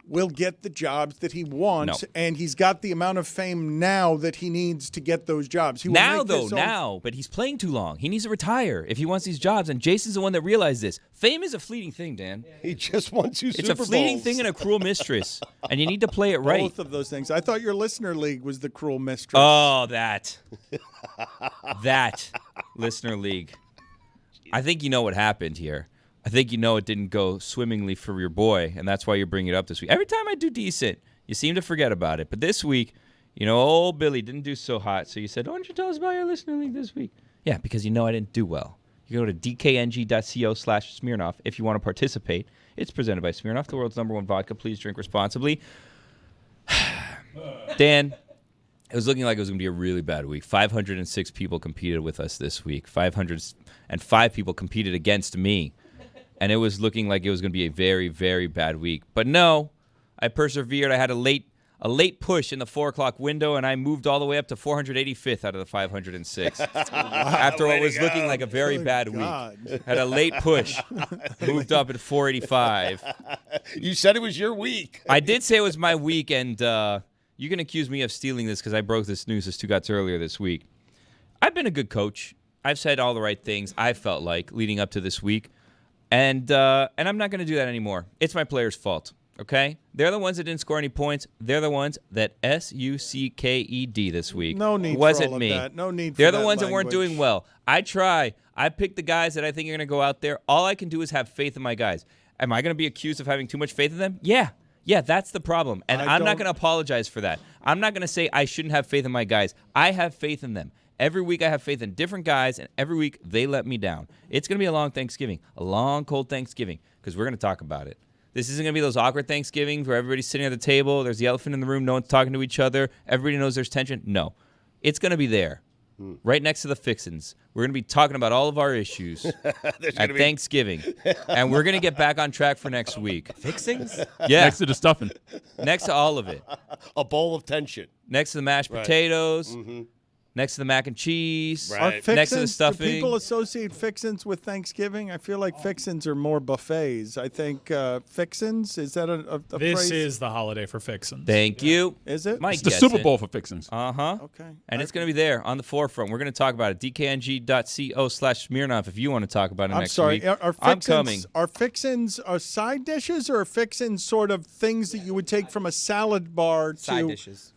will get the jobs that he wants, and he's got the amount of fame now that he needs to get those jobs. He will make this own- but he's playing too long. He needs to retire if he wants these jobs, and Jason's the one that realized this. Fame is a fleeting thing, Dan. He just won 2 Super It's a fleeting Bowls. thing and a cruel mistress, and you need to play it right. Both of those things. I thought your listener league was the cruel mistress. Oh, that listener league. I think you know what happened here. I think you know it didn't go swimmingly for your boy, and that's why you're bringing it up this week. Every time I do decent, you seem to forget about it. But this week, old Billy didn't do so hot, so you said, why don't you tell us about your listener league this week? Yeah, because I didn't do well. You go to dkng.co/Smirnoff if you want to participate. It's presented by Smirnoff, the world's #1 vodka. Please drink responsibly. Dan, it was looking like it was going to be a really bad week. 506 people competed with us this week. 505 people competed against me. And it was looking like it was going to be a very, very bad week. But no, I persevered. I had a late push in the 4 o'clock window, and I moved all the way up to 485th out of the 506. After what was looking like a very bad week. Had a late push. Moved up at 485. You said it was your week. I did say it was my week, and you can accuse me of stealing this because I broke this news to Stugotz earlier this week. I've been a good coach. I've said all the right things, I felt like, leading up to this week. And I'm not going to do that anymore. It's my players' fault. Okay? They're the ones that didn't score any points. They're the ones that SUCKED this week. No need Wasn't for all me. of that. No need for They're the that ones that weren't language. doing well. I try. I pick the guys that I think are going to go out there. All I can do is have faith in my guys. Am I going to be accused of having too much faith in them? Yeah. Yeah, that's the problem. And I'm not going to apologize for that. I'm not going to say I shouldn't have faith in my guys. I have faith in them. Every week I have faith in different guys, and every week they let me down. It's going to be a long Thanksgiving, a long, cold Thanksgiving, because we're going to talk about it. This isn't going to be those awkward Thanksgivings where everybody's sitting at the table, there's the elephant in the room, no one's talking to each other, everybody knows there's tension. No. It's going to be there, right next to the fixins. We're going to be talking about all of our issues at Thanksgiving, and we're going to get back on track for next week. Fixings? Yeah. Next to the stuffing. Next to all of it. A bowl of tension. Next to the mashed potatoes. Next to the mac and cheese. Are Next to the fixins, do stuffing. people associate fixins with Thanksgiving? I feel like fixins are more buffets. I think fixins, is that a This phrase? is the holiday for fixins. Thank you. Is it? Mike It's the gets Super it. Bowl for fixins. Uh-huh. Okay. And it's going to be there on the forefront. We're going to talk about it. DKNG.co/Smirnoff if you want to talk about it I'm next sorry. week. Are I'm fixins, coming. Are fixins side dishes or are fixins sort of things that you would take from a salad bar to Side dishes.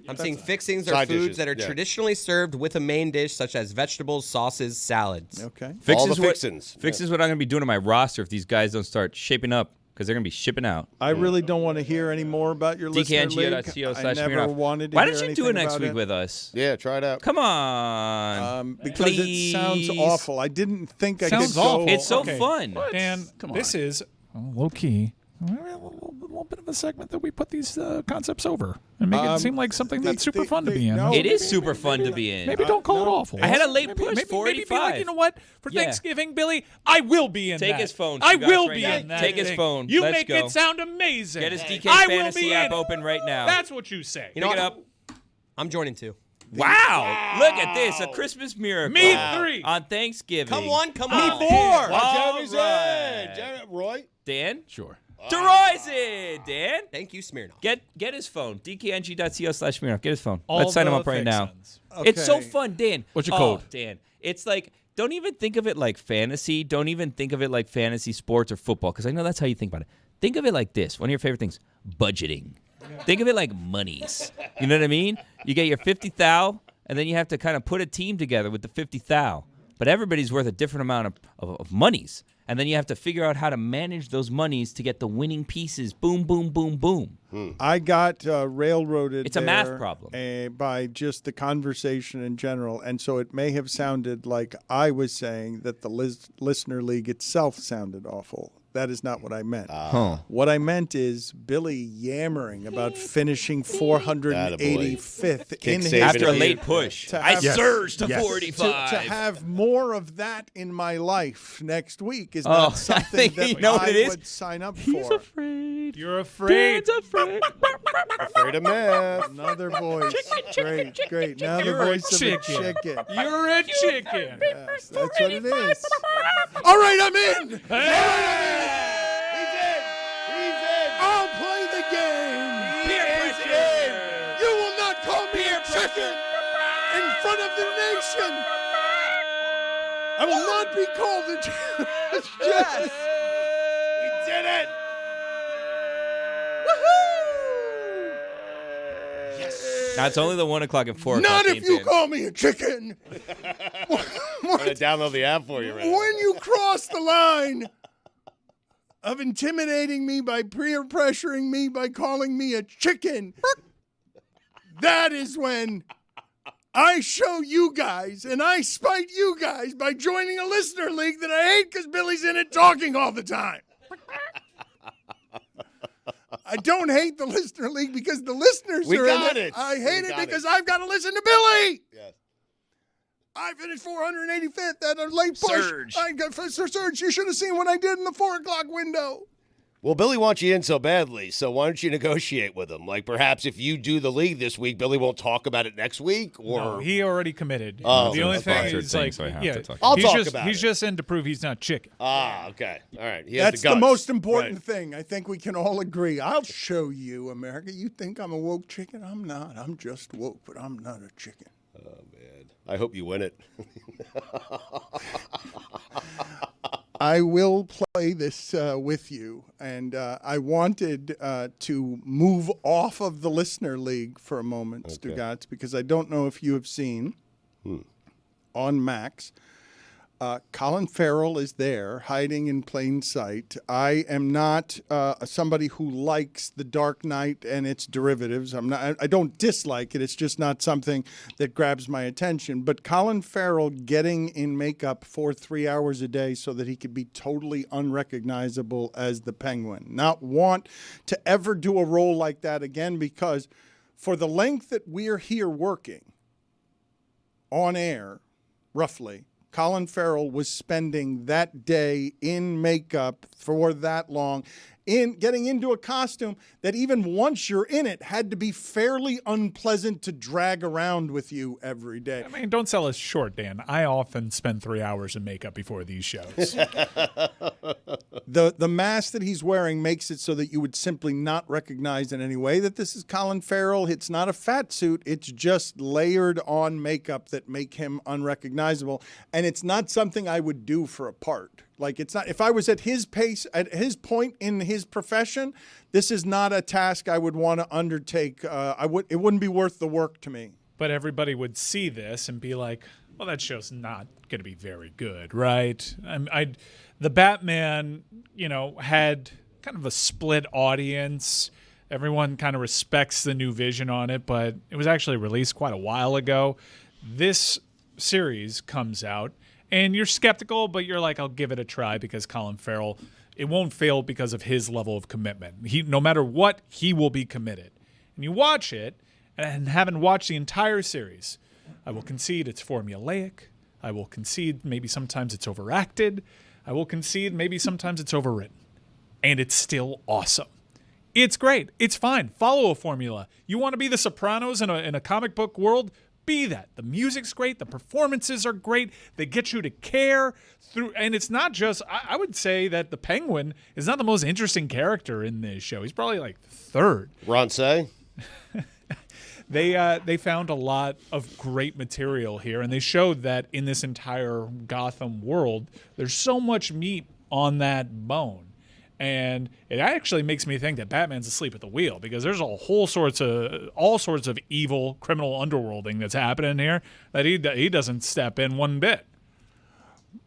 I'm saying fixings are Side foods dishes, that are yeah. traditionally served with a main dish, such as vegetables, sauces, salads. Okay. All the what- fixins. Fixins what I'm going to be doing to my roster if these guys don't start shaping up, because they're going to be shipping out. I really don't want to hear any more about your listener league. I never DKNG.co/Smirnoff. wanted to Why hear don't you anything do it next about week it. with us? Yeah, try it out. Come on. Because Please. it sounds awful. I didn't think I Sounds could go. awful. It's so Okay. fun. Dan, Come this on. is low key. A little bit of a segment that we put these concepts over and make it seem like something that's super fun to be in. no, It is super fun to be in. Maybe don't call it awful. I had a late push, maybe, 485. Maybe be like, you know what? For Yeah. Thanksgiving, Billy, I will be in Take that. his phone, I Stugotz, will right be now. in that. Take his thing. phone. You Let's make go. it sound amazing. Get his DK I will Fantasy be app in it. open right now. That's what you say. You know Pick it what? up. I'm joining too. Wow. Look at this. A Christmas miracle. Me 3. On Thanksgiving. Come on, come Me on. 4. Jeremy's right. in. Roy? Dan? Sure. DeRoy's in. Dan? Thank you, Smirnoff. Get his phone. DKNG.co/Smirnoff. Get his phone. All Let's sign him the up right now. fixins. It's so Okay. fun, Dan. What's your code? Dan. It's like, don't even think of it like fantasy. Don't even think of it like fantasy sports or football, because I know that's how you think about it. Think of it like this. One of your favorite things, budgeting. Think of it like monies. You know what I mean? You get your 50 thou, and then you have to kind of put a team together with the 50 thou. But everybody's worth a different amount of monies. And then you have to figure out how to manage those monies to get the winning pieces. Boom, boom, boom, boom. I got railroaded. It's a math there, problem. By just the conversation in general, and so it may have sounded like I was saying that the listener league itself sounded awful. That is not what I meant. What I meant is Billy yammering about finishing 485th in his After a league. late push. To I have- surged to Yes. 485. To have more of that in my life next week is Oh, not I something think that you know what I it is? would sign up He's for. afraid. You're afraid. Dan's afraid. Afraid of math. Another voice. Great. Now You're the a voice of a chicken. You're a chicken. Yes, that's what it is. All right, I'm in. I'll play the game. You will not call me a chicken in front of the nation. I will not be called a chicken. Yes. We did it. Now it's only the 1 o'clock and 4 o'clock. Not if game, you Dan. call me a chicken. I'm going to download the app for you right now. When you cross the line of intimidating me by peer pressuring me by calling me a chicken, that is when I show you guys and I spite you guys by joining a listener league that I hate because Billy's in it talking all the time. I don't hate the listener league because the listeners We are got in it. I hate We it got because it. I've got to listen to Billy. Yes. I finished 485th at a late push. Surge. I got surge. You should have seen what I did in the 4 o'clock window. Well, Billy wants you in so badly, so why don't you negotiate with him? Like, perhaps if you do the league this week, Billy won't talk about it next week? Or No, he already committed. Oh, the only okay. thing is, like, so I have yeah, to talk I'll he's talk just, about he's it. just in to prove he's not chicken. Ah, okay. All right. He has That's the the guts. most important Right. thing. I think we can all agree. I'll show you, America. You think I'm a woke chicken? I'm not. I'm just woke, but I'm not a chicken. Oh, man. I hope you win it. I will play this with you, and I wanted to move off of the Listener League for a moment, Stugotz, because I don't know if you have seen on Max. Colin Farrell is there, hiding in plain sight. I am not somebody who likes The Dark Knight and its derivatives. I don't dislike it. It's just not something that grabs my attention. But Colin Farrell getting in makeup for 3 hours a day so that he could be totally unrecognizable as the Penguin. Not want to ever do a role like that again, because for the length that we're here working on air, roughly, Colin Farrell was spending that day in makeup for that long, in getting into a costume that even once you're in it had to be fairly unpleasant to drag around with you every day. I mean, don't sell us short, Dan. I often spend 3 hours in makeup before these shows. The mask that he's wearing makes it so that you would simply not recognize in any way that this is Colin Farrell. It's not a fat suit. It's just layered on makeup that make him unrecognizable. And it's not something I would do for a part. Like, it's not, if I was at his pace, at his point in his profession, this is not a task I would want to undertake. It wouldn't be worth the work to me. But everybody would see this and be like, well, that show's not going to be very good, right? The Batman, had kind of a split audience. Everyone kind of respects the new vision on it, but it was actually released quite a while ago. This series comes out, and you're skeptical, but you're like, I'll give it a try because Colin Farrell, it won't fail because of his level of commitment. No matter what, he will be committed. And you watch it, and having watched the entire series, I will concede it's formulaic. I will concede maybe sometimes it's overacted. I will concede maybe sometimes it's overwritten. And it's still awesome. It's great. It's fine. Follow a formula. You want to be the Sopranos in a comic book world? Be that. The music's great. The performances are great. They get you to care through. And it's not just, I would say that the Penguin is not the most interesting character in this show. He's probably like third. Ron Say? They found a lot of great material here, and they showed that in this entire Gotham world, there's so much meat on that bone. And it actually makes me think that Batman's asleep at the wheel, because there's all sorts of evil criminal underworlding that's happening here that he doesn't step in one bit.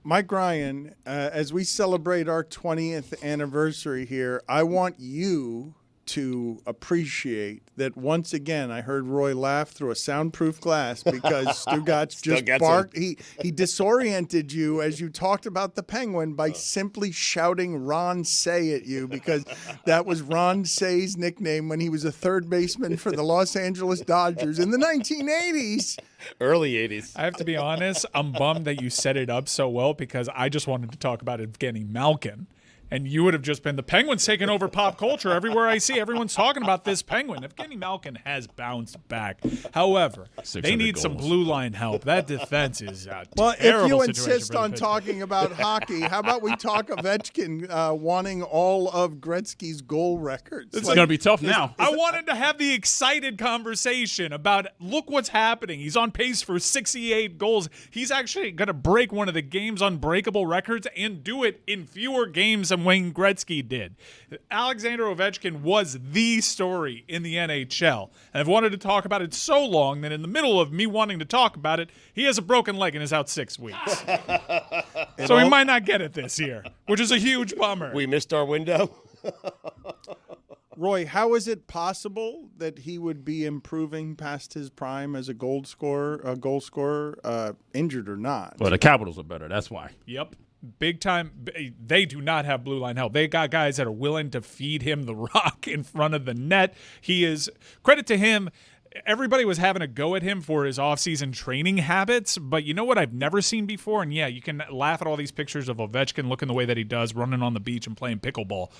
Mike Ryan, as we celebrate our 20th anniversary here, I want you to appreciate that once again I heard Roy laugh through a soundproof glass because Stugotz just barked. He disoriented you as you talked about the Penguin by simply shouting Ron Say at you, because that was Ron Say's nickname when he was a third baseman for the Los Angeles Dodgers in the 1980s. Early 80s. I have to be honest, I'm bummed that you set it up so well, because I just wanted to talk about Evgeny Malkin. And you would have just been, the Penguin's taking over pop culture. Everywhere I see, everyone's talking about this Penguin. Evgeny Malkin has bounced back. However, they need some blue line help. That defense is a well, terrible if you situation insist for the on pitcher. talking about hockey, how about we talk Ovechkin wanting all of Gretzky's goal records? It's going to be tough now. I wanted to have the excited conversation about, look what's happening. He's on pace for 68 goals. He's actually going to break one of the game's unbreakable records and do it in fewer games than Wayne Gretzky did. Alexander Ovechkin was the story in the NHL. And I've wanted to talk about it so long that in the middle of me wanting to talk about it, he has a broken leg and is out 6 weeks. So he might not get it this year, which is a huge bummer. We missed our window. Roy, how is it possible that he would be improving past his prime as a goal scorer, injured or not? Well, the Capitals are better. That's why. Yep. Big time. They do not have blue line help. They got guys that are willing to feed him the rock in front of the net. He is, credit to him, everybody was having a go at him for his offseason training habits, but you know what I've never seen before? And yeah, you can laugh at all these pictures of Ovechkin looking the way that he does, running on the beach and playing pickleball.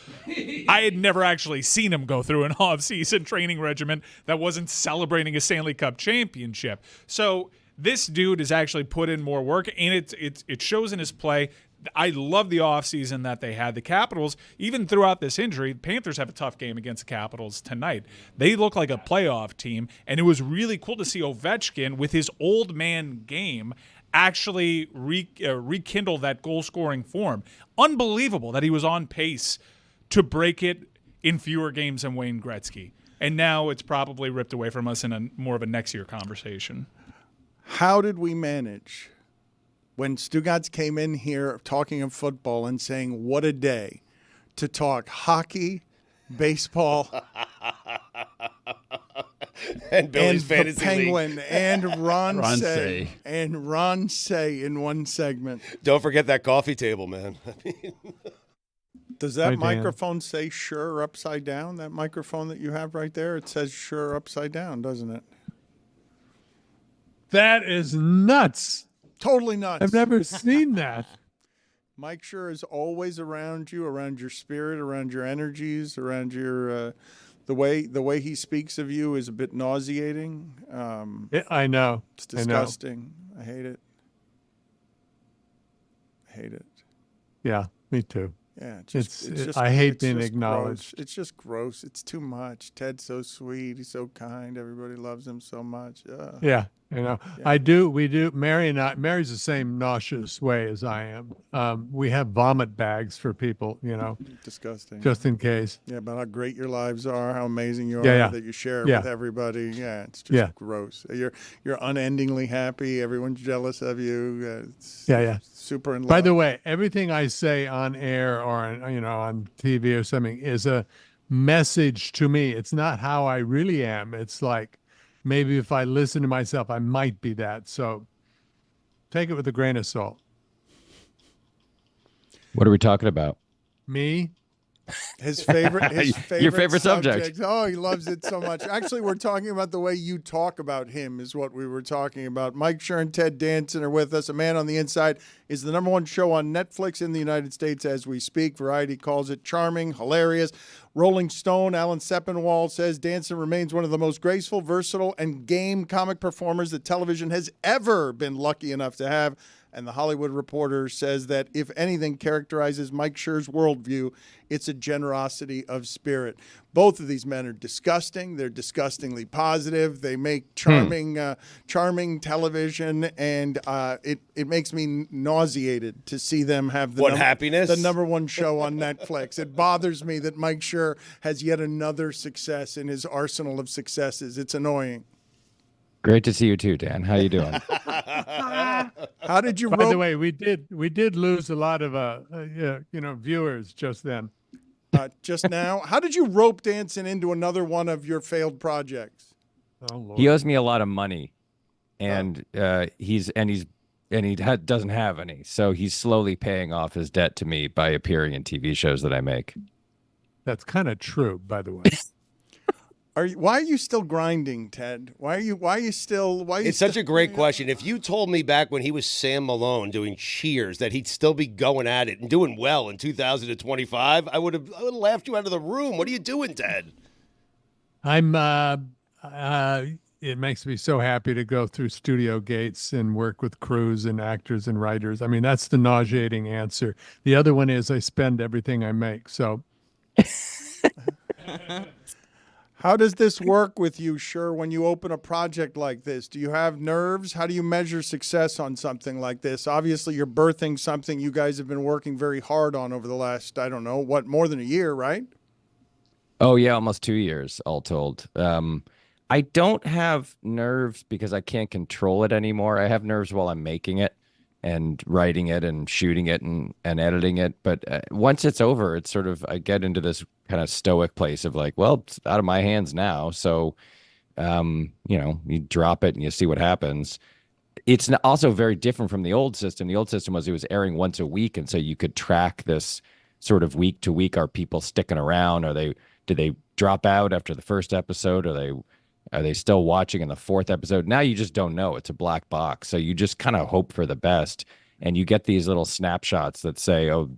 I had never actually seen him go through an offseason training regimen that wasn't celebrating a Stanley Cup championship. So this dude has actually put in more work, and it shows in his play. I love the offseason that they had. The Capitals, even throughout this injury, the Panthers have a tough game against the Capitals tonight. They look like a playoff team, and it was really cool to see Ovechkin with his old man game actually rekindle that goal-scoring form. Unbelievable that he was on pace to break it in fewer games than Wayne Gretzky. And now it's probably ripped away from us in more of a next year conversation. How did we manage when Stugotz came in here talking of football and saying, what a day, to talk hockey, baseball, and Billy's the fantasy Penguin league. and Ron Ron Say Say. and Ron Say in one segment? Don't forget that coffee table, man. Does that Hi, Dan. microphone say sure upside down? That microphone that you have right there, it says sure upside down, doesn't it? That is nuts. Totally nuts. I've never seen that. Mike Schur is always around you, around your spirit, around your energies, around your the way he speaks of you is a bit nauseating. I know. It's disgusting. I hate it. I hate it. Yeah, me too. Yeah, I hate it's being just acknowledged. Gross. It's just gross. It's too much. Ted's so sweet. He's so kind. Everybody loves him so much. Yeah, Yeah. We do. Mary's the same nauseous way as I am. We have vomit bags for people, Disgusting. just in case. Yeah, about how great your lives are, how amazing you are, that you share it Yeah. with everybody. Yeah, it's just gross. You're unendingly happy. Everyone's jealous of you. It's super in love. By the way, everything I say on air or on TV or something is a message to me. It's not how I really am. It's like maybe if I listen to myself, I might be that. So take it with a grain of salt. What are we talking about? Me? His favorite Your favorite subject. Oh, he loves it so much. Actually, we're talking about the way you talk about him is what we were talking about. Mike Schur and Ted Danson are with us. A Man on the Inside is the #1 show on Netflix in the United States as we speak. Variety calls it charming, hilarious. Rolling Stone, Alan Sepinwall says Danson remains one of the most graceful, versatile, and game comic performers that television has ever been lucky enough to have. And The Hollywood Reporter says that if anything characterizes Mike Schur's worldview, it's a generosity of spirit. Both of these men are disgusting. They're disgustingly positive. They make charming television, and it makes me nauseated to see them have the #1 show on Netflix. It bothers me that Mike Schur has yet another success in his arsenal of successes. It's annoying. Great to see you too, Dan. How you doing? How did you? By the way, we did lose a lot of viewers just then. Just now, how did you rope Danson into another one of your failed projects? Oh, Lord. He owes me a lot of money, and he doesn't have any, so he's slowly paying off his debt to me by appearing in TV shows that I make. That's kind of true, by the way. Why are you still grinding, Ted? It's such a great question. If you told me back when he was Sam Malone doing Cheers that he'd still be going at it and doing well in 2025, I would have laughed you out of the room. What are you doing, Ted? It makes me so happy to go through studio gates and work with crews and actors and writers. I mean, that's the nauseating answer. The other one is I spend everything I make. So how does this work with you, Schur, when you open a project like this? Do you have nerves? How do you measure success on something like this? Obviously, you're birthing something you guys have been working very hard on over the last, I don't know, more than a year, right? Oh, yeah, almost 2 years, all told. I don't have nerves because I can't control it anymore. I have nerves while I'm making it and writing it and shooting it and editing it. But once it's over, it's sort of, I get into this kind of stoic place of like, well, it's out of my hands now. So, you drop it and you see what happens. It's also very different from the old system. The old system was it was airing once a week. And so you could track this sort of week to week. Are people sticking around? Did they drop out after the first episode? Are they still watching in the fourth episode? Now you just don't know. It's a black box. So you just kind of hope for the best. And you get these little snapshots that say, oh,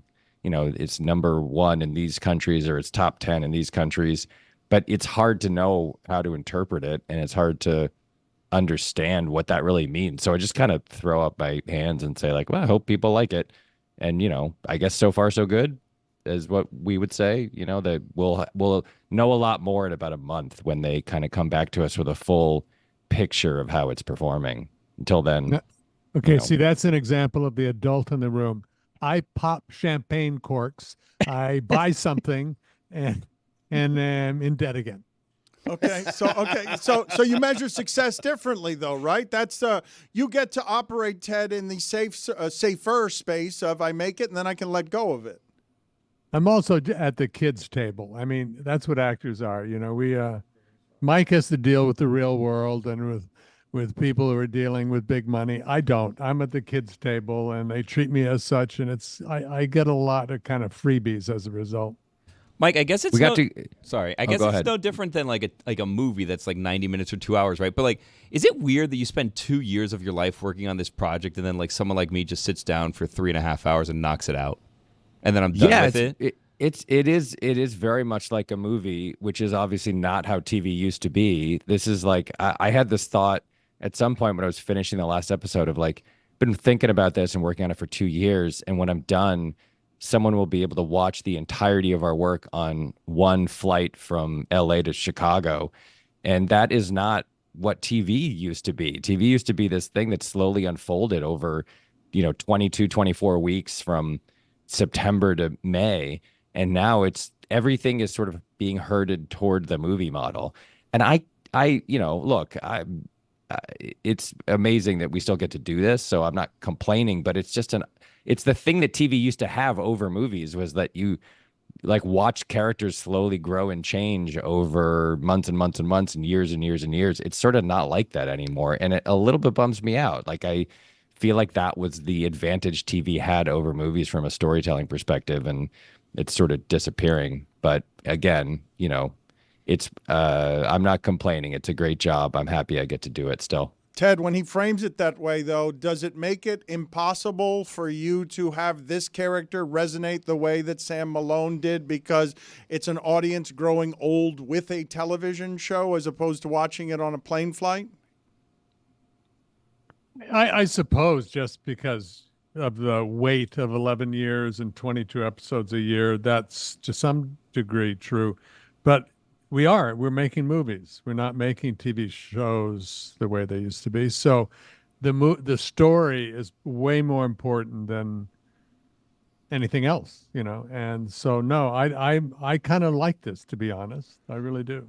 it's #1 in these countries or it's top 10 in these countries. But it's hard to know how to interpret it. And it's hard to understand what that really means. So I just kind of throw up my hands and say like, well, I hope people like it. And, I guess so far so good is what we would say, that we'll know a lot more in about a month when they kind of come back to us with a full picture of how it's performing. Until then, Okay, you know. see, that's an example of the adult in the room. I pop champagne corks. I buy something and am in debt again. So you measure success differently, though, right? That's you get to operate, Ted, in the safer space of I make it and then I can let go of it. I'm also at the kids' table. I mean, that's what actors are. You know, Mike has to deal with the real world and with people who are dealing with big money. I don't. I'm at the kids' table, and they treat me as such, and I get a lot of kind of freebies as a result. Mike, I guess it's sorry. I guess go it's ahead. no different than like a movie that's like 90 minutes or 2 hours, right? But like, is it weird that you spend 2 years of your life working on this project and then like someone like me just sits down for 3.5 hours and knocks it out, and then I'm done with it? It is very much like a movie, which is obviously not how TV used to be. This is like I had this thought at some point when I was finishing the last episode of like, been thinking about this and working on it for 2 years, and when I'm done, someone will be able to watch the entirety of our work on one flight from LA to Chicago. And that is not what TV used to be. TV used to be this thing that slowly unfolded over, 22, 24 weeks from September to May. And now everything is sort of being herded toward the movie model. And look, it's amazing that we still get to do this. So I'm not complaining, but it's just it's the thing that TV used to have over movies, was that you like watch characters slowly grow and change over months and months and months and years and years and years. It's sort of not like that anymore. And it a little bit bums me out. Like, I feel like that was the advantage TV had over movies from a storytelling perspective, and it's sort of disappearing. But again, it's I'm not complaining. It's a great job. I'm happy I get to do it still. Ted, when he frames it that way, though, does it make it impossible for you to have this character resonate the way that Sam Malone did, because it's an audience growing old with a television show as opposed to watching it on a plane flight? I suppose just because of the weight of 11 years and 22 episodes a year, that's to some degree true. But we're making movies. We're not making TV shows the way they used to be. So the story is way more important than anything else, And so, no, I kind of like this, to be honest. I really do.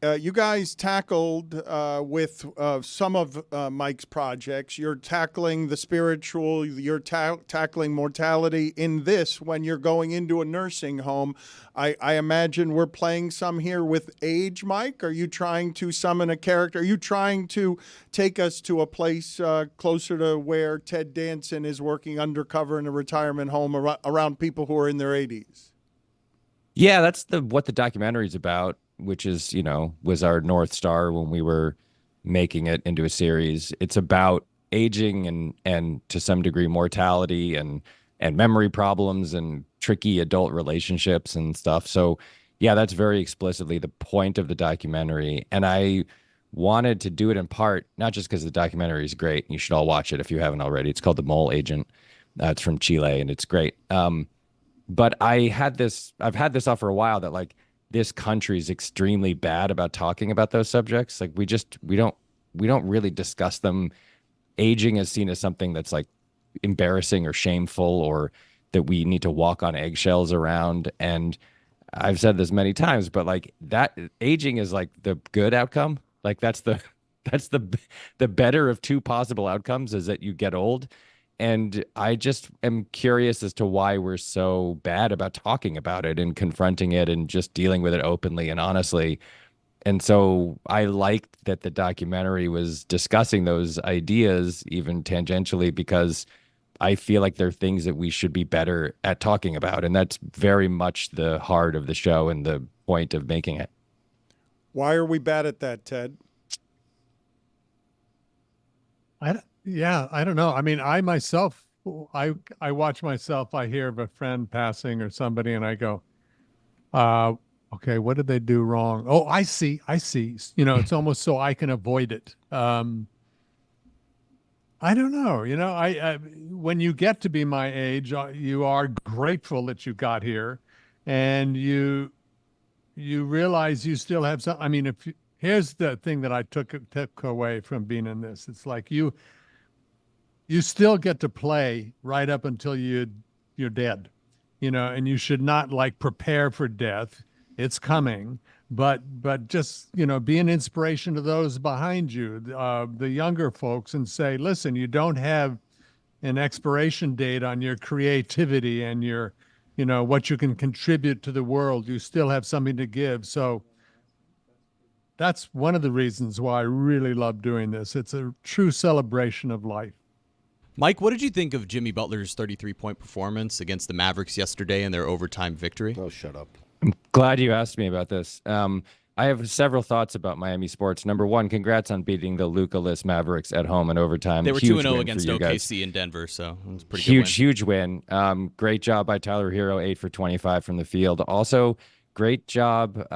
You guys tackled with some of Mike's projects. You're tackling the spiritual. You're tackling mortality in this when you're going into a nursing home. I imagine we're playing some here with age, Mike. Are you trying to summon a character? Are you trying to take us to a place closer to where Ted Danson is working undercover in a retirement home around people who are in their 80s? Yeah, that's what the documentary is about, which is, was our North Star when we were making it into a series. It's about aging and to some degree mortality and memory problems and tricky adult relationships and stuff. So yeah, that's very explicitly the point of the documentary. And I wanted to do it in part, not just because the documentary is great, and you should all watch it if you haven't already. It's called The Mole Agent. It's from Chile, and it's great. But I've had this off for a while, that like, this country is extremely bad about talking about those subjects. Like, we don't really discuss them. Aging is seen as something that's like embarrassing or shameful, or that we need to walk on eggshells around. And I've said this many times, but like, that aging is like the good outcome. Like, that's the better of two possible outcomes, is that you get old. And I just am curious as to why we're so bad about talking about it and confronting it and just dealing with it openly and honestly. And so I liked that the documentary was discussing those ideas, even tangentially, because I feel like they're things that we should be better at talking about. And that's very much the heart of the show and the point of making it. Why are we bad at that, Ted? I don't know. I mean, I myself, I watch myself. I hear of a friend passing or somebody, and I go, okay, what did they do wrong? Oh, I see. It's almost so I can avoid it. I don't know. I when you get to be my age, you are grateful that you got here, and you realize you still have some. I mean, here's the thing that I took away from being in this. It's like you still get to play right up until you're dead, and you should not like prepare for death. It's coming, but just, be an inspiration to those behind you, the younger folks, and say, listen, you don't have an expiration date on your creativity and your, what you can contribute to the world. You still have something to give. So that's one of the reasons why I really love doing this. It's a true celebration of life. Mike, what did you think of Jimmy Butler's 33-point performance against the Mavericks yesterday in their overtime victory? Oh, shut up. I'm glad you asked me about this. I have several thoughts about Miami sports. Number one, congrats on beating the Luka-less Mavericks at home in overtime. They were 2-0 against OKC in Denver, so it was a pretty huge win. Great job by Tyler Hero, 8 for 25 from the field. Also, great job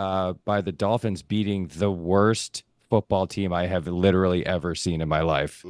by the Dolphins beating the worst football team I have literally ever seen in my life.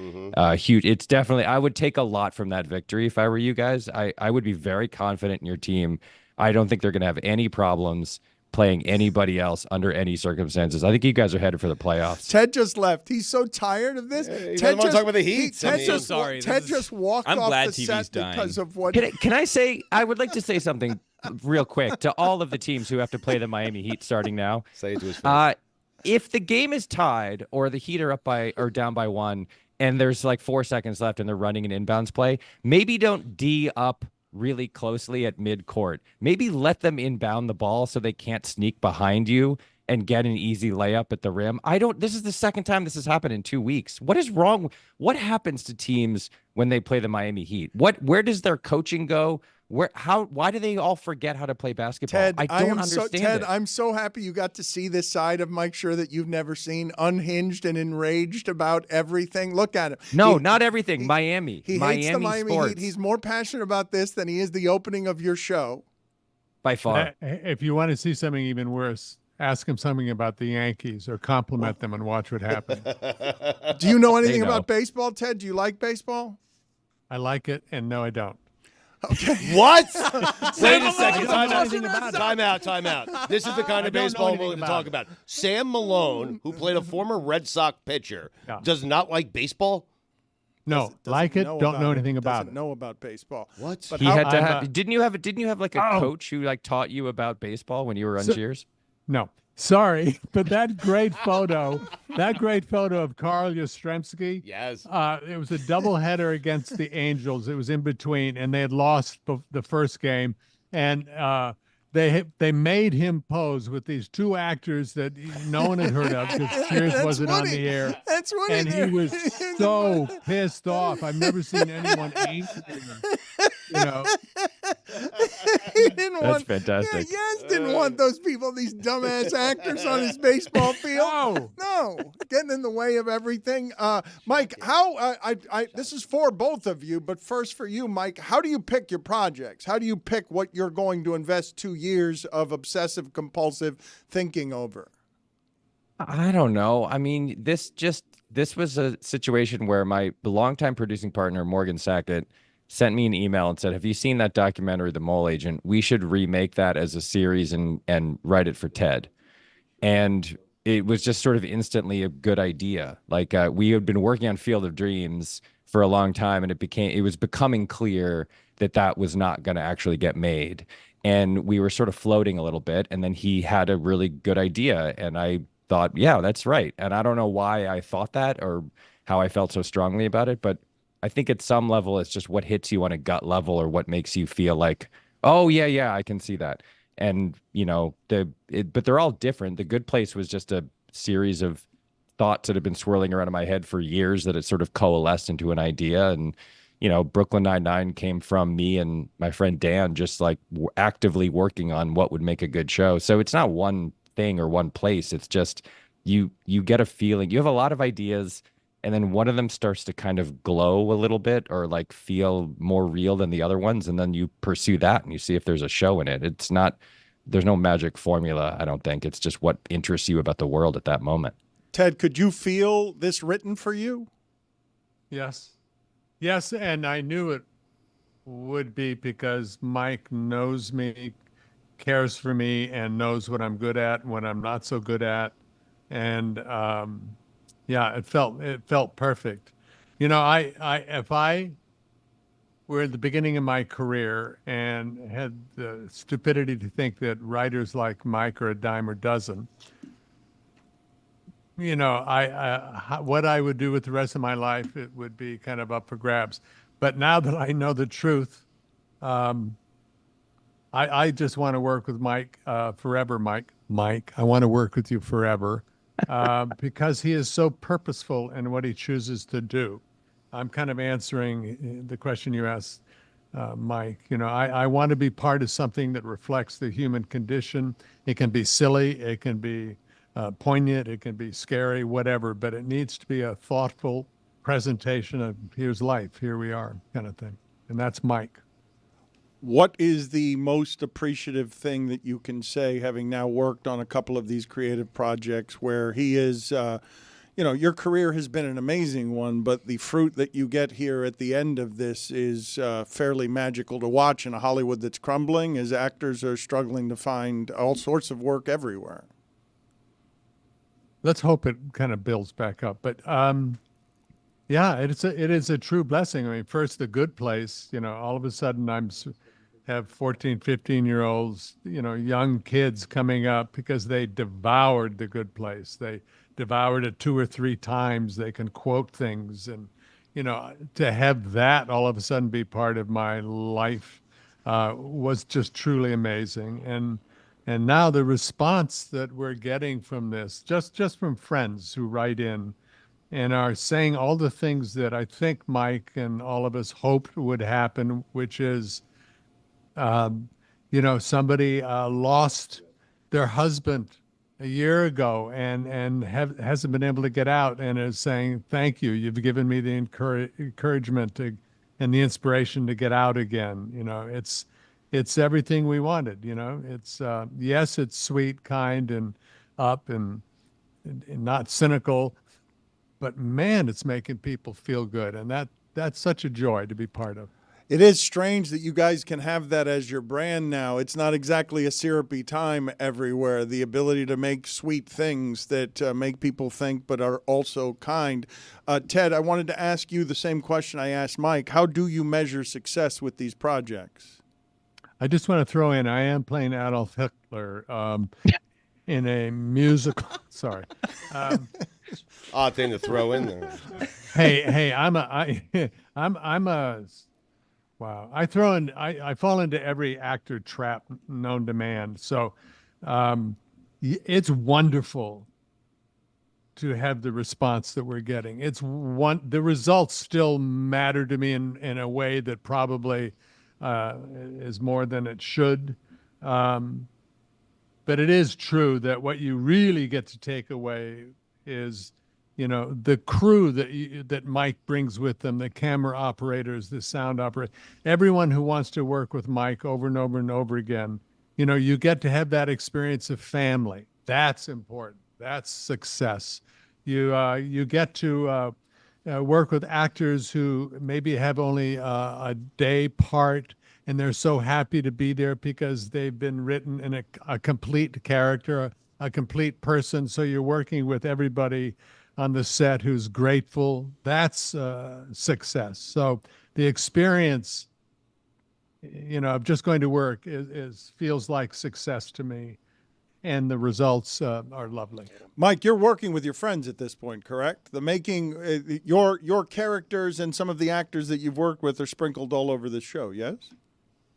Huge. It's definitely, I would take a lot from that victory if I were you guys. I would be very confident in your team. I don't think they're going to have any problems playing anybody else under any circumstances. I think you guys are headed for the playoffs. Ted just left. He's so tired of this. He Ted doesn't want to talk about the Heat. Ted I'm just walked I'm off glad the TV's set dying. because of what. Can I say, I would like to say something real quick to all of the teams who have to play the Miami Heat starting now. Say it to his face. If the game is tied or the Heat are up by or down by 1 and there's like 4 seconds left and they're running an inbounds play, maybe don't D up really closely at midcourt. Maybe let them inbound the ball so they can't sneak behind you and get an easy layup at the rim. This is the second time this has happened in 2 weeks. What is wrong? What happens to teams when they play the Miami Heat? Where does their coaching go? Why do they all forget how to play basketball? Ted, I don't understand Ted, it. I'm so happy you got to see this side of Mike Schur that you've never seen, unhinged and enraged about everything. Look at him. No, not everything. Miami. He Miami hates the Miami sports. Heat. He's more passionate about this than he is the opening of your show. By far. If you want to see something even worse, ask him something about the Yankees or compliment them and watch what happens. Do you know anything about baseball, Ted? Do you like baseball? I like it, and no, I don't. Okay. What? Wait a second. Time out. This is the kind of baseball we're going to talk about. Sam Malone, who played a former Red Sox pitcher, does not like baseball? No, like it, don't know anything about it. Doesn't know about baseball. What? But he had to have. Didn't you have like a coach who like taught you about baseball when you were on Cheers? No. Sorry, but that great photo of Carl Yastrzemski. Yes. It was a doubleheader against the Angels. It was in between, and they had lost the first game, and they made him pose with these two actors that no one had heard of because Cheers wasn't on the air. That's Woody. And he was so pissed off. I've never seen anyone angry. That's fantastic. Yes, didn't want those people, these dumbass actors on his baseball field. No, getting in the way of everything. Mike, how? This is for both of you, but first for you, Mike. How do you pick your projects? How do you pick what you're going to invest 2 years of obsessive compulsive thinking over? I don't know. I mean, this was a situation where my longtime producing partner, Morgan Sackett, sent me an email and said, have you seen that documentary, The Mole Agent? We should remake that as a series and write it for TED. And it was just sort of instantly a good idea. Like we had been working on Field of Dreams for a long time, and it was becoming clear that was not going to actually get made. And we were sort of floating a little bit, and then he had a really good idea, and I thought, yeah, that's right. And I don't know why I thought that or how I felt so strongly about it, but I think at some level it's just what hits you on a gut level or what makes you feel like, oh yeah, I can see that. And but they're all different. The Good Place was just a series of thoughts that have been swirling around in my head for years that it sort of coalesced into an idea. And Brooklyn Nine-Nine came from me and my friend Dan just like actively working on what would make a good show. So it's not one thing or one place. It's just you get a feeling. You have a lot of ideas, and then one of them starts to kind of glow a little bit or like feel more real than the other ones, and then you pursue that and you see if there's a show in it. There's no magic formula, I don't think. It's just what interests you about the world at that moment. Ted, could you feel this written for you? Yes, and I knew it would be because Mike knows me, cares for me, and knows what I'm good at and what I'm not so good at. And it felt perfect. You know, if I were at the beginning of my career and had the stupidity to think that writers like Mike are a dime a dozen, you know, what I would do with the rest of my life, it would be kind of up for grabs. But now that I know the truth, I just want to work with Mike forever, Mike. Mike, I want to work with you forever because he is so purposeful in what he chooses to do. I'm kind of answering the question you asked, Mike. You know, I want to be part of something that reflects the human condition. It can be silly, it can be poignant, it can be scary, whatever, but it needs to be a thoughtful presentation of here's life, here we are, kind of thing. And that's Mike. What is the most appreciative thing that you can say, having now worked on a couple of these creative projects where he is, you know, your career has been an amazing one, but the fruit that you get here at the end of this is fairly magical to watch in a Hollywood that's crumbling as actors are struggling to find all sorts of work everywhere? Let's hope it kind of builds back up. But yeah, it is a true blessing. I mean, first, The Good Place, you know, all of a sudden have 14, 15-year-olds, you know, young kids coming up because they devoured The Good Place. They devoured it 2 or 3 times. They can quote things. And, you know, to have that all of a sudden be part of my life was just truly amazing. And now the response that we're getting from this, just from friends who write in and are saying all the things that I think Mike and all of us hoped would happen, which is, you know, somebody lost their husband a year ago and hasn't been able to get out and is saying, thank you. You've given me the encouragement and the inspiration to get out again. You know, it's everything we wanted, you know. It's, yes, it's sweet, kind, and up and not cynical, but man, it's making people feel good. And that's such a joy to be part of. It is strange that you guys can have that as your brand now. It's not exactly a syrupy time everywhere. The ability to make sweet things that make people think but are also kind. Ted, I wanted to ask you the same question I asked Mike. How do you measure success with these projects? I just want to throw in, I am playing Adolf Hitler in a musical. Sorry. Odd thing to throw in there. Hey, wow. I fall into every actor trap known to man. So it's wonderful to have the response that we're getting. The results still matter to me in a way that probably is more than it should. But it is true that what you really get to take away is, you know, the crew that Mike brings with them, the camera operators, the sound operators, everyone who wants to work with Mike over and over and over again. You know, you get to have that experience of family. That's important. That's success. You get to work with actors who maybe have only a day part, and they're so happy to be there because they've been written in a complete character, a complete person. So you're working with everybody on the set who's grateful. That's success. So the experience, you know, of just going to work feels like success to me, and the results are lovely. Mike, you're working with your friends at this point, correct? The making your characters and some of the actors that you've worked with are sprinkled all over the show. Yes.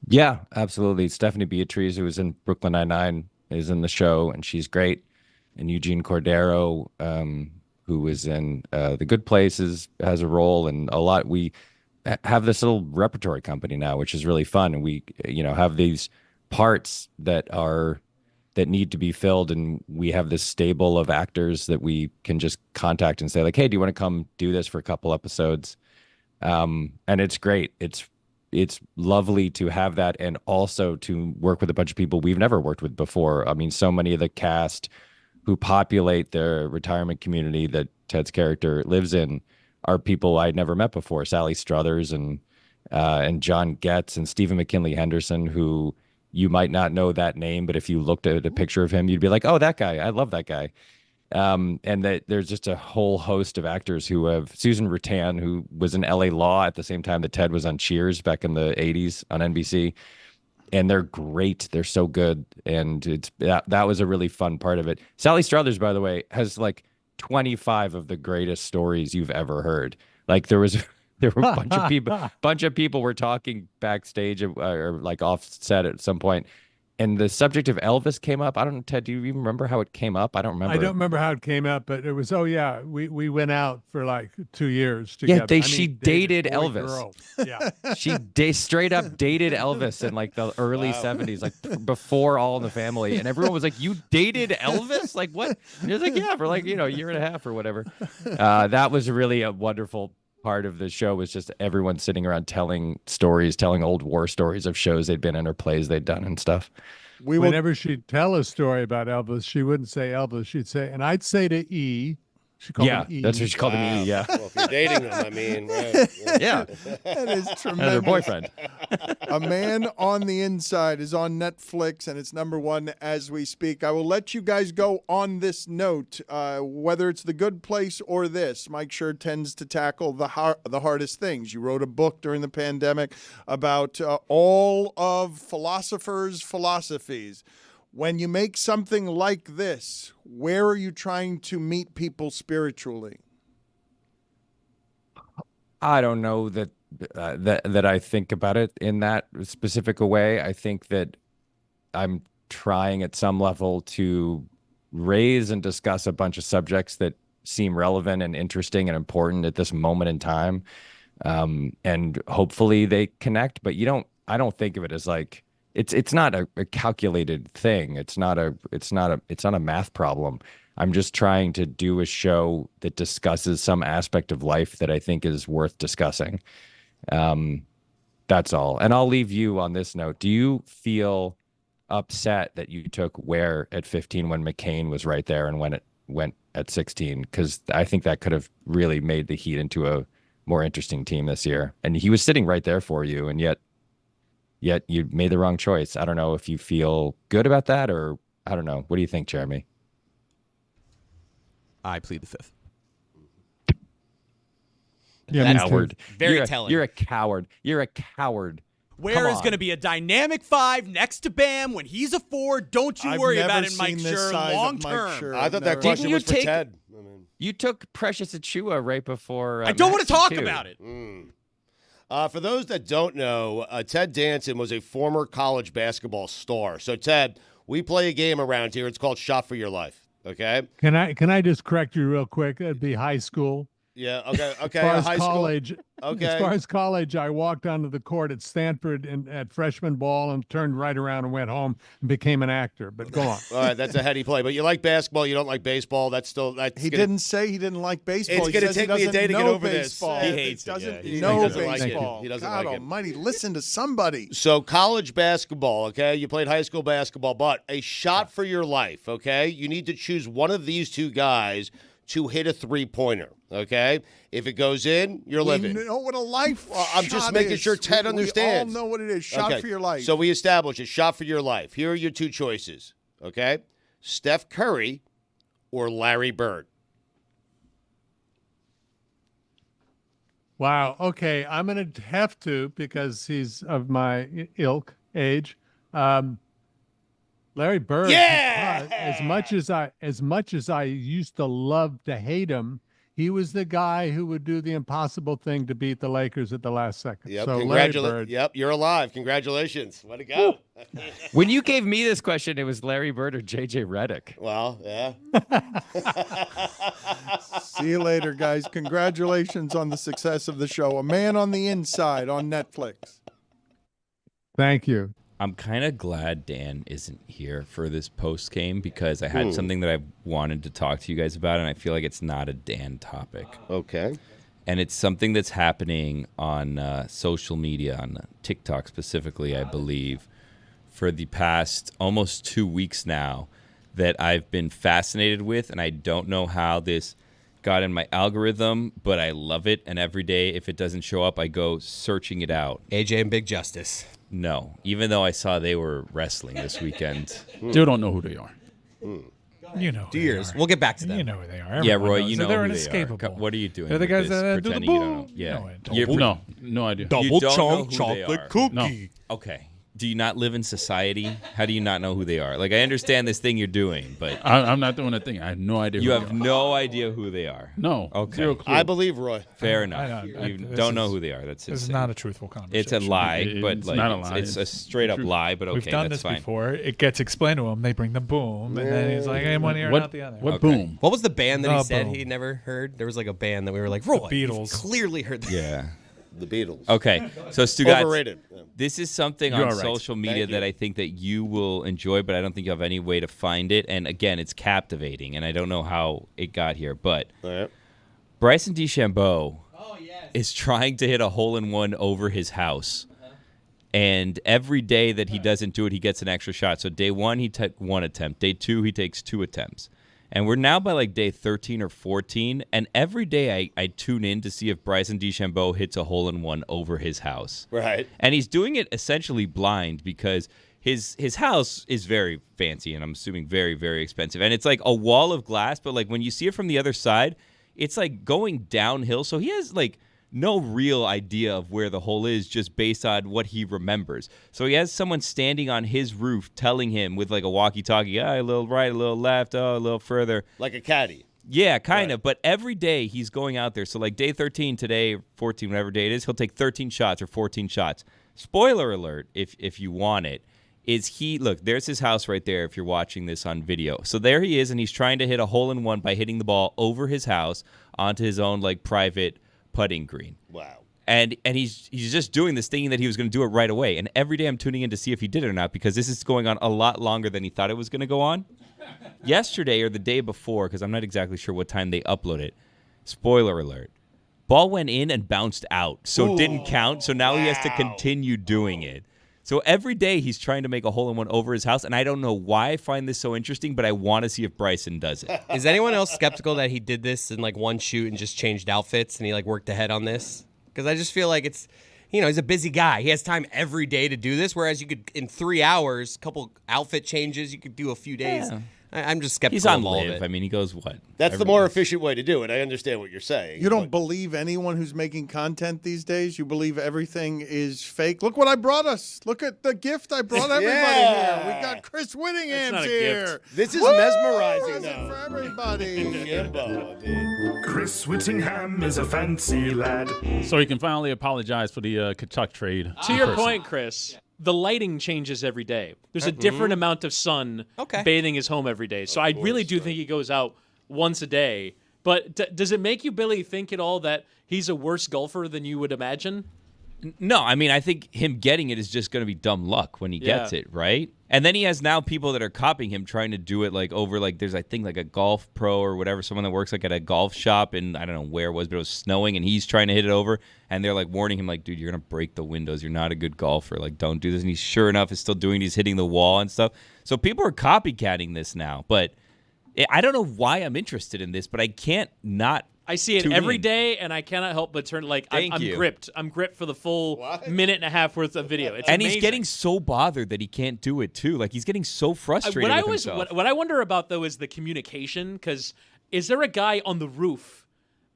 Yeah, absolutely. Stephanie Beatriz, who was in Brooklyn Nine-Nine, is in the show, and she's great. And Eugene Cordero, who was in The Good Place, has a role, and a lot. We have this little repertory company now, which is really fun, and we, you know, have these parts that need to be filled, and we have this stable of actors that we can just contact and say, like, hey, do you want to come do this for a couple episodes? And it's great. It's lovely to have that, and also to work with a bunch of people we've never worked with before. I mean, so many of the cast who populate the retirement community that Ted's character lives in are people I'd never met before. Sally Struthers and John Getz and Stephen McKinley Henderson, who you might not know that name, but if you looked at a picture of him, you'd be like, oh, that guy. I love that guy. And that there's just a whole host of actors who have Susan Rutan, who was in LA Law at the same time that Ted was on Cheers back in the 80s on NBC. And they're great. They're so good. And that was a really fun part of it. Sally Struthers, by the way, has like 25 of the greatest stories you've ever heard. Like there were a bunch of people were talking backstage or like offset at some point. And the subject of Elvis came up. I don't know, Ted, do you even remember how it came up? I don't remember. I don't remember how it came up, but it was, we went out for like 2 years together. Yeah, she dated Elvis. Girl. Yeah. She straight up dated Elvis in like the early 70s, like before All in the Family. And everyone was like, you dated Elvis? Like what? And he was like, yeah, for like, a year and a half or whatever. That was really a wonderful part of the show, was just everyone sitting around telling stories, telling old war stories of shows they'd been in or plays they'd done and stuff. Whenever she'd tell a story about Elvis, she wouldn't say Elvis. She'd say, and I'd say to E. She called him E. That's what she called him E. Yeah. Well, if you're dating him, I mean, right. Yeah. That is tremendous. And her boyfriend. A Man on the Inside is on Netflix, and it's #1 as we speak. I will let you guys go on this note, whether it's The Good Place or this. Mike Schur tends to tackle the hardest things. You wrote a book during the pandemic about all of philosophers' philosophies. When you make something like this, where are you trying to meet people spiritually? I don't know that I think about it in that specific a way. I think that I'm trying at some level to raise and discuss a bunch of subjects that seem relevant and interesting and important at this moment in time. And hopefully they connect, but I don't think of it as like, it's not a calculated thing. It's not a math problem. I'm just trying to do a show that discusses some aspect of life that I think is worth discussing. That's all. And I'll leave you on this note. Do you feel upset that you took Ware at 15 when McCain was right there and when it went at 16? Because I think that could have really made the Heat into a more interesting team this year. And he was sitting right there for you, and yet you made the wrong choice. I don't know if you feel good about that, or I don't know. What do you think, Jeremy? I plead the fifth. Yeah, coward. Very telling. You're a coward. You're a coward. Ware is going to be a dynamic 5 next to Bam when he's a 4. Don't you worry about it, Mike Schur, long term. I thought that question was for Ted. You took Precious Achua right before. I don't want to talk about it. For those that don't know, Ted Danson was a former college basketball star. So, Ted, we play a game around here. It's called Shot for Your Life. Okay. Can I just correct you real quick? It'd be high school. Yeah. Okay. As far as high college, school. Okay. As far as college, I walked onto the court at Stanford at freshman ball and turned right around and went home and became an actor. But go on. All right, that's a heady play. But you like basketball, you don't like baseball. He didn't say he didn't like baseball. It's going to take me a day to get over baseball. this. He hates doesn't it. know doesn't baseball. Like it. He doesn't God like almighty, listen to somebody. So college basketball, okay? You played high school basketball, but a shot for your life, okay? You need to choose one of these two guys to hit a three-pointer, okay? If it goes in, you're living. We know what a life I'm just making sure Ted understands. We all know what it is. Shot for your life. So we established a shot for your life. Here are your two choices, okay? Steph Curry or Larry Bird. Wow. Okay, I'm going to have to, because he's of my age. Larry Bird. Yeah. As much as I used to love to hate him, he was the guy who would do the impossible thing to beat the Lakers at the last second. Yep. So Larry Bird. Yep. You're alive. Congratulations. Way to go. When you gave me this question, it was Larry Bird or JJ Redick. Well, yeah. See you later, guys. Congratulations on the success of the show. A Man on the Inside on Netflix. Thank you. I'm kind of glad Dan isn't here for this post game, because I had something that I wanted to talk to you guys about, and I feel like it's not a Dan topic. Okay. And it's something that's happening on social media, on TikTok specifically, I believe, for the past almost 2 weeks now, that I've been fascinated with, and I don't know how this got in my algorithm, but I love it, and every day if it doesn't show up, I go searching it out. AJ and Big Justice. No, even though I saw they were wrestling this weekend. Still don't know who they are. You know, 2 years. We'll get back to that. You know who they are. Yeah, Everyone Roy, knows you that know they're who inescapable. they are. What are you doing? They're the with guys this, that do the pretending you don't boom. know? Yeah. You know it. No idea. You don't know who they chocolate are. cookie. No. Okay. Do you not live in society? How do you not know who they are? Like, I understand this thing you're doing, but I'm not doing a thing. I have no idea. you who have they are. no idea who they are. No. Okay. Zero clue. I believe Roy. Fair enough. You don't know who they are. That's This is insane. not a truthful conversation. It's a lie, but It's like not a lie. it's a straight up True. lie. But okay, We've done that's this fine. before. It gets explained to him. They bring the boom, and then he's like, "Hey, one ear, not the other." What boom? What was the band that The he said boom. he never heard? There was like a band that we were like, Roy, The you've Beatles. clearly heard that. Yeah. The Beatles. Okay, so Stugotz, Overrated. Yeah. this is something You're on all right. social media Thank you. that I think that you will enjoy, but I don't think you have any way to find it. And again, it's captivating, and I don't know how it got here. But All right. Bryson DeChambeau is trying to hit a hole-in-one over his house. And every day that he doesn't do it, he gets an extra shot. So day one, he took one attempt. Day two, he takes two attempts. And we're now by like day 13 or 14. And every day I tune in to see if Bryson DeChambeau hits a hole-in-one over his house. Right. And he's doing it essentially blind because his house is very fancy and I'm assuming very, very expensive. And it's like a wall of glass, but like when you see it from the other side, it's like going downhill. So he has like no real idea of where the hole is just based on what he remembers. So he has someone standing on his roof telling him with like a walkie-talkie, a little right, a little left, a little further. Like a caddy. Yeah, kind of. But every day he's going out there. So like day 13 today, 14, whatever day it is, he'll take 13 shots or 14 shots. Spoiler alert, if you want it, is look, there's his house right there if you're watching this on video. So there he is, and he's trying to hit a hole-in-one by hitting the ball over his house onto his own like private putting green. Wow. And he's just doing this thinking that he was going to do it right away. And every day I'm tuning in to see if he did it or not because this is going on a lot longer than he thought it was going to go on. Yesterday or the day before, because I'm not exactly sure what time they upload it, spoiler alert, ball went in and bounced out. So it didn't count. So now he has to continue doing it. So every day he's trying to make a hole-in-one over his house, and I don't know why I find this so interesting, but I want to see if Bryson does it. Is anyone else skeptical that he did this in like one shoot and just changed outfits and he like worked ahead on this? Because I just feel like it's, he's a busy guy. He has time every day to do this, whereas you could, in 3 hours, couple outfit changes, you could do a few days. Yeah. I'm just skeptical He's on of all of live. it. I mean, he goes what? That's the more efficient way to do it. I understand what you're saying. You don't believe anyone who's making content these days? You believe everything is fake? Look what I brought us. Look at the gift I brought everybody here. We got Chris Whittingham's here. This is Woo! mesmerizing Present now. for everybody. Chris Whittingham is a fancy lad. So he can finally apologize for the Kachuk trade. To your point, Chris, the lighting changes every day. There's a different amount of sun bathing his home every day. So I really do think he goes out once a day. But does it make you, Billy, think at all that he's a worse golfer than you would imagine? No, I mean, I think him getting it is just going to be dumb luck when he gets it, right? And then he has now people that are copying him trying to do it like over like there's I think like a golf pro or whatever, someone that works like at a golf shop and I don't know where it was, but it was snowing and he's trying to hit it over and they're like warning him like, dude, you're going to break the windows. You're not a good golfer. Like, don't do this. And he's sure enough is still doing it. He's hitting the wall and stuff. So people are copycatting this now. But I don't know why I'm interested in this, but I can't not. I see it every day, and I cannot help but turn like I'm gripped. I'm gripped for the full minute and a half worth of video. It's amazing. He's getting so bothered that he can't do it too. Like he's getting so frustrated with himself. What I wonder about though is the communication. Because is there a guy on the roof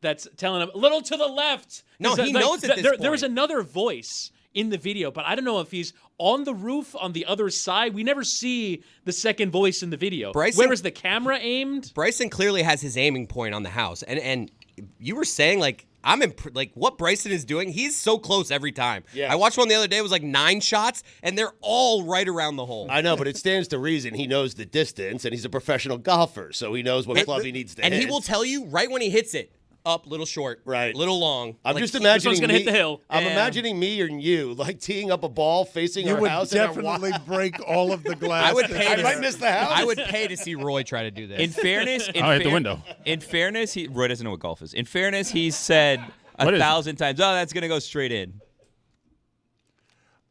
that's telling him a little to the left? No, he knows at this point. There was another voice in the video, but I don't know if he's on the roof on the other side. We never see the second voice in the video. Where is the camera aimed? Bryson clearly has his aiming point on the house, and you were saying like like what Bryson is doing. He's so close every time. Yeah. I watched one the other day. It was like 9 shots, and they're all right around the hole. I know, but it stands to reason he knows the distance, and he's a professional golfer, so he knows what club he needs to hit. And he will tell you right when he hits it. Up, little short, right, little long. I'm like, just imagining this one's gonna hit the hill. I'm imagining me and you like teeing up a ball facing our house. You would definitely break all of the glass. I might miss the house. I would pay to see Roy try to do this. In fairness, I'll hit the window. In fairness, Roy doesn't know what golf is. In fairness, he said 1,000 times, "Oh, that's gonna go straight in."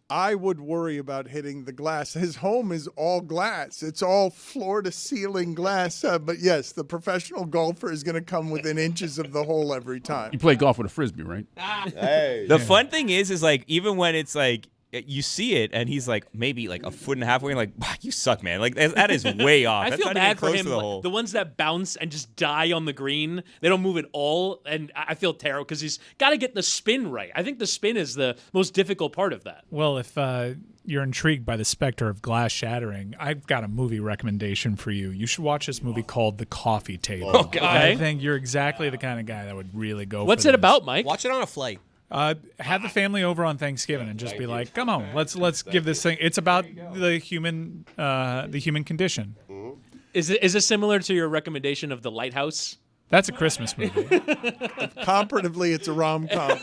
I would worry about hitting the glass. His home is all glass. It's all floor-to-ceiling glass. But yes, the professional golfer is going to come within inches of the hole every time. You play golf with a Frisbee, right? Hey. The fun thing is like even when it's like you see it, and he's like maybe like a foot and a half away. Like, you suck, man. Like that is way off. I That's feel not even bad for close him. to the hole. The ones that bounce and just die on the green, they don't move at all, and I feel terrible because he's got to get the spin right. I think the spin is the most difficult part of that. Well, if you're intrigued by the specter of glass shattering, I've got a movie recommendation for you. You should watch this movie called The Coffee Table. Okay. I think you're exactly the kind of guy that would really go What's for it about, Mike? Watch it on a flight. Have the family over on Thanksgiving and just be like, come on, let's give this thing. It's about the human condition. Is it similar to your recommendation of The Lighthouse? That's a Christmas movie. Comparatively, it's a rom-com.